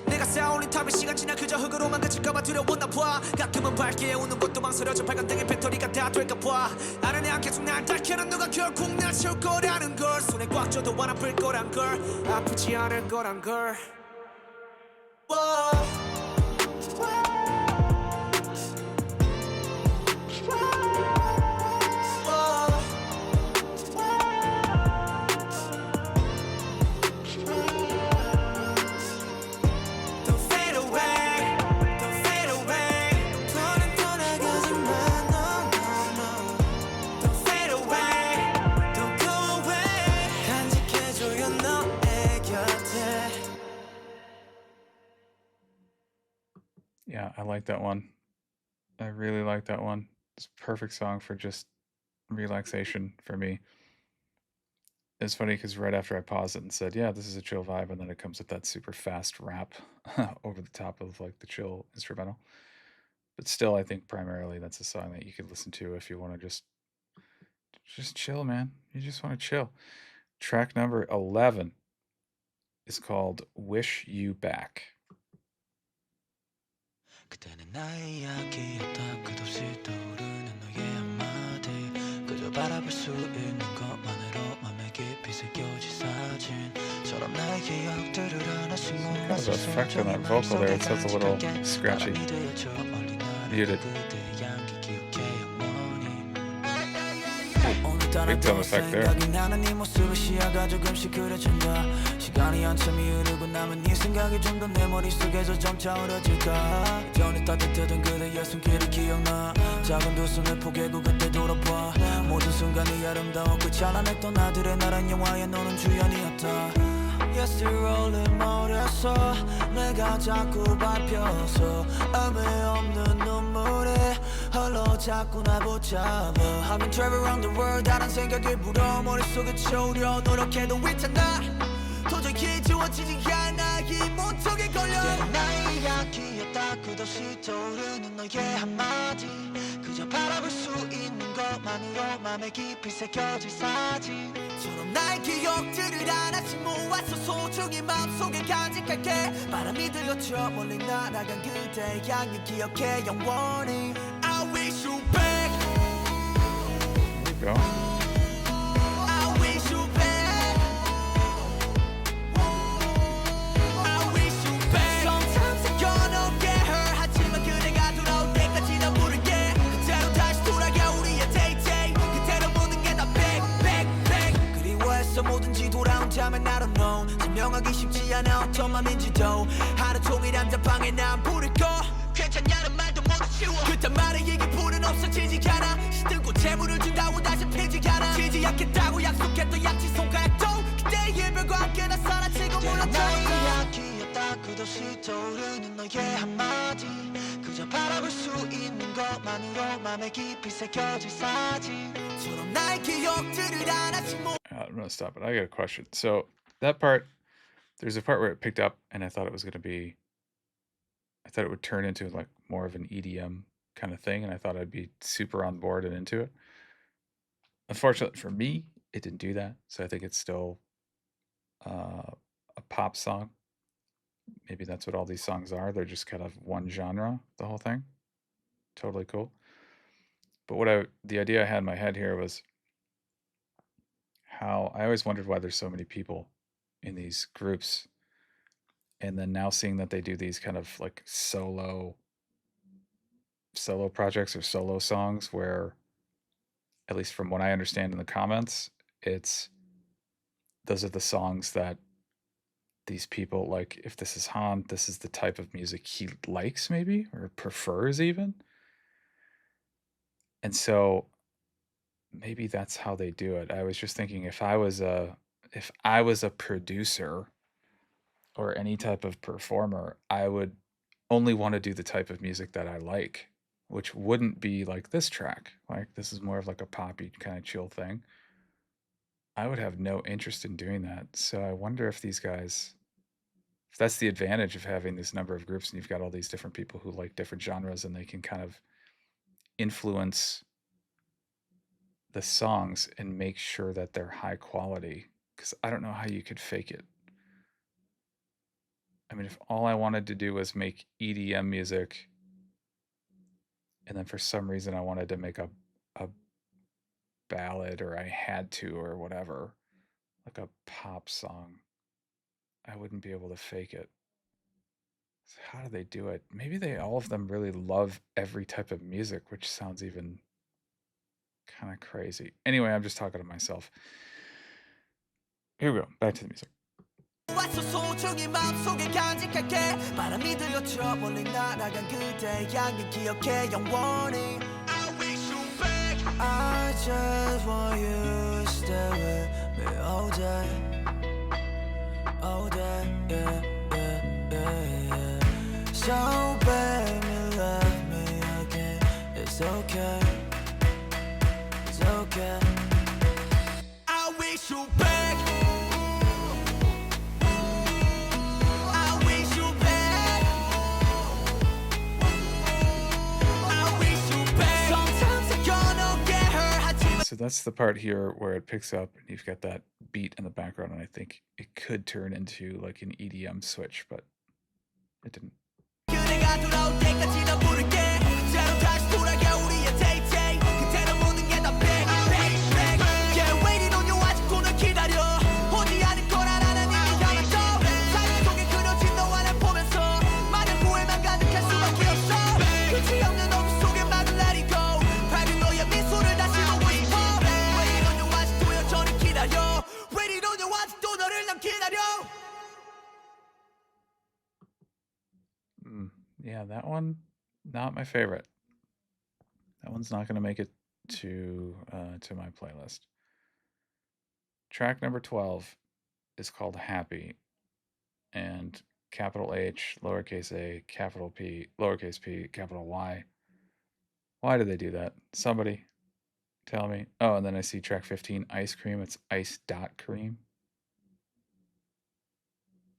내가 쌓아올린 탑의 시간 지나 그저 흙으로만 그칠까봐 두려웠나 봐 가끔은 밝게 웃는 것도 망설여져 발광등의 배터리가 다 될까 봐 아는 안 계속 날 닳게는 누가 결국 날 채울 거라는 걸 손에 꽉 쥐어도 안 아플 거란 걸 아프지 않을 거란 걸 Yeah, I like that one. I really like that one. It's a perfect song for just relaxation for me. It's funny because right after I paused it and said, yeah, this is a chill vibe, and then it comes with that super fast rap over the top of like the chill instrumental. But still, I think primarily that's a song that you could listen to if you want to just chill, man. You just want to chill. Track number 11 is called Wish You Back. 그때는 나의 이야기였다 끝없이 떠오르는 너의 한마디 그저 바라볼 수 있는 것만으로 맘에 깊이 새겨진 사진처럼 나의 기억들을 하나씩 모아서 effect on that vocal there. It sounds a little scratchy. Muted. Big tone effect there. 나는 네 모습을 시야가 조금씩 그려진다 시간이 한참이 흐르고 나면 네 생각이 좀 더 내 머릿속에서 점차 어려질까 전에 따뜻했던 그대의 손길이 기억나 작은 두 손을 포개고 그때 돌아봐 모든 순간이 아름다웠고 찬란했던 나들의 나란 영화에 너는 주연이었다 Yes, you're rolling 머리에서 내가 자꾸 밟혀서 의미 없는 눈물에 홀로 자꾸 날 붙잡아 I've been traveling around the world 다른 생각이 불어 머릿속에 채우려 노력해도 있잖아 도저히 지워지지 않아 이 몸속에 걸려 나의 이야기였다 끝없이 떠오르는 너의 한마디 그저 바라볼 수 있는 것만으로 맘에 깊이 새겨질 사진처럼 나의 기억들을 하나씩 모아서 소중히 마음속에 간직할게 바람이 들려쳐 멀리 날아간 그대 향해 기억해 영원히 I wish you back go. I wish you back. I wish you back. Sometimes I gonna get hurt. 하지만 그대가 돌아올 때까지 난 부를게. 그대로 다시 돌아가 우리의 day day. 그대로 모든 게 다 back back back. 그리워했어 뭐든지 돌아온다면 I don't know. 설명하기 쉽지 않아 어떤 맘인지도. 하루 종일 안전방에 난 불을 꺼. 괜찮냐는 말도 못 치워. 그딴 말에 얘기 불은 없어지지 않아. 시들고 재물을 준다고 다시 피지 않아. 지지 않겠다고 약속했던 양치 손가락도 그때의 일별과 함께 나 사라지고 물었죠. 나의 이야기였다 끝없이 떠오르는 너의 한마디. 그저 바라볼 수 있는 것만으로 맘에 깊이 새겨질 사진처럼 나의 기억들을 하나씩 모. I'm gonna stop it. I got a question. So that part, there's a part where it picked up, and I thought it was gonna be. I thought it would turn into like more of an EDM kind of thing, and I thought I'd be super on board and into it. Unfortunately for me, it didn't do that. So I think it's still a pop song. Maybe that's what all these songs are. They're just kind of one genre, the whole thing. Totally cool. But the idea I had in my head here was how I always wondered why there's so many people in these groups. And then now seeing that they do these kind of like solo projects or solo songs where, at least from what I understand in the comments, those are the songs that these people like. If this is Han, this is the type of music he likes maybe or prefers even. And so maybe that's how they do it. I was just thinking if I was a producer or any type of performer, I would only want to do the type of music that I like, which wouldn't be like this track. Like this is more of like a poppy kind of chill thing. I would have no interest in doing that. So I wonder if these guys, if that's the advantage of having this number of groups and you've got all these different people who like different genres and they can kind of influence the songs and make sure that they're high quality. Because I don't know how you could fake it. I mean, if all I wanted to do was make EDM music, and then for some reason I wanted to make a ballad, or I had to, or whatever, like a pop song, I wouldn't be able to fake it. So how do they do it? Maybe all of them really love every type of music, which sounds even kind of crazy. Anyway, I'm just talking to myself. Here we go. Back to the music. 왔어 소중히 마음속에 간직할게 바람이 들려쳐 멀리 날아간 그대 향기 기억해 영원히 I wish you back I just want you to stay with me all day yeah, yeah, yeah, yeah. So baby love me again it's okay I wish you back So that's the part here where it picks up and you've got that beat in the background, and I think it could turn into like an EDM switch, but it didn't. Yeah, that one, not my favorite. That one's not going to make it to my playlist. Track number 12 is called Happy, and capital H, lowercase a, capital P, lowercase p, capital Y. Why do they do that? Somebody tell me. Oh, and then I see track 15, Ice.cream. It's ice.cream.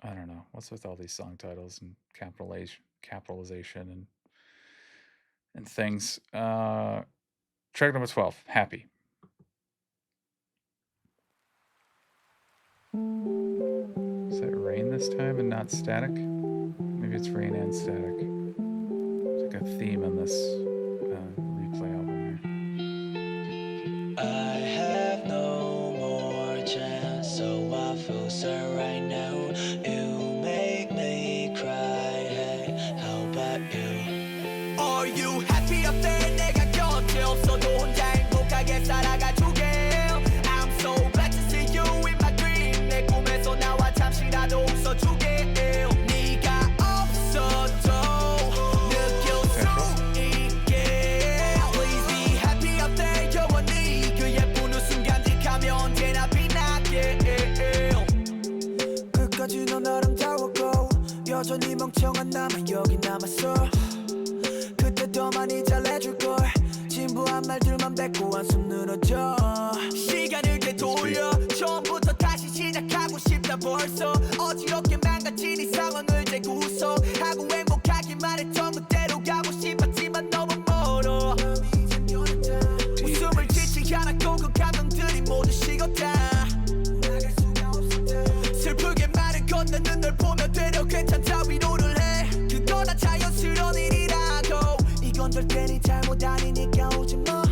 I don't know. What's with all these song titles and capitalization and things. Track number 12, Happy. Is it rain this time and not static? Maybe it's rain and static. It's like a theme on this replay album here. Are you happy 어때 내가 곁에 없어도 혼자 행복하게 살아가줄게 I'm so glad to see you in my dream 내 꿈에서 나와 잠시라도 웃어주게 네가 없어도 느낄 수 있게 Please be happy 어때 영원히 그 예쁜 웃음간들 가면 언제나 빛나게 끝까지 넌 아름다웠고 여전히 멍청한 나만 여기 남았어 그때 더 많이 잘해줄걸 진부한 말들만 뱉고 한숨 늘어져 시간을 되돌려 처음부터 다시 시작하고 싶다 벌써 어지럽게 망가진 이 상황을 재구성하고 행복하기만 했던 그대로 가고 싶었지만 너무 멀어 웃음을 짓지 않았고 그 감정들이 모두 식었다 슬프게 말을 건네는 널 보며 되려 괜찮다 위로를 해 그거나 자연스러운 일이라고 이건 절대 네 잘못 아니니까 오지마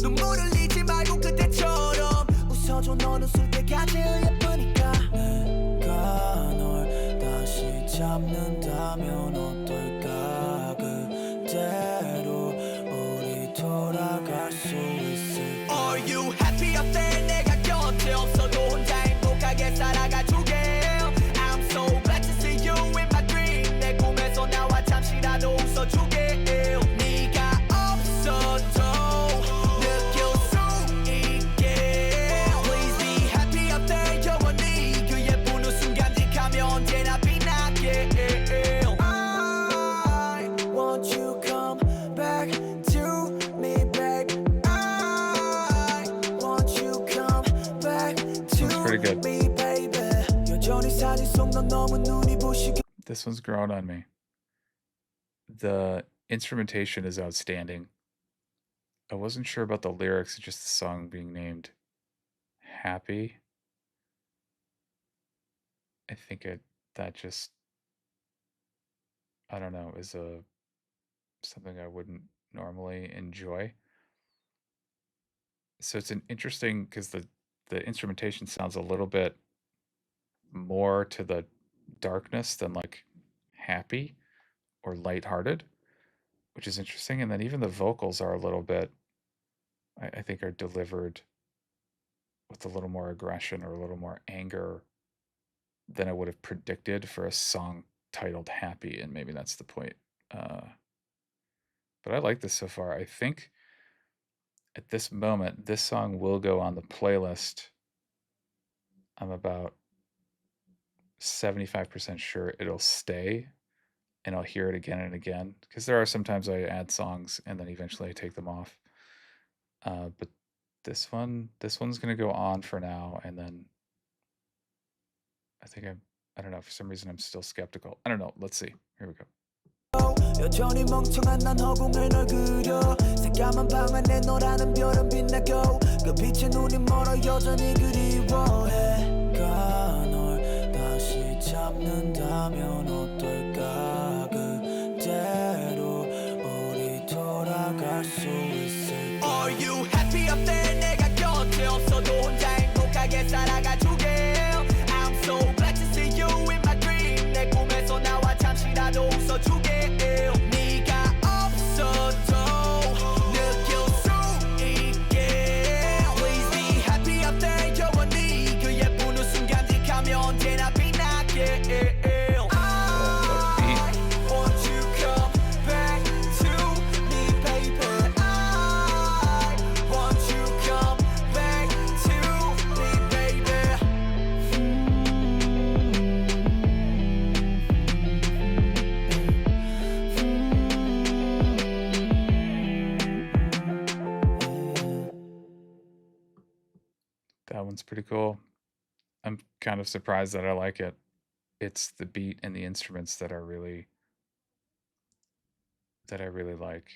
눈물을 흘리지 말고 그때처럼 웃어줘 넌 웃을 때가 제일 예쁘니까 내가 널 다시 잡는다면 어떨까 그대로 우리 돌아갈 수 있을까 Are you happy 어때 내가 곁에 없어도 혼자 행복하게 살아가줄게 I'm so glad to see you in my dream 내 꿈에서 나와 잠시라도 웃어주게 네가 없어도 느낄 수 있게 Please be happy 어때 영원히 그 예쁜 웃음간들 가면 언제나 빛나게 I want you come back to me babe I want you come back to pretty good. me baby 여전히 사진 속 넌 너무 눈이 부시게 This one's grown on me. The instrumentation is outstanding. I wasn't sure about the lyrics, just the song being named Happy. I think that just, I don't know, is something I wouldn't normally enjoy. So it's an interesting, because the instrumentation sounds a little bit more to the darkness than like happy or lighthearted, which is interesting. And then even the vocals are a little bit, I think, are delivered with a little more aggression or a little more anger than I would have predicted for a song titled Happy, and maybe that's the point. But I like this so far. I think at this moment, this song will go on the playlist. I'm about 75% sure it'll stay, and I'll hear it again and again, because there are sometimes I add songs and then eventually I take them off. But this one's gonna go on for now, and then I think I don't know, for some reason I'm still skeptical. I don't know. Let's see. Here we go. 여전히 멍청한 난 허공을 널 그려 새까만 방 안에 너라는 별은 빛나고 그 빛의 눈이 멀어 여전히 그리워해 가 널 다시 잡는다면 어떨까 그대로 우리 돌아갈 수 있을까 Are you happy 어때 내가 곁에 없어도 혼자 행복하게 살아가줄게 I'm so glad to see you in my dream 내 꿈에서 나와 잠시라도 웃어주게 네가 없어도 느낄 수 있게 Please be happy 어때 영원히 그 예쁜 웃음간들 가면 언제나 빛나게 I want you come back to me baby I want you come back to me baby That one's pretty cool. I'm kind of surprised that I like it. It's the beat and the instruments that I really like.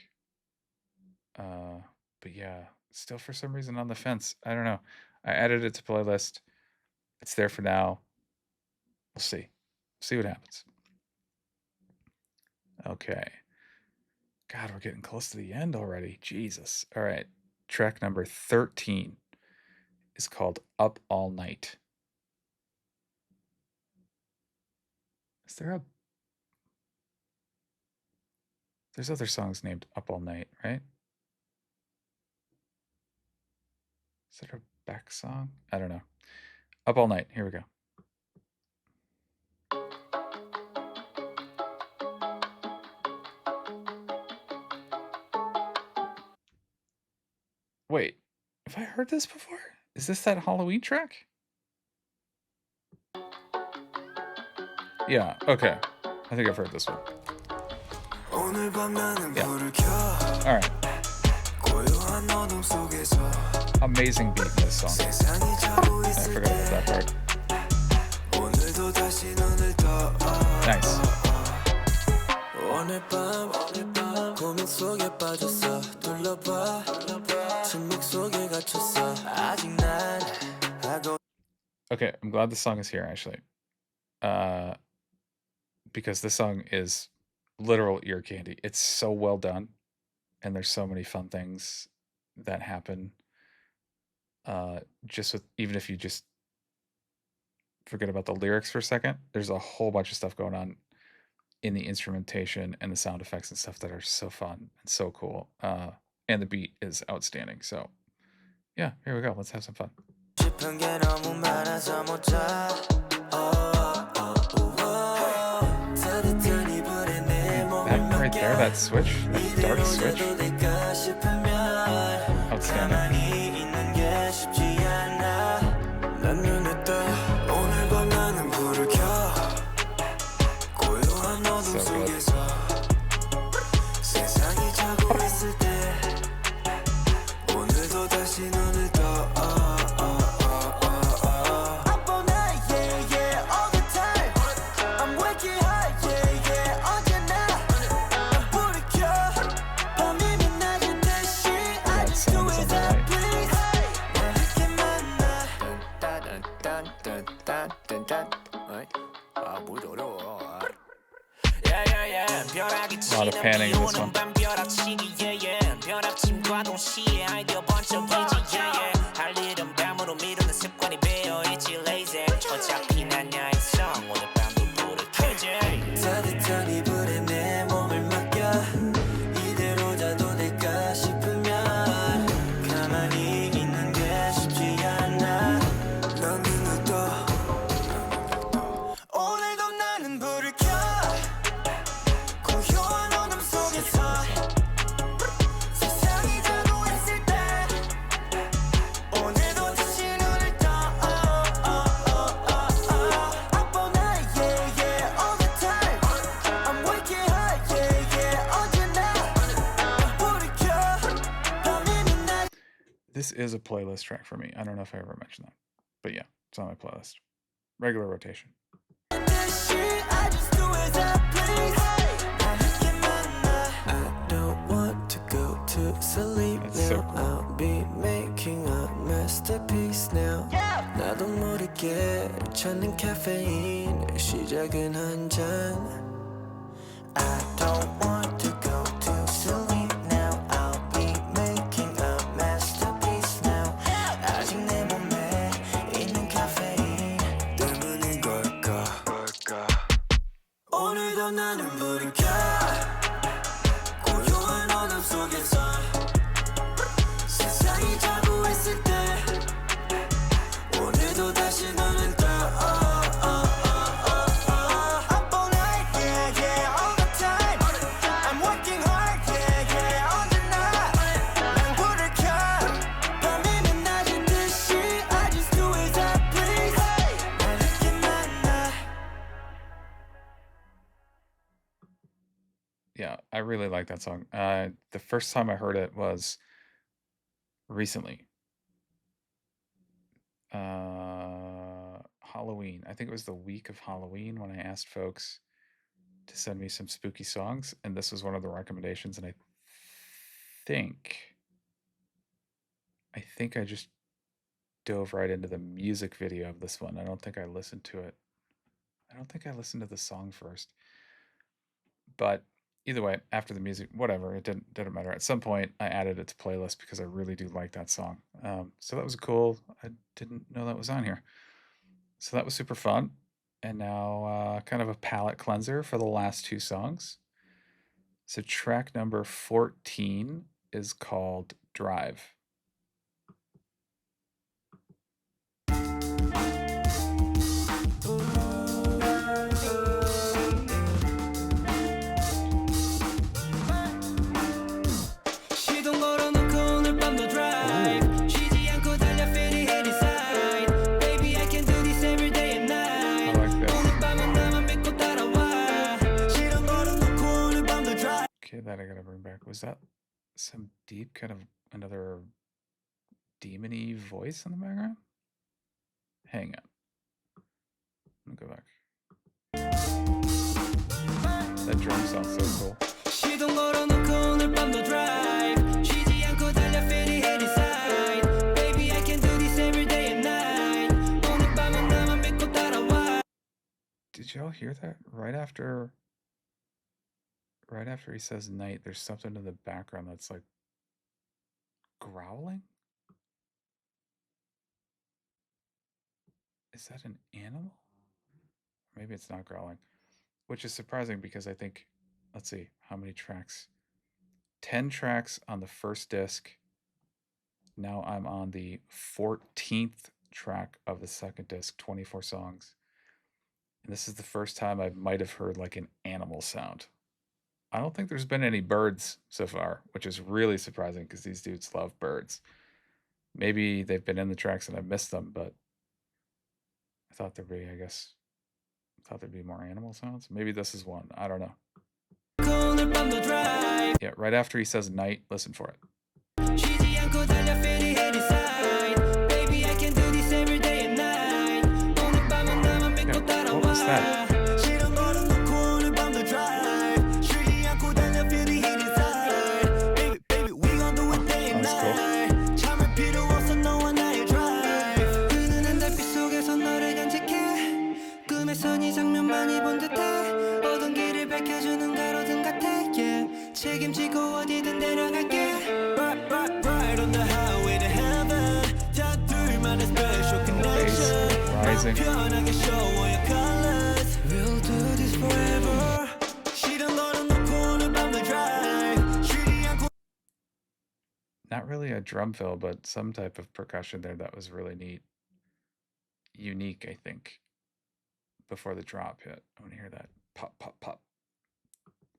But yeah, still for some reason on the fence. I don't know. I added it to playlist. It's there for now. We'll see. See what happens. Okay. God, we're getting close to the end already. Jesus. All right. Track number 13 is called Up All Night. Is there There's other songs named Up All Night, right? Is it a Beck song? I don't know. Up All Night. Here we go. Wait, have I heard this before? Is this that Halloween track? Yeah, okay. I think I've heard this one. Yeah. Alright. Amazing beat in this song. I forgot about that part. Nice. Okay, I'm glad this song is here actually. Because this song is literal ear candy. It's so well done, and there's so many fun things that happen. Just with, even if you just forget about the lyrics for a second, there's a whole bunch of stuff going on in the instrumentation and the sound effects and stuff that are so fun and so cool. And the beat is outstanding. So yeah, here we go. Let's have some fun. That right there, that switch, that dark switch. Outstanding. So good. A lot of panning in this one. This is a playlist track for me. I don't know if I ever mentioned that, but yeah, it's on my playlist. Regular rotation. I don't want to go to sleep now. So cool. I'll be making a masterpiece now. 나도 모르게 찾는 caffeine 시작은 한 잔. I don't want to go to sleep now. I'll be making a masterpiece now. 아직 내 몸에 있는 caffeine 때문인 걸까? 오늘도 나는 불을 켜. 고요한 어둠 속에서 세상이 자고 있을 때 오늘도 다시 눈을 떠. Up all night, yeah, yeah, all the time. I'm working hard, yeah, yeah, 언제나 난 불을 켜. 밤이면 낮은 듯이 I just do as I please. 날 늦게 만나. Yeah, I really like that song. The first time I heard it was recently. Halloween. I think it was the week of Halloween when I asked folks to send me some spooky songs, and this was one of the recommendations, and I think I just dove right into the music video of this one. I don't think I listened to it. I don't think I listened to the song first. But either way, after the music, whatever, it didn't matter. At some point, I added it to playlist because I really do like that song. So that was cool. I didn't know that was on here. So that was super fun. And now kind of a palate cleanser for the last two songs. So track number 14 is called Drive. 시동 걸어놓고 오늘 밤도 drive 쉬지 않고 달려 feeling any side Baby I can do this every day and I night like this. 오늘 밤은 나만 믿고 따라와 시동 걸어놓고 오늘 밤도 drive Okay, that I gotta bring back. Was that some deep kind of another demony voice in the background? Hang on. Let me go back. That drum sounds so cool. 시동 걸어놓고 오늘 밤도 drive 쉬지 않고 달려 feeling any side Baby I can do this every day and night 오늘 밤은 나만 믿고 따라와 Did y'all hear that? Right after he says night, there's something in the background that's like growling? Is that an animal? Maybe it's not growling, which is surprising because I think, let's see, how many tracks? 10 tracks on the first disc. Now I'm on the 14th track of the second disc, 24 songs. And this is the first time I might have heard like an animal sound. I don't think there's been any birds so far, which is really surprising because these dudes love birds. Maybe they've been in the tracks and I've missed them, but I thought there'd be, thought there'd be more animal sounds. Maybe this is one. I don't know. 오늘 밤도 drive Yeah, right after he says night, listen for it. 쉬지 않고 달려 feeling any side Baby I can do this every day and night 오늘 밤은 나만 믿고 Yeah, what was that? 따라와 시동 걸어놓고 오늘 밤도 drive 쉬지 않고 달려 feeling any side Baby baby we gon' do it day and That's cool. night 참을 필요 없어 너와 나의 drive 흐르는 달빛 속에서 너를 간직해 꿈에서 네 장면 많이 본 듯해 어두운 길을 밝혀주는 가로등 같아 yeah. 책임지고 어디든 데려갈게 Right on the highway to heaven 다 둘만의 special connection Rising. 편하게 show all your colors We'll do this forever 시동 걸어놓고 오늘 밤도 drive 쉬지 않고 Not really a drum fill, but some type of percussion there that was really neat. Unique, I think. Before the drop hit. I want to hear that. Pop, pop, pop.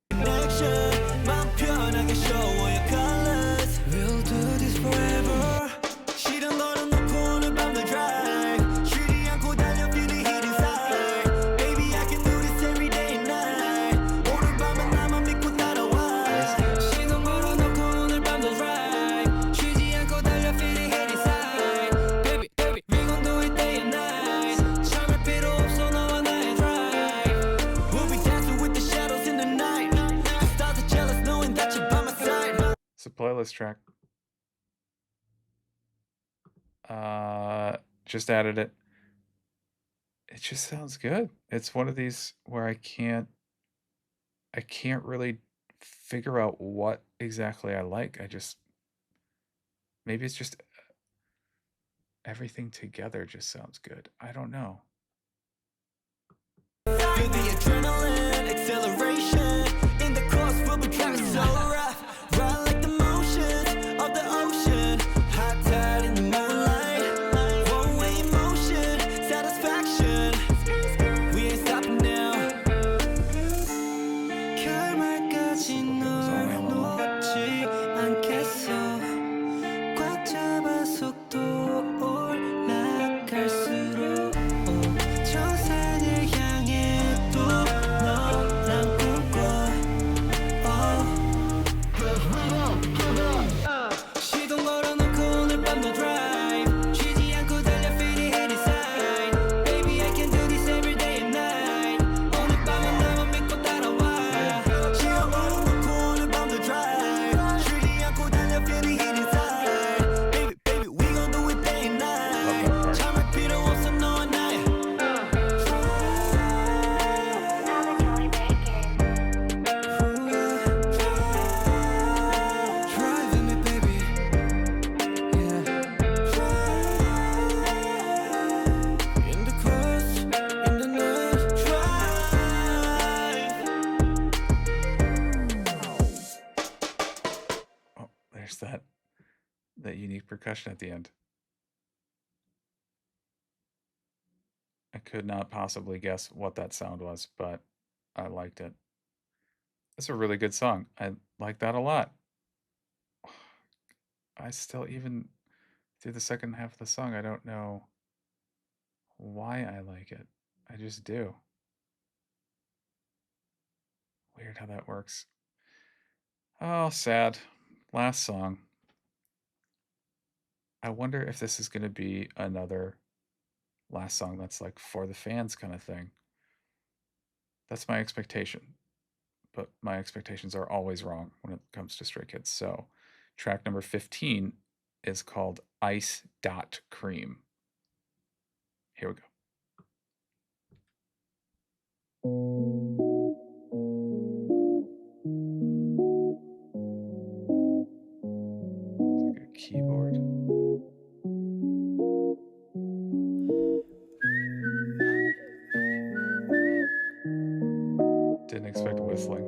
connection 마음 편하게 show all your colors We'll do this forever 시동 걸어놓고 오늘 밤도 drive 쉬지 않고 달려 feeling heat inside Baby I can do this every day and night 오늘 밤은 나만 믿고 따라와 시동 걸어놓고 오늘 밤도 drive 쉬지 않고 달려 feeling heat inside Baby baby we gon' do it day and night 참을 필요 없어 너와 나의 drive We'll be dancing with the shadows in the night The stars are jealous knowing that you're by my side It's a playlist track. Just added it. It just sounds good. It's one of these where I can't really figure out what exactly I like. Maybe it's just everything together just sounds good. I don't know. Feel the adrenaline, acceleration In the course we'll be driving so rough Ride like the motions of the ocean Hot tide in the moonlight One-way motion, satisfaction We ain't stopping now 결말까지 널 놓지 않겠어 꽉 잡아 속도 올라갈수록 정상을 향해 또 너랑 꿈꿔 there's that unique percussion at the end. I could not possibly guess what that sound was, but I liked it. It's a really good song. I like that a lot. I still, even through the second half of the song, I don't know why I like it. I just do. Weird how that works. Oh, sad. Last song. I wonder if this is going to be another last song that's like for the fans kind of thing. That's my expectation. But my expectations are always wrong when it comes to Stray Kids. So track number 15 is called ice.cream. Here we go. It's like a keyboard. Didn't expect whistling.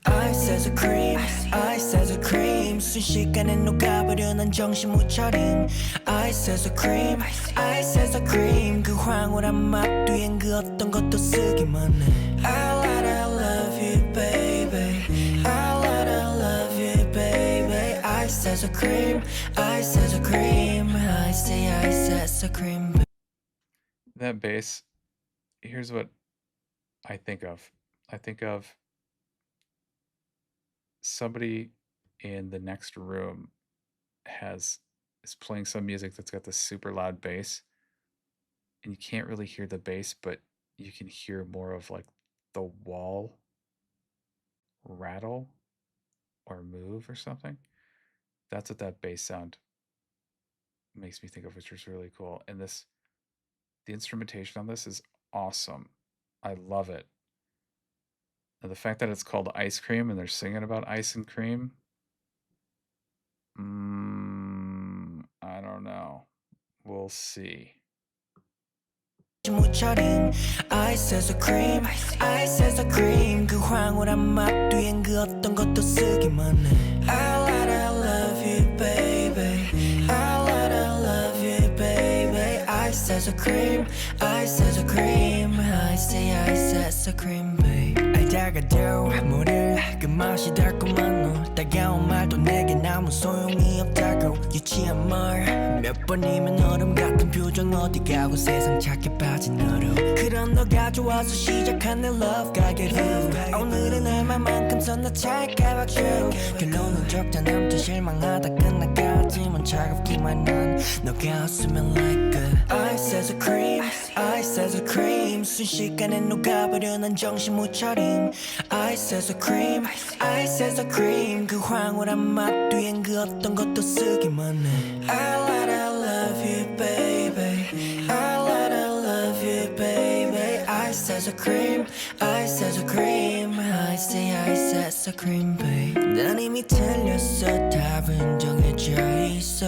Ice as a cream, ice as a cream. 순식간에 녹아버려 난 정신 못 차림. Ice as a cream, ice as a cream. 그 황홀한 맛 뒤엔 그 어떤 것도 쓰기만 해. I love you, baby. I love you, baby. Ice as a cream, ice as a cream. Ice as a cream. That bass, here's what I think of. I think of somebody in the next room is playing some music that's got this super loud bass, and you can't really hear the bass, but you can hear more of like the wall rattle or move or something. That's what that bass sound makes me think of, which is really cool. And the instrumentation on this is awesome. I love it. And the fact that it's called Ice Cream and they're singing about ice and cream, I don't know. We'll see. Ice as a cream, ice as a cream. 그 황홀한 맛 뒤엔 그 어떤 것도 쓰기만 해. I love you, baby. I love you, baby. Ice as a cream, ice as a cream. Ice as a cream, baby. 알다가도 모를 그 맛이 달콤한 너. 따가운 말도 내겐 아무 소용이 없다고. 유치한 말 몇 번이면 얼음 같은 표정 어디 가고 세상 착해 빠진 너로. 그런 너가 좋아서 시작한 내 love 가게로. 오늘은 얼마만큼 섰나 찰까 박수. 결론은 적자 남자 실망하다 끝나가지만 차갑기만 한 너가 없으면 like a ice as a cream, ice as a cream. 순식간에 녹아버려 난 정신 못 차림. Ice as a cream, ice as a cream. 그 황홀한 맛 뒤엔 그 어떤 것도 쓰기만 해. I love you, baby. I love you, baby. Ice as a cream, ice as a cream. Ice as a cream, baby. 난 이미 틀렸어. 답은 정해져 있어.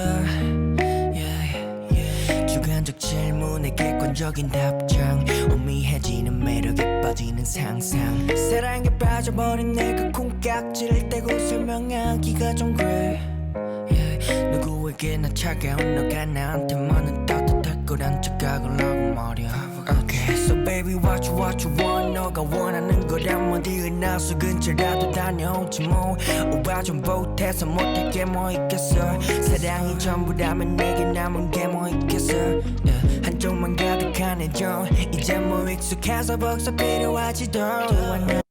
주관적 질문에 객관적인 답장. 오미해지는 매력에 빠지는 상상. 사랑에 빠져버린 내가 콩깍지를 떼고 설명하기가 좀 그래. 누구에게나 차가운 너가 나한테만은 따뜻할 거란 착각을 하고 말이야. Okay, so baby what you want. 너가 원하는 거라면 어디에 나서 근처라도 다녀오지 뭐. 오바 좀 보태서 못할 게 뭐 있겠어. 사랑이 전부라면 내게 남은 게 뭐 있겠어. 한쪽만 가득한 애정 이제 뭐 익숙해서 벌써 필요하지도 않아.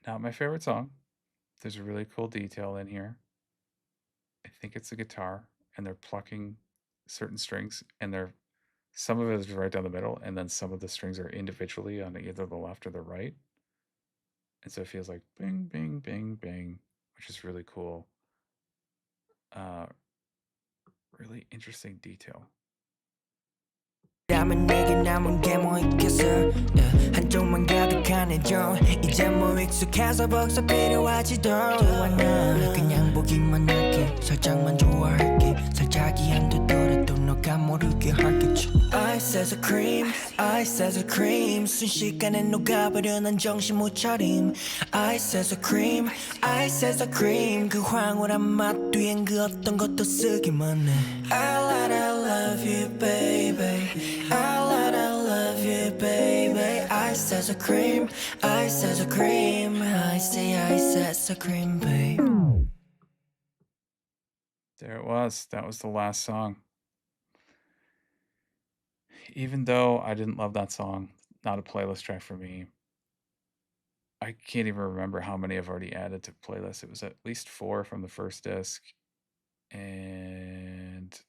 Not my favorite song. There's a really cool detail in here. I think it's a guitar, and they're plucking certain strings, and some of it is right down the middle, and then some of the strings are individually on either the left or the right. And so it feels like bing, bing, bing, bing, which is really cool. Really interesting detail. 라면 내게 남은 게 뭐 있겠어. 한쪽만 가득한 애정 이제 뭐 익숙해서 벌써 필요하지도 않아. 그냥 보기만 할게. 살짝만 좋아할게. 살짝이 한두 더라도 너가 모르게 하겠지 Ice as a cream Ice as a cream 순식간에 녹아버려 난 정신 못 차림 Ice as a cream Ice as a cream 그 황홀한 맛 뒤엔 그 어떤 것도 쓰기만 해 I love you baby I love you baby Ice as a cream Ice as a cream Ice as a cream babe There it was. That was the last song. Even though I didn't love that song, not a playlist track for me. I can't even remember how many I've already added to playlists. It was at least 4 from the first disc and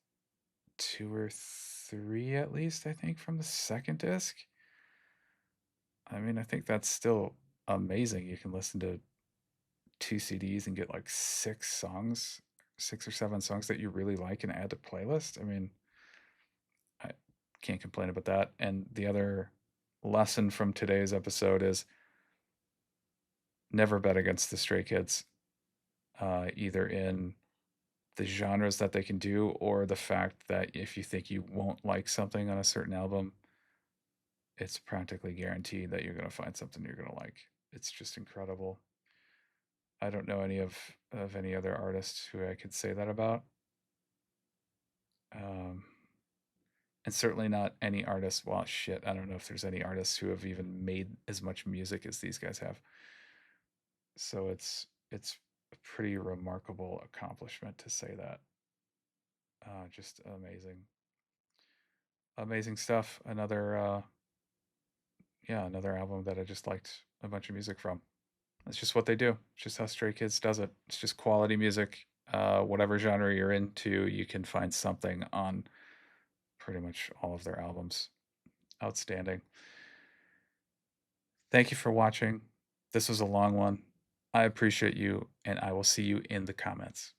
2 or 3 at least, I think, from the second disc. I mean, I think that's still amazing. You can listen to 2 CDs and get like 6 songs, 6 or 7 songs that you really like and add to playlist. I mean, I can't complain about that. And the other lesson from today's episode is never bet against the Stray Kids, either in the genres that they can do or the fact that if you think you won't like something on a certain album, it's practically guaranteed that you're going to find something you're going to like. It's just incredible. I don't know any of any other artists who I could say that about. And certainly not any artists. Well, shit, I don't know if there's any artists who have even made as much music as these guys have. So it's a pretty remarkable accomplishment to say that. Just amazing stuff. Another another album that I just liked a bunch of music from. That's just what they do. It's just how Stray Kids does it. It's just quality music. Whatever genre you're into, you can find something on pretty much all of their albums. Outstanding. Thank you for watching. This was a long one. I appreciate you, and I will see you in the comments.